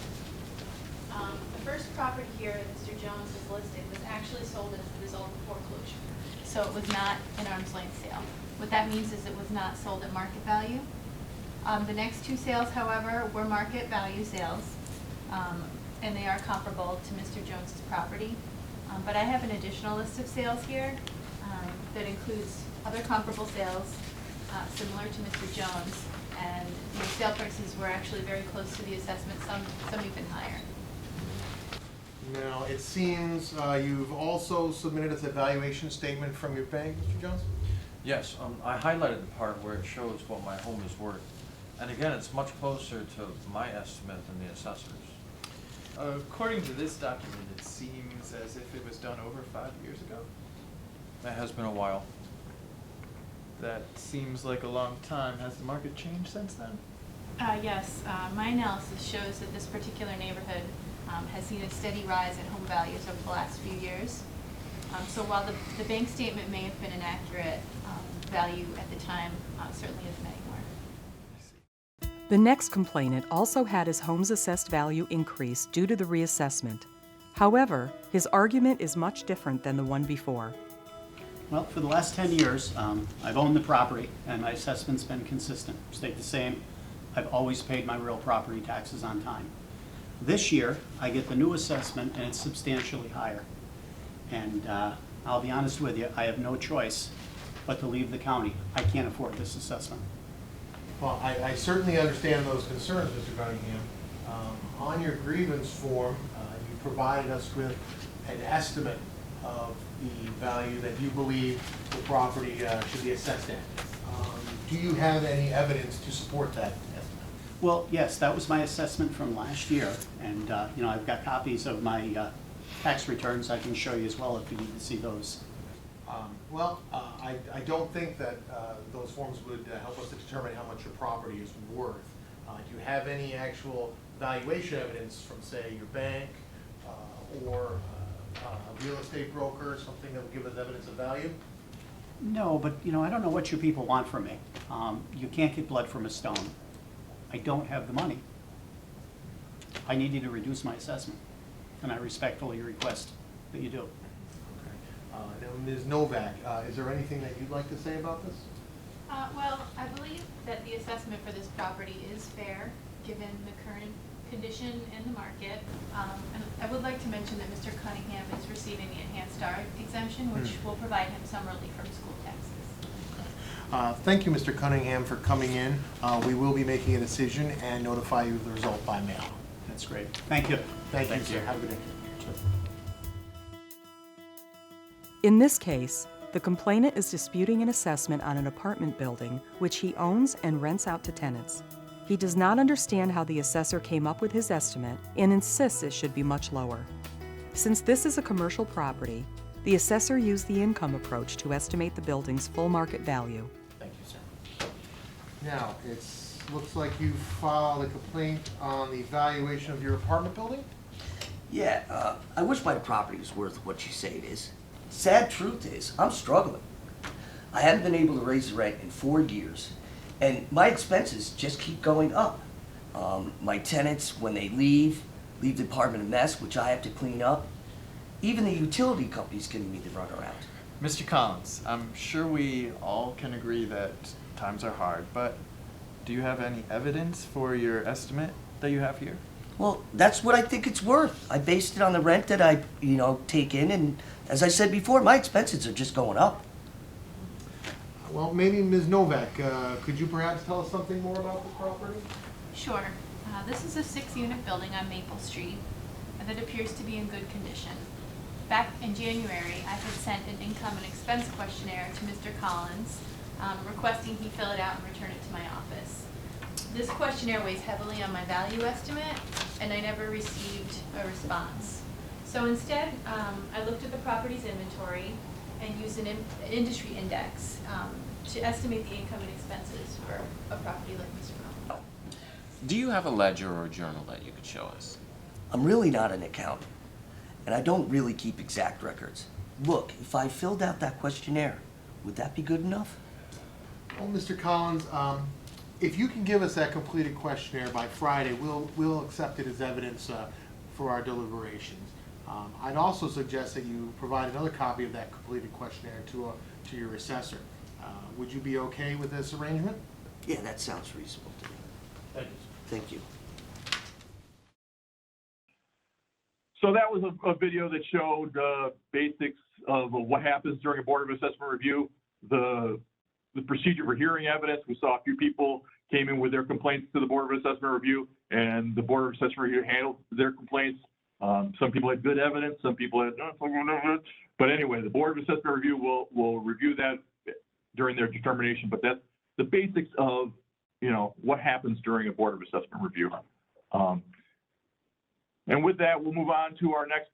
The first property here that Mr. Jones has listed was actually sold as a result of foreclosure. So it was not an arm's length sale. What that means is it was not sold at market value. The next 2 sales, however, were market value sales, and they are comparable to Mr. Jones's property. But I have an additional list of sales here that includes other comparable sales similar to Mr. Jones, and the sale prices were actually very close to the assessment, some even higher. Now, it seems you've also submitted as a valuation statement from your bank, Mr. Jones? Yes, I highlighted the part where it shows what my home is worth. And again, it's much closer to my estimate than the assessor's. According to this document, it seems as if it was done over 5 years ago. It has been a while. That seems like a long time. Has the market changed since then? Yes, my analysis shows that this particular neighborhood has seen a steady rise in home values over the last few years. So while the bank statement may have been an accurate value at the time, certainly isn't anymore. The next complainant also had his home's assessed value increase due to the reassessment. However, his argument is much different than the one before. Well, for the last 10 years, I've owned the property, and my assessment's been consistent, stayed the same. I've always paid my real property taxes on time. This year, I get the new assessment, and it's substantially higher. And I'll be honest with you, I have no choice but to leave the county. I can't afford this assessment. Well, I certainly understand those concerns, Mr. Cunningham. On your grievance form, you provided us with an estimate of the value that you believe the property should be assessed at. Do you have any evidence to support that estimate? Well, yes, that was my assessment from last year, and you know, I've got copies of my tax returns I can show you as well if you need to see those. I don't think that those forms would help us to determine how much your property is worth. Do you have any actual valuation evidence from, say, your bank or a real estate broker, something that would give us evidence of value? No, but you know, I don't know what you people want from me. You can't get blood from a stone. I don't have the money. I need you to reduce my assessment, and I respectfully request that you do. Now, Ms. Novak, is there anything that you'd like to say about this? Well, I believe that the assessment for this property is fair, given the current condition in the market. And I would like to mention that Mr. Cunningham is receiving the Enhanced Star exemption, which will provide him some relief from school taxes. Thank you, Mr. Cunningham, for coming in. We will be making a decision and notify you of the result by mail. That's great. Thank you. Thank you, sir. Have a good day. In this case, the complainant is disputing an assessment on an apartment building which he owns and rents out to tenants. He does not understand how the assessor came up with his estimate and insists it should be much lower. Since this is a commercial property, the assessor used the income approach to estimate the building's full market value. Thank you, sir. Now, it looks like you filed a complaint on the valuation of your apartment building? Yeah, I wish my property was worth what you say it is. Sad truth is, I'm struggling. I haven't been able to raise the rent in 4 years, and my expenses just keep going up. My tenants, when they leave the apartment a mess, which I have to clean up. Even the utility company's giving me the runaround. Mr. Collins, I'm sure we all can agree that times are hard, but do you have any evidence for your estimate that you have here? Well, that's what I think it's worth. I based it on the rent that I, take in, and as I said before, my expenses are just going up. Well, maybe Ms. Novak, could you perhaps tell us something more about the property? Sure. This is a 6-unit building on Maple Street that appears to be in good condition. Back in January, I had sent an income and expense questionnaire to Mr. Collins, requesting he fill it out and return it to my office. This questionnaire weighs heavily on my value estimate, and I never received a response. So instead, I looked at the property's inventory and used an industry index to estimate the income and expenses for a property like Mr. Collins. Do you have a ledger or a journal that you could show us? I'm really not an accountant, and I don't really keep exact records. Look, if I filled out that questionnaire, would that be good enough? Well, Mr. Collins, if you can give us that completed questionnaire by Friday, we'll accept it as evidence for our deliberations. I'd also suggest that you provide another copy of that completed questionnaire to your assessor. Would you be okay with this arrangement? Yeah, that sounds reasonable to me. Thank you. Thank you. So that was a video that showed basics of what happens during a Board of Assessment review, the procedure for hearing evidence. We saw a few people came in with their complaints to the Board of Assessment review, and the Board of Assessment review handled their complaints. Some people had good evidence, some people had not so good evidence. But anyway, the Board of Assessment review will review that during their determination. But that's the basics of what happens during a Board of Assessment review. And with that, we'll move on to our next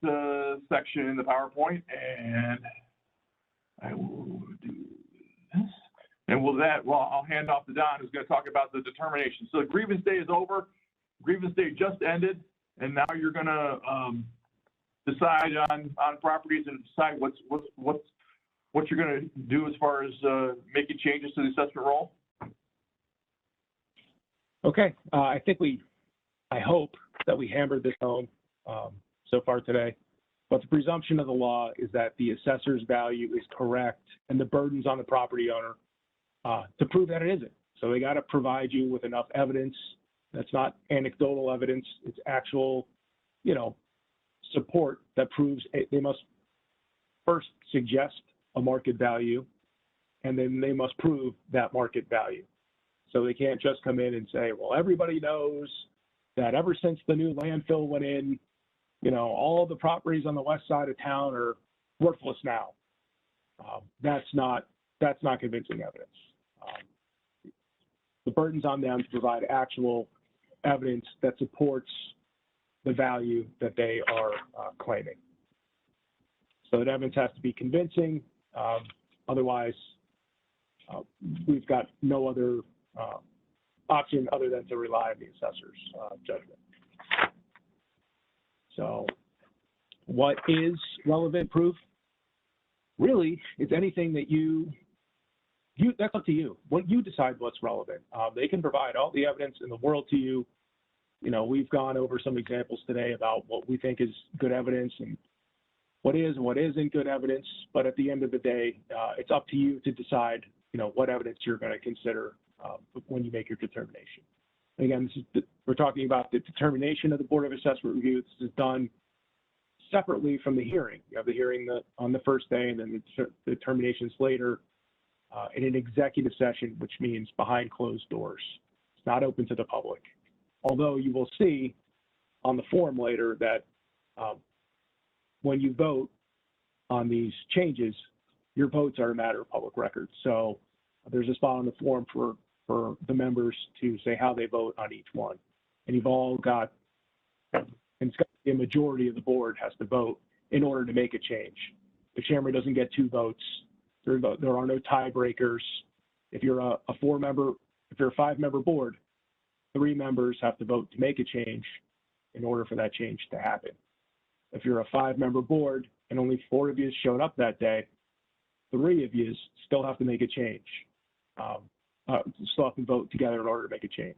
section in the PowerPoint, and I will do this. And with that, I'll hand off to Don, who's going to talk about the determination. So the grievance day is over. Grievance day just ended, and now you're going to decide on properties and decide what you're going to do as far as making changes to the assessment roll. Okay, I hope that we hammered this home so far today, but the presumption of the law is that the assessor's value is correct and the burden's on the property owner to prove that it isn't. So they got to provide you with enough evidence. That's not anecdotal evidence. It's actual, support that proves they must first suggest a market value, and then they must prove that market value. So they can't just come in and say, well, everybody knows that ever since the new landfill went in, all the properties on the west side of town are worthless now. That's not convincing evidence. The burden's on them to provide actual evidence that supports the value that they are claiming. So that evidence has to be convincing. Otherwise, we've got no other option other than to rely on the assessor's judgment. So what is relevant proof? Really, it's anything that that's up to you. What you decide what's relevant. They can provide all the evidence in the world to you. We've gone over some examples today about what we think is good evidence and what is and what isn't good evidence. But at the end of the day, it's up to you to decide, what evidence you're going to consider when you make your determination. Again, we're talking about the determination of the Board of Assessment Review. This is done separately from the hearing. You have the hearing on the first day, and then the determinations later in an executive session, which means behind closed doors. It's not open to the public. Although you will see on the form later that when you vote on these changes, your votes are a matter of public record. So there's a spot on the form for the members to say how they vote on each one. And you've all got, and it's got a majority of the board has to vote in order to make a change. The chairman doesn't get 2 votes. There are no tiebreakers. If you're a 5-member board, 3 members have to vote to make a change in order for that change to happen. If you're a 5-member board and only 4 of you showed up that day, 3 of you still have to make a change. Still have to vote together in order to make a change.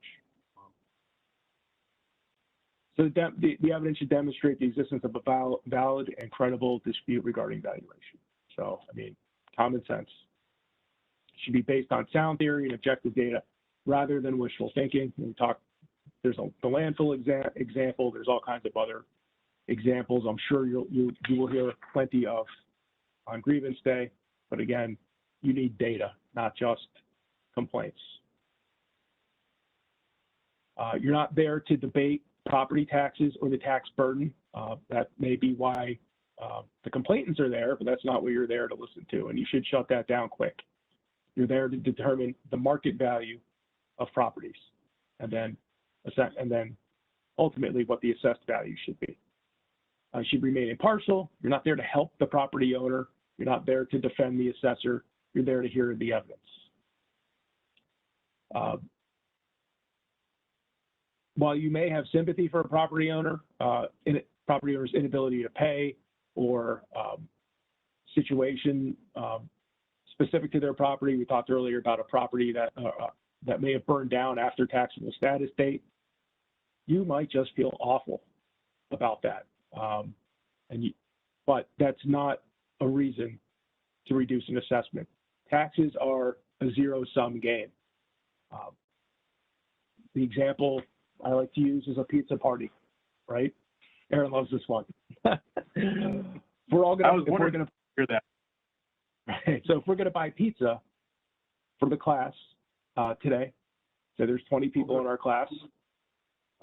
So the evidence should demonstrate the existence of a valid and credible dispute regarding valuation. So, I mean, common sense. It should be based on sound theory and objective data rather than wishful thinking. We talk, there's the landfill example, there's all kinds of other examples I'm sure you will hear plenty of on grievance day, but again, you need data, not just complaints. You're not there to debate property taxes or the tax burden. That may be why the complainants are there, but that's not what you're there to listen to, and you should shut that down quick. You're there to determine the market value of properties, and then ultimately what the assessed value should be. Should remain impartial. You're not there to help the property owner. You're not there to defend the assessor. You're there to hear the evidence. While you may have sympathy for a property owner, property owner's inability to pay or situation specific to their property, we talked earlier about a property that may have burned down after taxable status date, you might just feel awful about that. But that's not a reason to reduce an assessment. Taxes are a zero-sum game. The example I like to use is a pizza party, right? Aaron loves this one. We're all gonna. If we're gonna hear that. Right. So if we're gonna buy pizza for the class today, so there's 20 people in our class,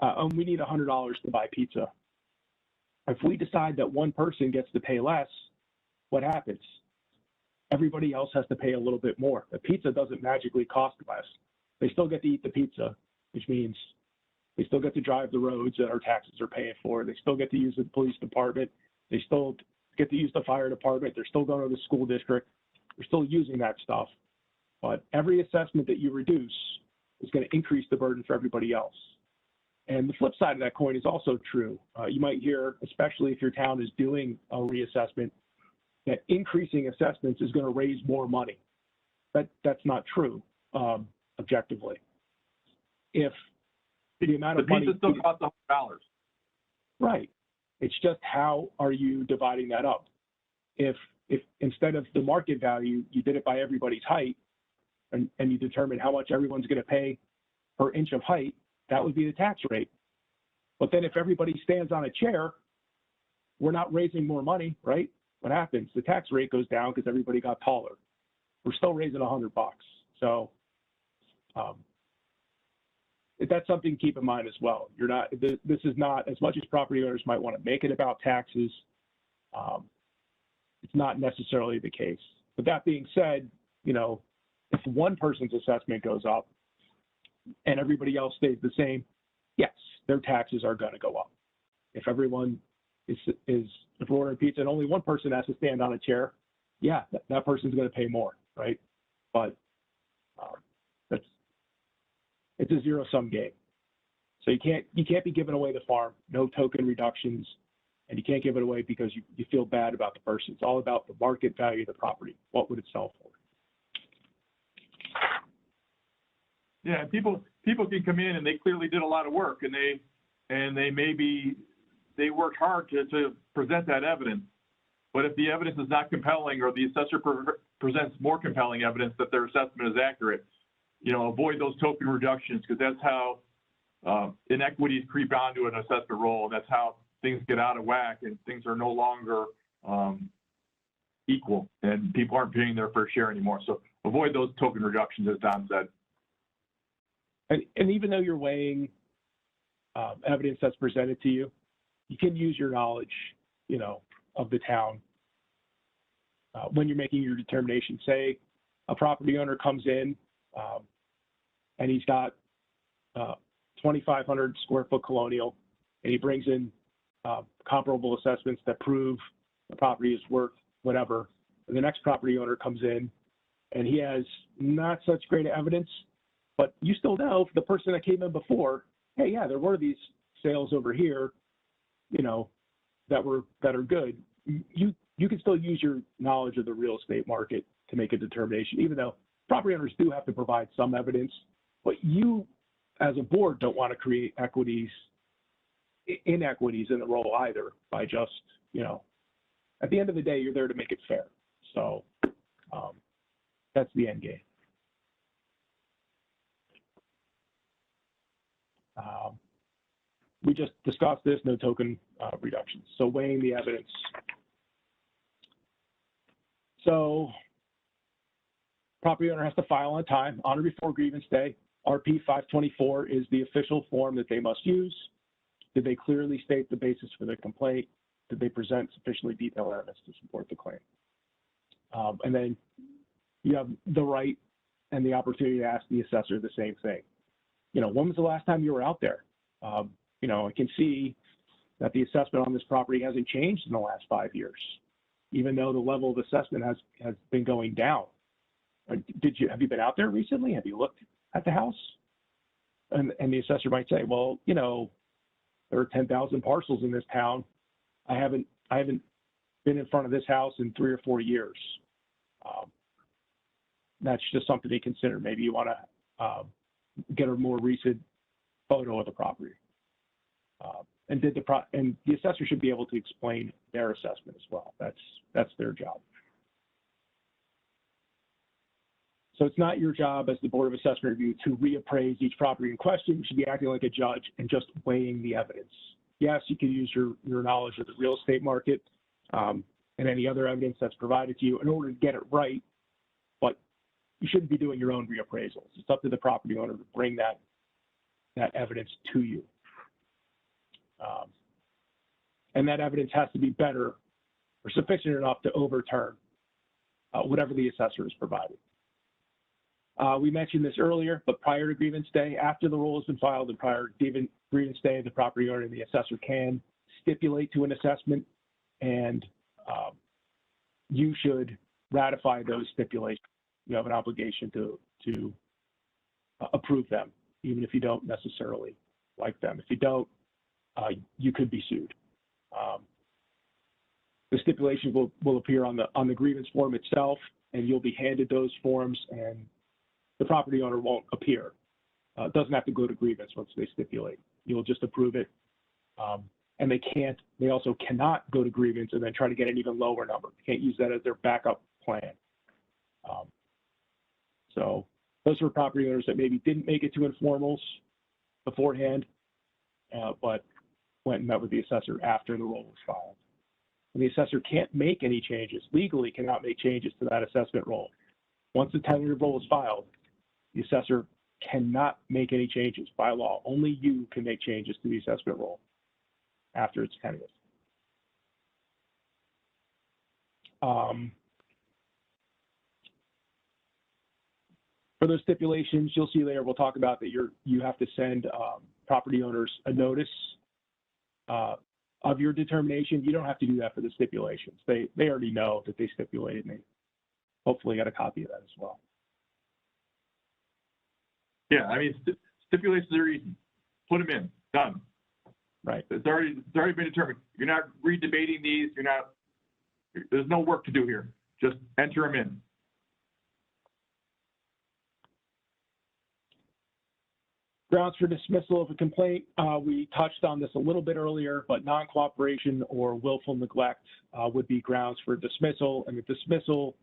and we need $100 to buy pizza. If we decide that one person gets to pay less, what happens? Everybody else has to pay a little bit more. The pizza doesn't magically cost less. They still get to eat the pizza, which means they still get to drive the roads that our taxes are paying for. They still get to use the police department. They still get to use the fire department. They're still going to the school district. They're still using that stuff. But every assessment that you reduce is going to increase the burden for everybody else. And the flip side of that coin is also true. You might hear, especially if your town is doing a reassessment, that increasing assessments is going to raise more money. That's not true, objectively. If the amount of money— The pizza still costs $100. Right. It's just how are you dividing that up? If instead of the market value, you did it by everybody's height, and you determine how much everyone's going to pay per inch of height, that would be the tax rate. But then if everybody stands on a chair, we're not raising more money, right? What happens? The tax rate goes down because everybody got taller. We're still raising $100. So that's something to keep in mind as well. You're not. This is not, as much as property owners might want to make it about taxes, it's not necessarily the case. But that being said, you know, if one person's assessment goes up and everybody else stays the same, yes, their taxes are going to go up. If everyone if we're ordering pizza and only one person has to stand on a chair, yeah, that person's going to pay more, right? But it's a zero-sum game. So you can't be giving away the farm, no token reductions, and you can't give it away because you feel bad about the person. It's all about the market value of the property. What would it sell for? Yeah, people can come in and they clearly did a lot of work, and they worked hard to present that evidence. But if the evidence is not compelling, or the assessor presents more compelling evidence that their assessment is accurate, you know, avoid those token reductions, because that's how inequities creep onto an assessment roll, and that's how things get out of whack and things are no longer equal, and people aren't paying their fair share anymore. So avoid those token reductions, as Don said. And even though you're weighing evidence that's presented to you, you can use your knowledge, you know, of the town when you're making your determination. Say a property owner comes in and he's got 2,500 square foot colonial, and he brings in comparable assessments that prove the property is worth whatever. And the next property owner comes in and he has not such great evidence, but you still know the person that came in before hey, yeah, there were these sales over here, you know, that are good. You can still use your knowledge of the real estate market to make a determination, even though property owners do have to provide some evidence, but you as a board don't want to create inequities in the role either by just, you know, at the end of the day, you're there to make it fair. So that's the end game. We just discussed this, no token reductions. So weighing the evidence. So property owner has to file on time, on or before grievance day. RP 524 is the official form that they must use. Did they clearly state the basis for the complaint? Did they present sufficiently detailed evidence to support the claim? And then you have the right and the opportunity to ask the assessor the same thing. You know, when was the last time you were out there? You know, I can see that the assessment on this property hasn't changed in the last 5 years, even though the level of assessment has been going down. Have you been out there recently? Have you looked at the house? And the assessor might say, well, you know, there are 10,000 parcels in this town. I haven't been in front of this house in 3 or 4 years. That's just something to consider. Maybe you want to get a more recent photo of the property. And the assessor should be able to explain their assessment as well. That's their job. So it's not your job as the Board of Assessment Review to reappraise each property in question. You should be acting like a judge and just weighing the evidence. Yes, you can use your knowledge of the real estate market and any other evidence that's provided to you in order to get it right, but you shouldn't be doing your own reappraisals. It's up to the property owner to bring that evidence to you. And that evidence has to be better or sufficient enough to overturn whatever the assessor has provided. We mentioned this earlier, but prior to grievance day, after the roll has been filed and prior to grievance day, the property owner and the assessor can stipulate to an assessment, and you should ratify those stipulations. You have an obligation to approve them, even if you don't necessarily like them. If you don't, you could be sued. The stipulation will appear on the grievance form itself, and you'll be handed those forms, and the property owner won't appear. It doesn't have to go to grievance once they stipulate. You'll just approve it. And they also cannot go to grievance and then try to get an even lower number. You can't use that as their backup plan. So those are property owners that maybe didn't make it to informals beforehand, but went and met with the assessor after the roll was filed. And the assessor can't make any changes, legally cannot make changes to that assessment roll. Once the tentative roll is filed, the assessor cannot make any changes by law. Only you can make changes to the assessment roll after it's tentative. For those stipulations, you'll see later, we'll talk about that you have to send property owners a notice of your determination. You don't have to do that for the stipulations. They already know that they stipulated, and they hopefully got a copy of that as well. Yeah, I mean, stipulations are easy. Put them in, done. Right. It's already been determined. You're not redebating these. There's no work to do here. Just enter them in. Grounds for dismissal of a complaint. We touched on this a little bit earlier, but non-cooperation or willful neglect would be grounds for dismissal. And the dismissal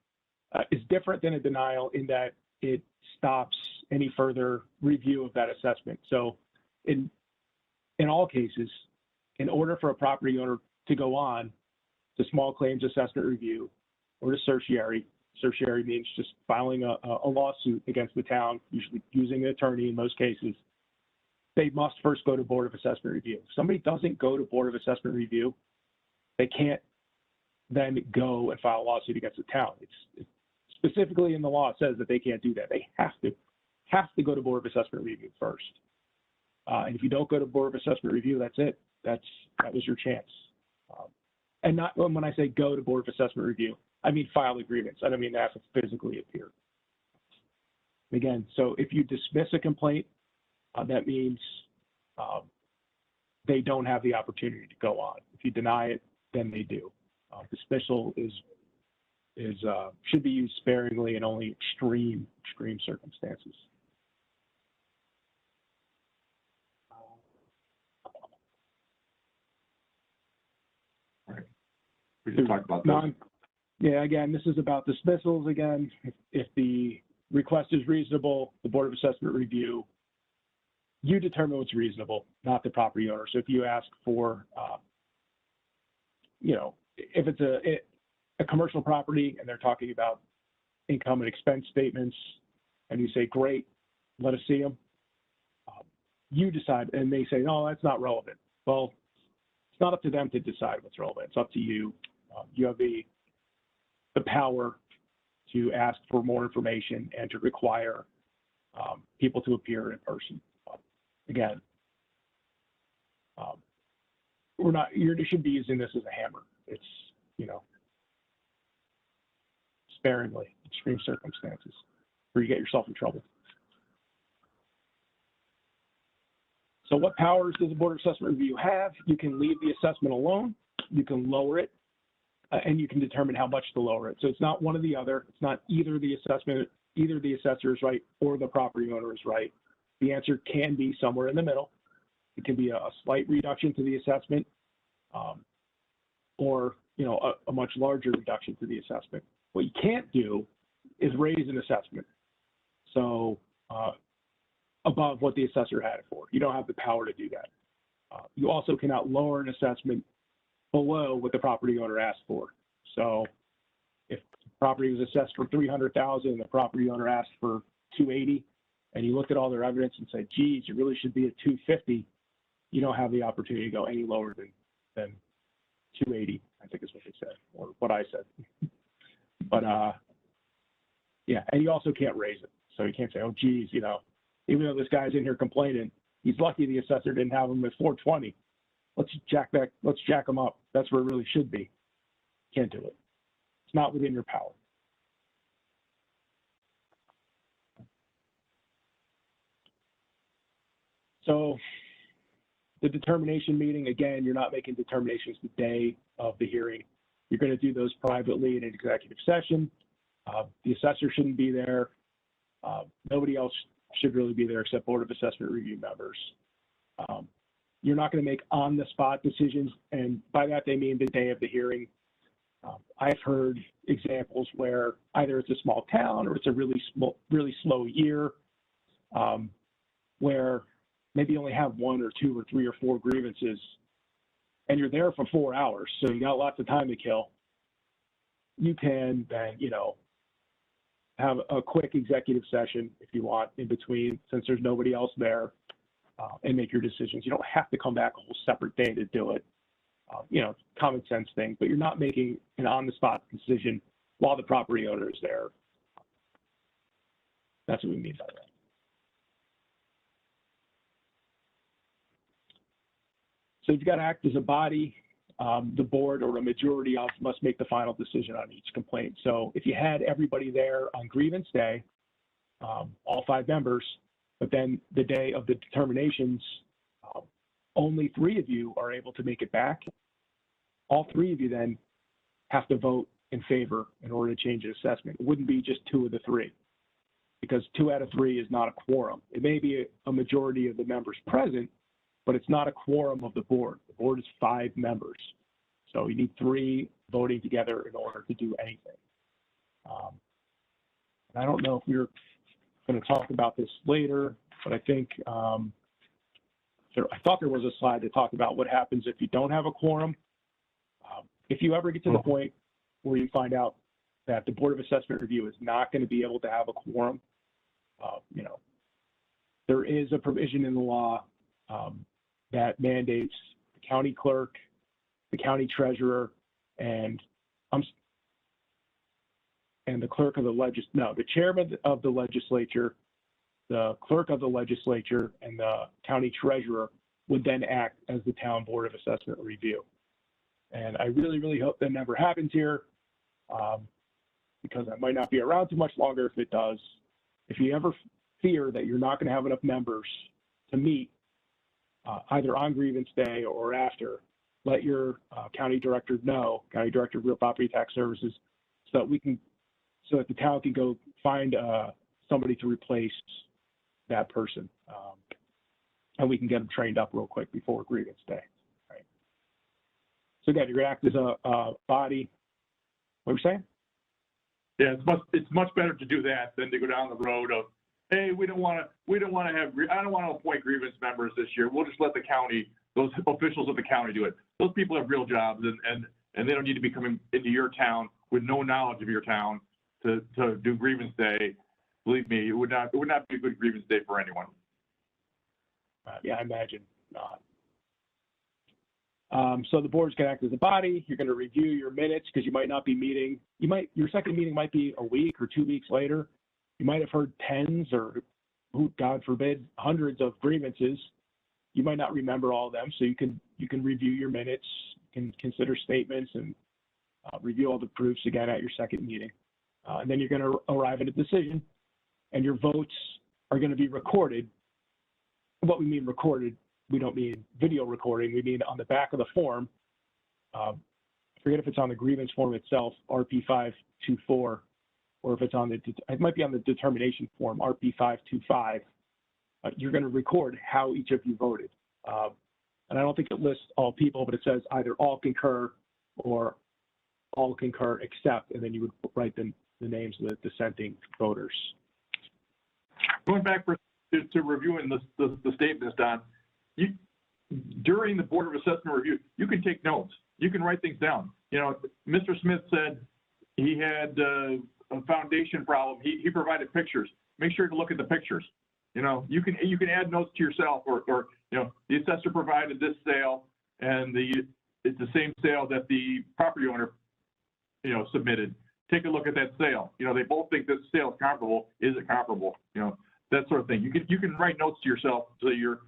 is different than a denial in that it stops any further review of that assessment. So in all cases, in order for a property owner to go on to small claims assessment review or to certiorari means just filing a lawsuit against the town, usually using an attorney in most cases, they must first go to Board of Assessment Review. If somebody doesn't go to Board of Assessment Review, they can't then go and file a lawsuit against the town. It's specifically in the law, it says that they can't do that. They have to go to Board of Assessment Review first. And if you don't go to Board of Assessment Review, that's it. That was your chance. And not when I say go to Board of Assessment Review, I mean file a grievance. I don't mean they have to physically appear. Again, so if you dismiss a complaint, that means they don't have the opportunity to go on. If you deny it, then they do. Dismissal should be used sparingly in only extreme circumstances. We can talk about that. Yeah, again, this is about dismissals. Again, if the request is reasonable, the Board of Assessment Review, you determine what's reasonable, not the property owner. So if you ask for, if it's a commercial property and they're talking about income and expense statements, and you say, great, let us see them, you decide, and they say, no, that's not relevant. Well, it's not up to them to decide what's relevant. It's up to you. You have the power to ask for more information and to require people to appear in person. Again, you should be using this as a hammer. It's, sparingly, extreme circumstances where you get yourself in trouble. So what powers does the Board of Assessment Review have? You can leave the assessment alone, you can lower it, and you can determine how much to lower it. So it's not one or the other. It's not either the assessor is right or the property owner is right. The answer can be somewhere in the middle. It can be a slight reduction to the assessment, or a much larger reduction to the assessment. What you can't do is raise an assessment so above what the assessor had it for. You don't have the power to do that. You also cannot lower an assessment below what the property owner asked for. So if the property was assessed for $300,000 and the property owner asked for $280,000, and you looked at all their evidence and said, geez, you really should be at $250,000, you don't have the opportunity to go any lower than $280,000, I think is what they said, or what I said. But yeah, and you also can't raise it. So you can't say, oh, geez, even though this guy's in here complaining, he's lucky the assessor didn't have him at $420,000. Let's jack him up. That's where it really should be. Can't do it. It's not within your power. So the determination meeting, again, you're not making determinations the day of the hearing. You're going to do those privately in an executive session. The assessor shouldn't be there. Nobody else should really be there except Board of Assessment Review members. You're not going to make on-the-spot decisions, and by that they mean the day of the hearing. I've heard examples where either it's a small town or it's a really slow year, where maybe you only have 1 or 2 or 3 or 4 grievances, and you're there for 4 hours, so you got lots of time to kill. You can then, have a quick executive session if you want in between, since there's nobody else there, and make your decisions. You don't have to come back a whole separate day to do it. Common sense thing, but you're not making an on-the-spot decision while the property owner is there. That's what we mean by that. So you've got to act as a body. The board or a majority of must make the final decision on each complaint. So if you had everybody there on grievance day, all 5 members, but then the day of the determinations, only 3 of you are able to make it back, all 3 of you then have to vote in favor in order to change the assessment. It wouldn't be just 2 of the 3, because 2 out of 3 is not a quorum. It may be a majority of the members present, but it's not a quorum of the board. The board is 5 members. So you need 3 voting together in order to do anything. And I don't know if we're going to talk about this later, but I think, I thought there was a slide that talked about what happens if you don't have a quorum. If you ever get to the point where you find out that the Board of Assessment Review is not going to be able to have a quorum, there is a provision in the law that mandates the county clerk, the county treasurer, and the clerk of the chairman of the legislature, the clerk of the legislature, and the county treasurer would then act as the town Board of Assessment Review. And I really, really hope that never happens here, because I might not be around too much longer if it does. If you ever fear that you're not going to have enough members to meet, either on grievance day or after, let your county director know, county director of real property tax services, so that the town can go find somebody to replace that person. And we can get them trained up real quick before grievance day. Right. So again, you're gonna act as a body. What were you saying? Yeah, it's much better to do that than to go down the road of, hey, I don't want to appoint grievance members this year. We'll just let the county, those officials of the county do it. Those people have real jobs, and they don't need to be coming into your town with no knowledge of your town to do grievance day. Believe me, it would not be a good grievance day for anyone. Yeah, I imagine not. So the board's going to act as a body. You're going to review your minutes because you might not be meeting. Your second meeting might be a week or 2 weeks later. You might have heard tens or, God forbid, hundreds of grievances. You might not remember all of them, so you can review your minutes, you can consider statements, and review all the proofs again at your second meeting. And then you're going to arrive at a decision, and your votes are going to be recorded. What we mean recorded, we don't mean video recording. We mean on the back of the form. I forget if it's on the grievance form itself, RP524, or if it's on it might be on the determination form, RP525. You're going to record how each of you voted. And I don't think it lists all people, but it says either all concur or all concur except, and then you would write the names of the dissenting voters. Going back to reviewing the statements, Don, during the Board of Assessment review, you can take notes. You can write things down. You know, Mr. Smith said he had a foundation problem. He provided pictures. Make sure to look at the pictures. You know, you can add notes to yourself, or you know, the assessor provided this sale, and it's the same sale that the property owner, you know, submitted. Take a look at that sale. You know, they both think this sale is comparable. Is it comparable? You know, that sort of thing. You can write notes to yourself so you're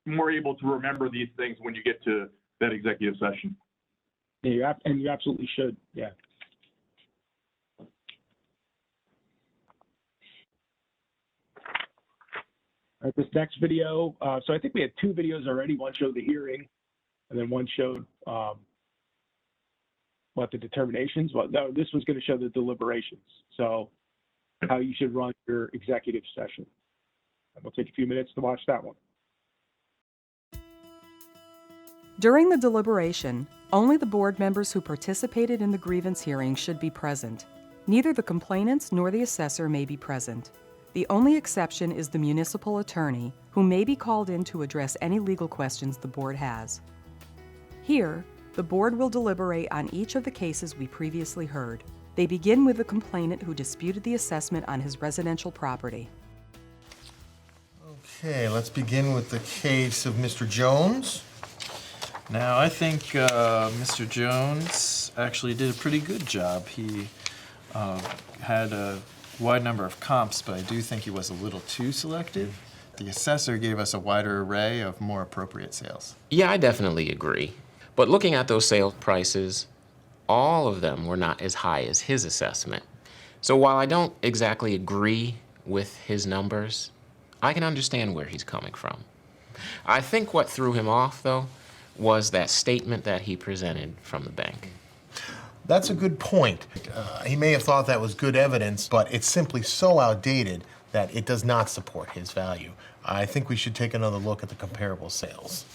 more able to remember these things when you get to that executive session. Yeah, and you absolutely should. Yeah. All right, this next video, so I think we had 2 videos already. One showed the hearing, and then one showed the determinations. Well, no, this was going to show the deliberations. So how you should run your executive session. And we'll take a few minutes to watch that one. During the deliberation, only the board members who participated in the grievance hearing should be present. Neither the complainants nor the assessor may be present. The only exception is the municipal attorney, who may be called in to address any legal questions the board has. Here, the board will deliberate on each of the cases we previously heard. They begin with the complainant who disputed the assessment on his residential property. Okay, let's begin with the case of Mr. Jones. Now, I think Mr. Jones actually did a pretty good job. He had a wide number of comps, but I do think he was a little too selective. The assessor gave us a wider array of more appropriate sales. Yeah, I definitely agree. But looking at those sale prices, all of them were not as high as his assessment. So while I don't exactly agree with his numbers, I can understand where he's coming from. I think what threw him off, though, was that statement that he presented from the bank. That's a good point. He may have thought that was good evidence, but it's simply so outdated that it does not support his value. I think we should take another look at the comparable sales.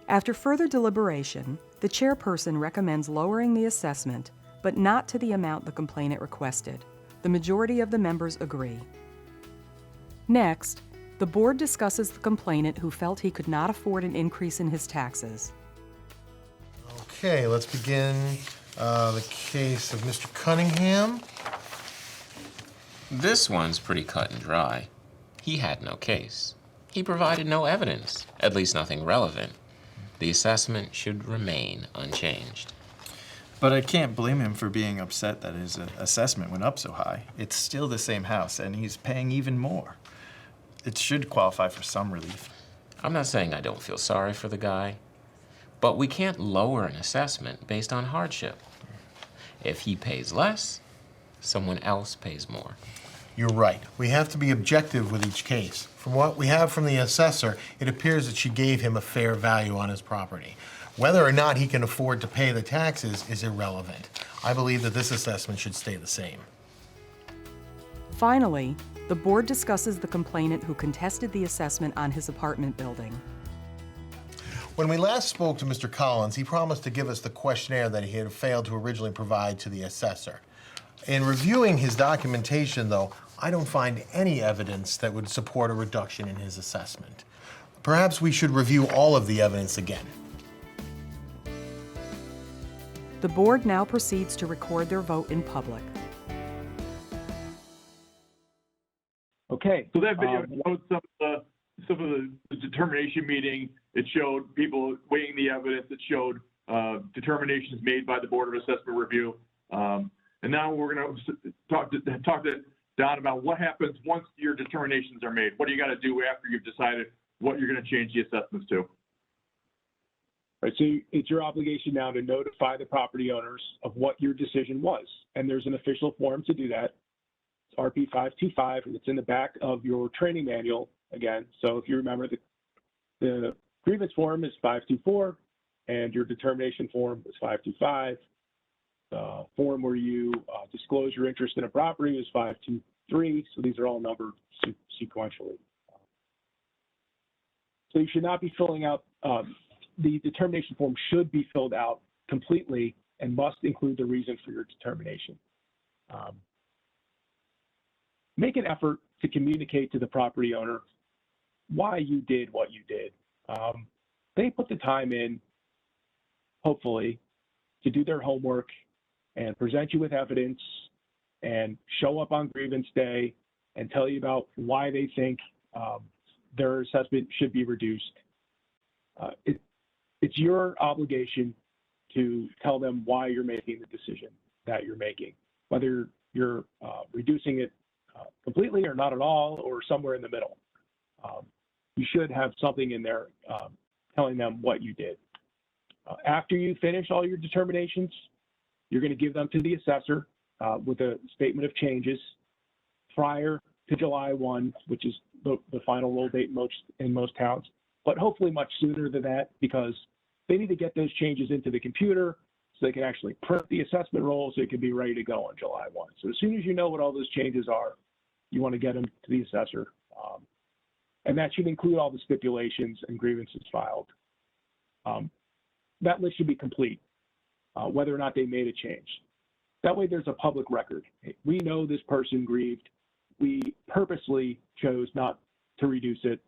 After further deliberation, the chairperson recommends lowering the assessment, but not to the amount the complainant requested. The majority of the members agree. Next, the board discusses the complainant who felt he could not afford an increase in his taxes. Okay, let's begin the case of Mr. Cunningham. This one's pretty cut and dry. He had no case. He provided no evidence, at least nothing relevant. The assessment should remain unchanged. But I can't blame him for being upset that his assessment went up so high. It's still the same house, and he's paying even more. It should qualify for some relief. I'm not saying I don't feel sorry for the guy, but we can't lower an assessment based on hardship. If he pays less, someone else pays more. You're right. We have to be objective with each case. From what we have from the assessor, it appears that she gave him a fair value on his property. Whether or not he can afford to pay the taxes is irrelevant. I believe that this assessment should stay the same. Finally, the board discusses the complainant who contested the assessment on his apartment building. When we last spoke to Mr. Collins, he promised to give us the questionnaire that he had failed to originally provide to the assessor. In reviewing his documentation, though, I don't find any evidence that would support a reduction in his assessment. Perhaps we should review all of the evidence again. The board now proceeds to record their vote in public. Okay. So that video showed some of the determination meeting. It showed people weighing the evidence. It showed determinations made by the Board of Assessment Review. And now we're going to talk to Don about what happens once your determinations are made. What do you got to do after you've decided what you're going to change the assessments to? Right, so it's your obligation now to notify the property owners of what your decision was. And there's an official form to do that. It's RP 525, and it's in the back of your training manual again. So if you remember, the grievance form is 524, and your determination form is 525. The form where you disclose your interest in a property is 523. So these are all numbered sequentially. So you should not be filling out, the determination form should be filled out completely and must include the reason for your determination. Make an effort to communicate to the property owner why you did what you did. They put the time in, hopefully, to do their homework and present you with evidence and show up on grievance day and tell you about why they think their assessment should be reduced. It's your obligation to tell them why you're making the decision that you're making, whether you're reducing it completely or not at all, or somewhere in the middle. You should have something in there telling them what you did. After you finish all your determinations, you're going to give them to the assessor with a statement of changes prior to July 1, which is the final roll date in most towns, but hopefully much sooner than that, because they need to get those changes into the computer so they can actually print the assessment roll so it can be ready to go on July 1. So as soon as you know what all those changes are, you want to get them to the assessor. And that should include all the stipulations and grievances filed. That list should be complete, whether or not they made a change. That way there's a public record. We know this person grieved. We purposely chose not to reduce it.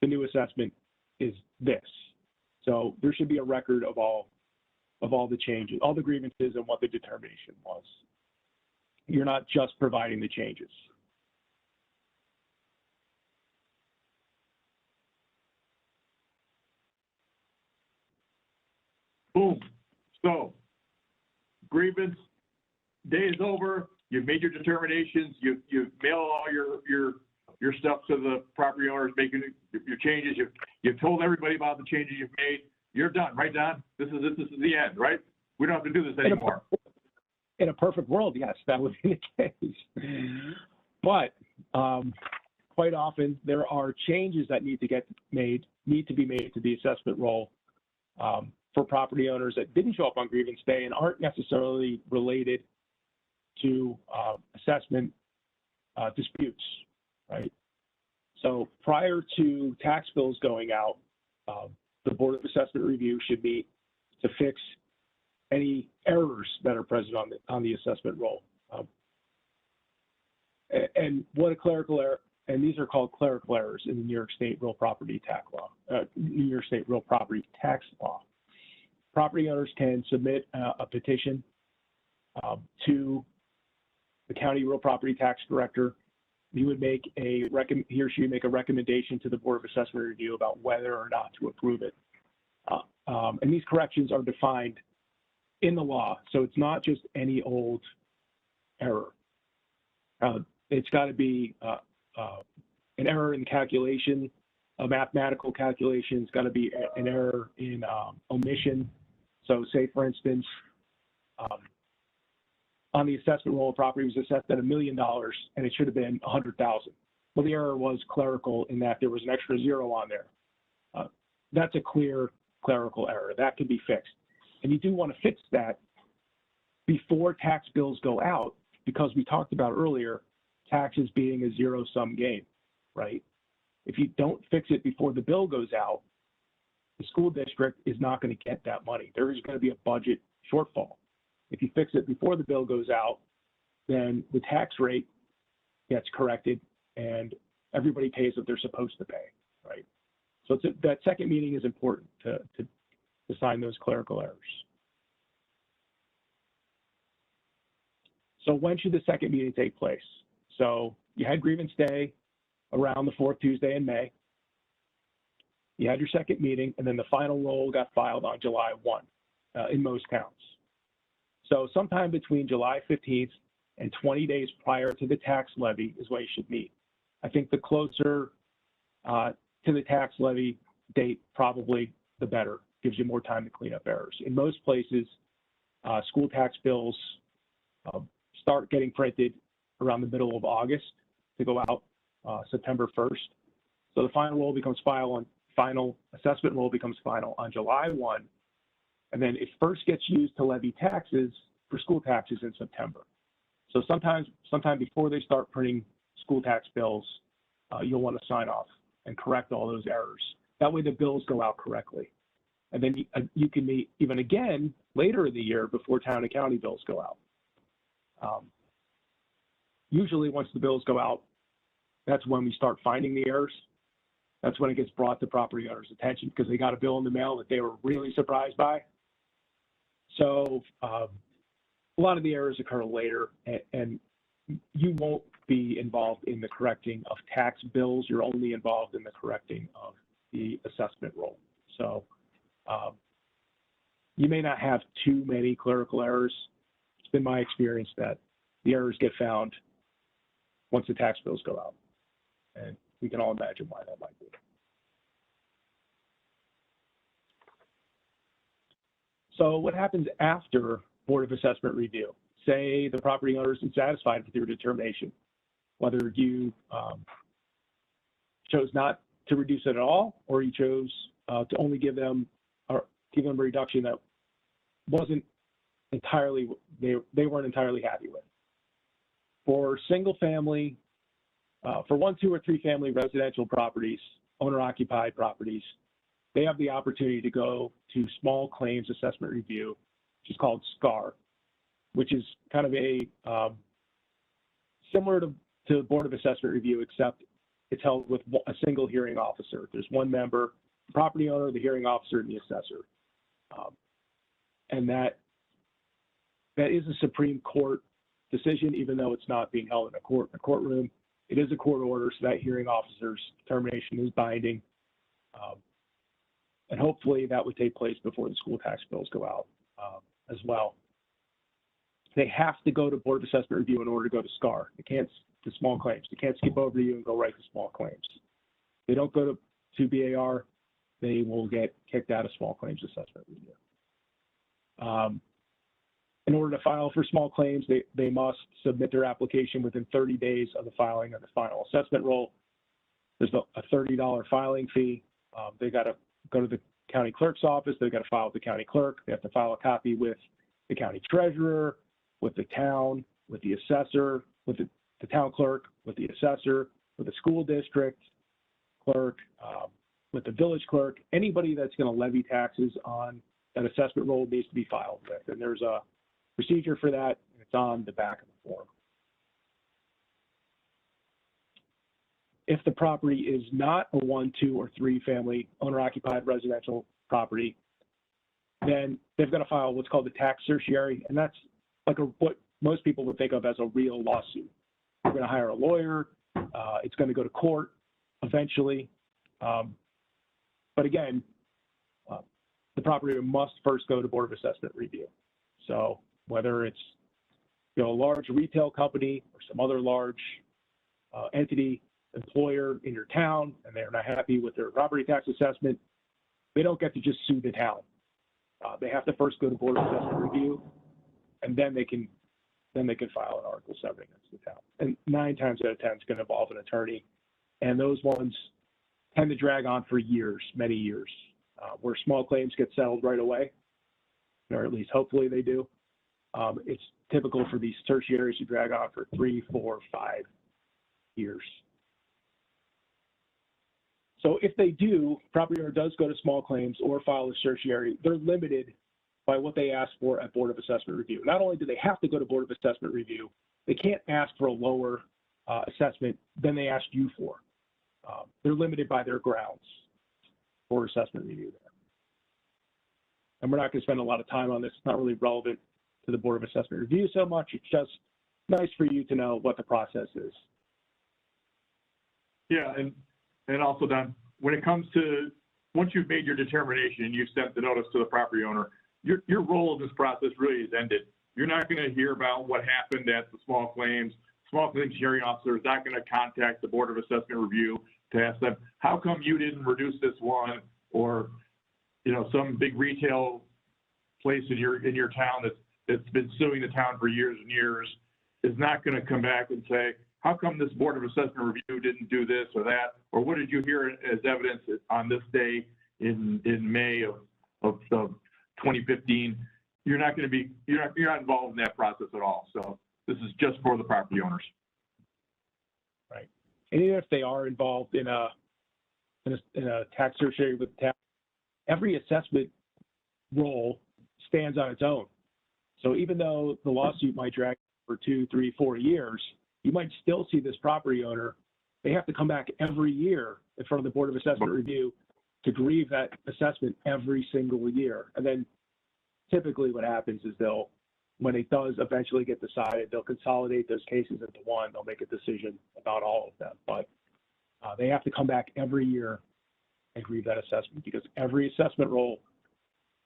The new assessment is this. So there should be a record of all the changes, all the grievances and what the determination was. You're not just providing the changes. Boom. So grievance day is over. You've made your determinations. You've mailed all your stuff to the property owners, making your changes. You've told everybody about the changes you've made. You're done, right, Don? This is the end, right? We don't have to do this anymore. In a perfect world, yes, that would be the case. But quite often there are changes that need to be made to the assessment roll for property owners that didn't show up on grievance day and aren't necessarily related to assessment disputes, right? So prior to tax bills going out, the Board of Assessment Review should meet to fix any errors that are present on the assessment roll. And what a clerical error, and these are called clerical errors in the New York State Real Property Tax Law, New York State Real Property Tax Law. Property owners can submit a petition to the county real property tax director. He or she would make a recommendation to the Board of Assessment Review about whether or not to approve it. And these corrections are defined in the law, so it's not just any old error. It's got to be an error in calculation, a mathematical calculation. It's got to be an error in omission. So say, for instance, on the assessment roll, a property was assessed at $1 million and it should have been 100,000. Well, the error was clerical in that there was an extra zero on there. That's a clear clerical error. That can be fixed. And you do want to fix that before tax bills go out, because we talked about earlier, taxes being a zero-sum game, right? If you don't fix it before the bill goes out, the school district is not going to get that money. There is going to be a budget shortfall. If you fix it before the bill goes out, then the tax rate gets corrected and everybody pays what they're supposed to pay, right? So that second meeting is important to sign those clerical errors. So when should the second meeting take place? So you had grievance day around the 4th Tuesday in May. You had your second meeting, and then the final roll got filed on July 1 in most towns. So sometime between July 15th and 20 days prior to the tax levy is when you should meet. I think the closer to the tax levy date, probably the better. Gives you more time to clean up errors. In most places, school tax bills start getting printed around the middle of August to go out September 1st. So the final assessment roll becomes final on July 1, and then it first gets used to levy taxes for school taxes in September. So sometime before they start printing school tax bills, you'll want to sign off and correct all those errors. That way the bills go out correctly. And then you can meet even again later in the year before town and county bills go out. Usually once the bills go out, that's when we start finding the errors. That's when it gets brought to property owners' attention because they got a bill in the mail that they were really surprised by. So a lot of the errors occur later, and you won't be involved in the correcting of tax bills. You're only involved in the correcting of the assessment roll. So you may not have too many clerical errors. It's been my experience that the errors get found once the tax bills go out. And we can all imagine why that might be. So what happens after Board of Assessment review? Say the property owner isn't satisfied with your determination, whether you chose not to reduce it at all, or you chose to only give them a reduction that wasn't entirely, they weren't entirely happy with. For single family, for 1, 2, or 3 family residential properties, owner-occupied properties, they have the opportunity to go to small claims assessment review, which is called SCAR, which is kind of a similar to Board of Assessment review, except it's held with a single hearing officer. There's one member, the property owner, the hearing officer, and the assessor. And that is a Supreme Court decision, even though it's not being held in a courtroom. It is a court order, so that hearing officer's determination is binding. And hopefully that would take place before the school tax bills go out as well. They have to go to Board of Assessment review in order to go to SCAR. They can't, to small claims. They can't skip over you and go right to small claims. If they don't go to BAR, they will get kicked out of small claims assessment review. In order to file for small claims, they must submit their application within 30 days of the filing of the final assessment roll. There's a $30 filing fee. They got to go to the county clerk's office. They've got to file with the county clerk. They have to file a copy with the county treasurer, with the town, with the assessor, with the town clerk, with the assessor, with the school district clerk, with the village clerk. Anybody that's going to levy taxes on that assessment roll needs to be filed with. And there's a procedure for that, and it's on the back of the form. If the property is not a 1, 2, or 3 family owner-occupied residential property, then they've got to file what's called the tax certiorari, and that's like what most people would think of as a real lawsuit. You're going to hire a lawyer. It's going to go to court eventually. But again, the property must first go to Board of Assessment review. So whether it's a large retail company or some other large entity, employer in your town, and they're not happy with their property tax assessment, they don't get to just sue the town. They have to first go to Board of Assessment review, and then they can then they can file an Article 7 against the town. And 9 times out of 10, it's going to involve an attorney. And those ones tend to drag on for years, many years, where small claims get settled right away, or at least hopefully they do. It's typical for these tertiaries to drag on for 3, 4, 5 years. So if they do, property owner does go to small claims or file a certiorari, they're limited by what they ask for at Board of Assessment Review. Not only do they have to go to Board of Assessment Review, they can't ask for a lower assessment than they asked you for. They're limited by their grounds for assessment review there. And we're not going to spend a lot of time on this. It's not really relevant to the Board of Assessment Review so much. It's just nice for you to know what the process is. Yeah, and also, Don, when it comes to, once you've made your determination and you've sent the notice to the property owner, your role in this process really is ended. You're not going to hear about what happened at the small claims. Small claims hearing officer is not going to contact the Board of Assessment Review to ask them, how come you didn't reduce this one? Or, you know, some big retail place in your town that's been suing the town for years and years is not going to come back and say, how come this Board of Assessment Review didn't do this or that? Or what did you hear as evidence on this day in May of 2015? You're not going to be, you're not involved in that process at all. So this is just for the property owners. Right. And even if they are involved in a tax certiorari with the town, every assessment role stands on its own. So even though the lawsuit might drag for 2, 3, 4 years, you might still see this property owner. They have to come back every year in front of the Board of Assessment Review to grieve that assessment every single year. And then typically what happens is when it does eventually get decided, they'll consolidate those cases into one. They'll make a decision about all of them. But they have to come back every year and grieve that assessment because every assessment role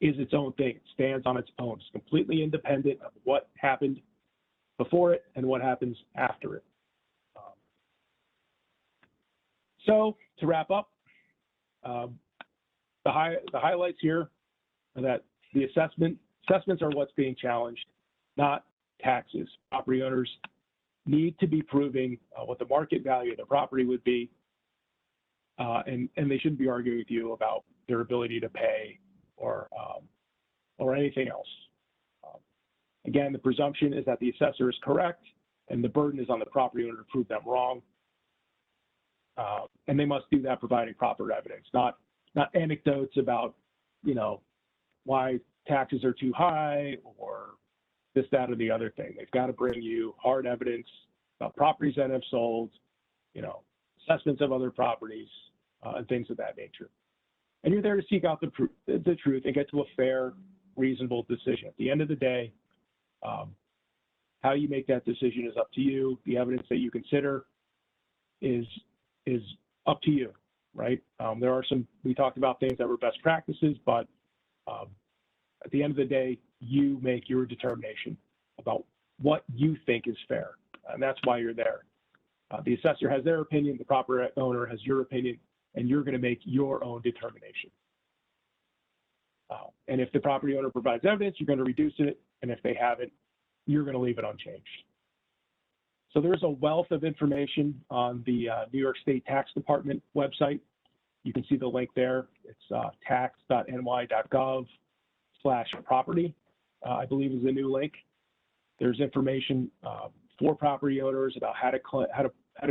is its own thing. It stands on its own. It's completely independent of what happened before it and what happens after it. So to wrap up, the highlights here are that the assessments are what's being challenged, not taxes. Property owners need to be proving what the market value of the property would be, and they shouldn't be arguing with you about their ability to pay or anything else. Again, the presumption is that the assessor is correct, and the burden is on the property owner to prove them wrong. And they must do that providing proper evidence, not anecdotes about, why taxes are too high or this, that, or the other thing. They've got to bring you hard evidence about properties that have sold, assessments of other properties, and things of that nature. And you're there to seek out the truth and get to a fair, reasonable decision. At the end of the day, how you make that decision is up to you. The evidence that you consider is up to you, right? There are we talked about things that were best practices, but at the end of the day, you make your determination about what you think is fair, and that's why you're there. The assessor has their opinion, the property owner has your opinion, and you're going to make your own determination. And if the property owner provides evidence, you're going to reduce it, and if they haven't, you're going to leave it unchanged. So there's a wealth of information on the New York State Tax Department website. You can see the link there. It's tax.ny.gov/property, I believe is the new link. There's information for property owners about how to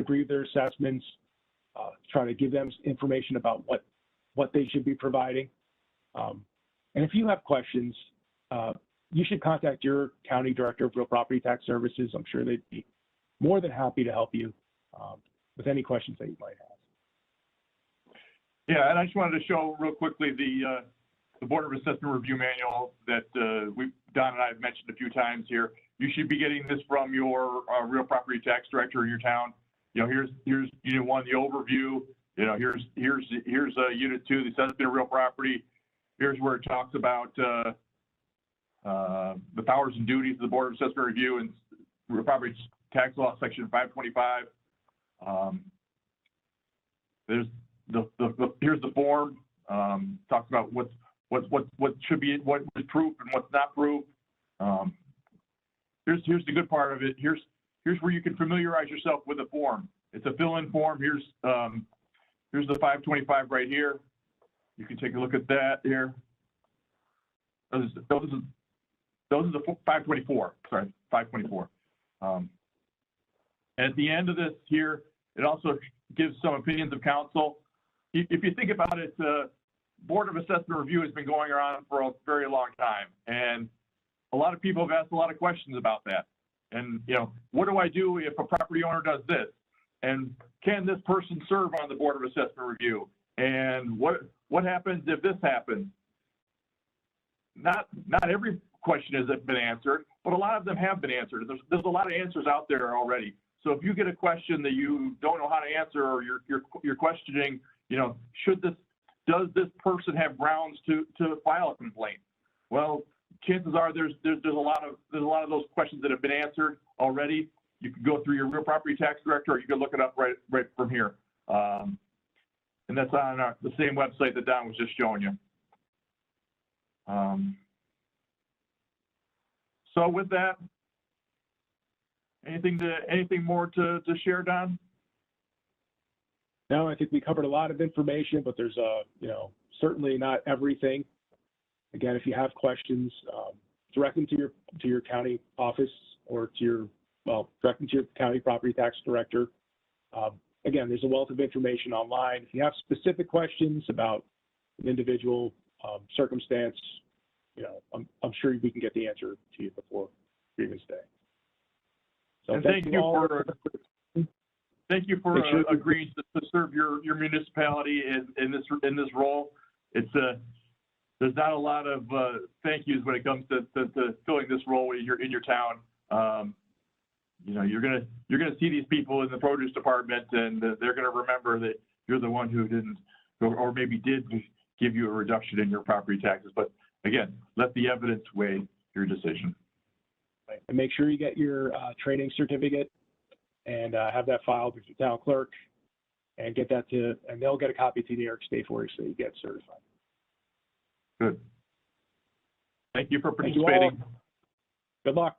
grieve their assessments, try to give them information about what they should be providing. And if you have questions, you should contact your county director of real property tax services. I'm sure they'd be more than happy to help you with any questions that you might have. Yeah, and I just wanted to show real quickly the Board of Assessment Review Manual that Don and I have mentioned a few times here. You should be getting this from your real property tax director in your town. Here's Unit 1, the overview. Here's Unit 2, the assessment of real property. Here's where it talks about the powers and duties of the Board of Assessment Review and real property tax law, section 525. Here's the form. Talks about what should be, what is proof and what's not proof. here's the good part of it. Here's where you can familiarize yourself with the form. It's a fill-in form. Here's the 525 right here. You can take a look at that here. Those are the 524. Sorry, 524. At the end of this here, it also gives some opinions of council. If you think about it, Board of Assessment Review has been going around for a very long time, and a lot of people have asked a lot of questions about that. And, you know, what do I do if a property owner does this? And can this person serve on the Board of Assessment Review? And what happens if this happens? Not every question has been answered, but a lot of them have been answered. There's a lot of answers out there already. So if you get a question that you don't know how to answer, or you're questioning, you know, does this person have grounds to file a complaint? Well, chances are there's a lot of those questions that have been answered already. You can go through your real property tax director, or you can look it up right from here. And that's on the same website that Don was just showing you. So with that, anything more to share, Don? No, I think we covered a lot of information, but there's you know, certainly not everything. Again, if you have questions, direct them to your county office, or direct them to your county property tax director. Again, there's a wealth of information online. If you have specific questions about an individual circumstance, you know, I'm sure we can get the answer to you before grievance day. So and thank you for agreeing to serve your municipality in this role. There's not a lot of thank yous when it comes to filling this role in your town. You know, you're gonna see these people in the produce department, and they're gonna remember that you're the one who didn't, or maybe did give you a reduction in your property taxes. But again, let the evidence weigh your decision. Right. And make sure you get your training certificate and have that filed with your town clerk, and get that and they'll get a copy to New York State for you, so you get certified. Good. Thank you for participating. Good luck.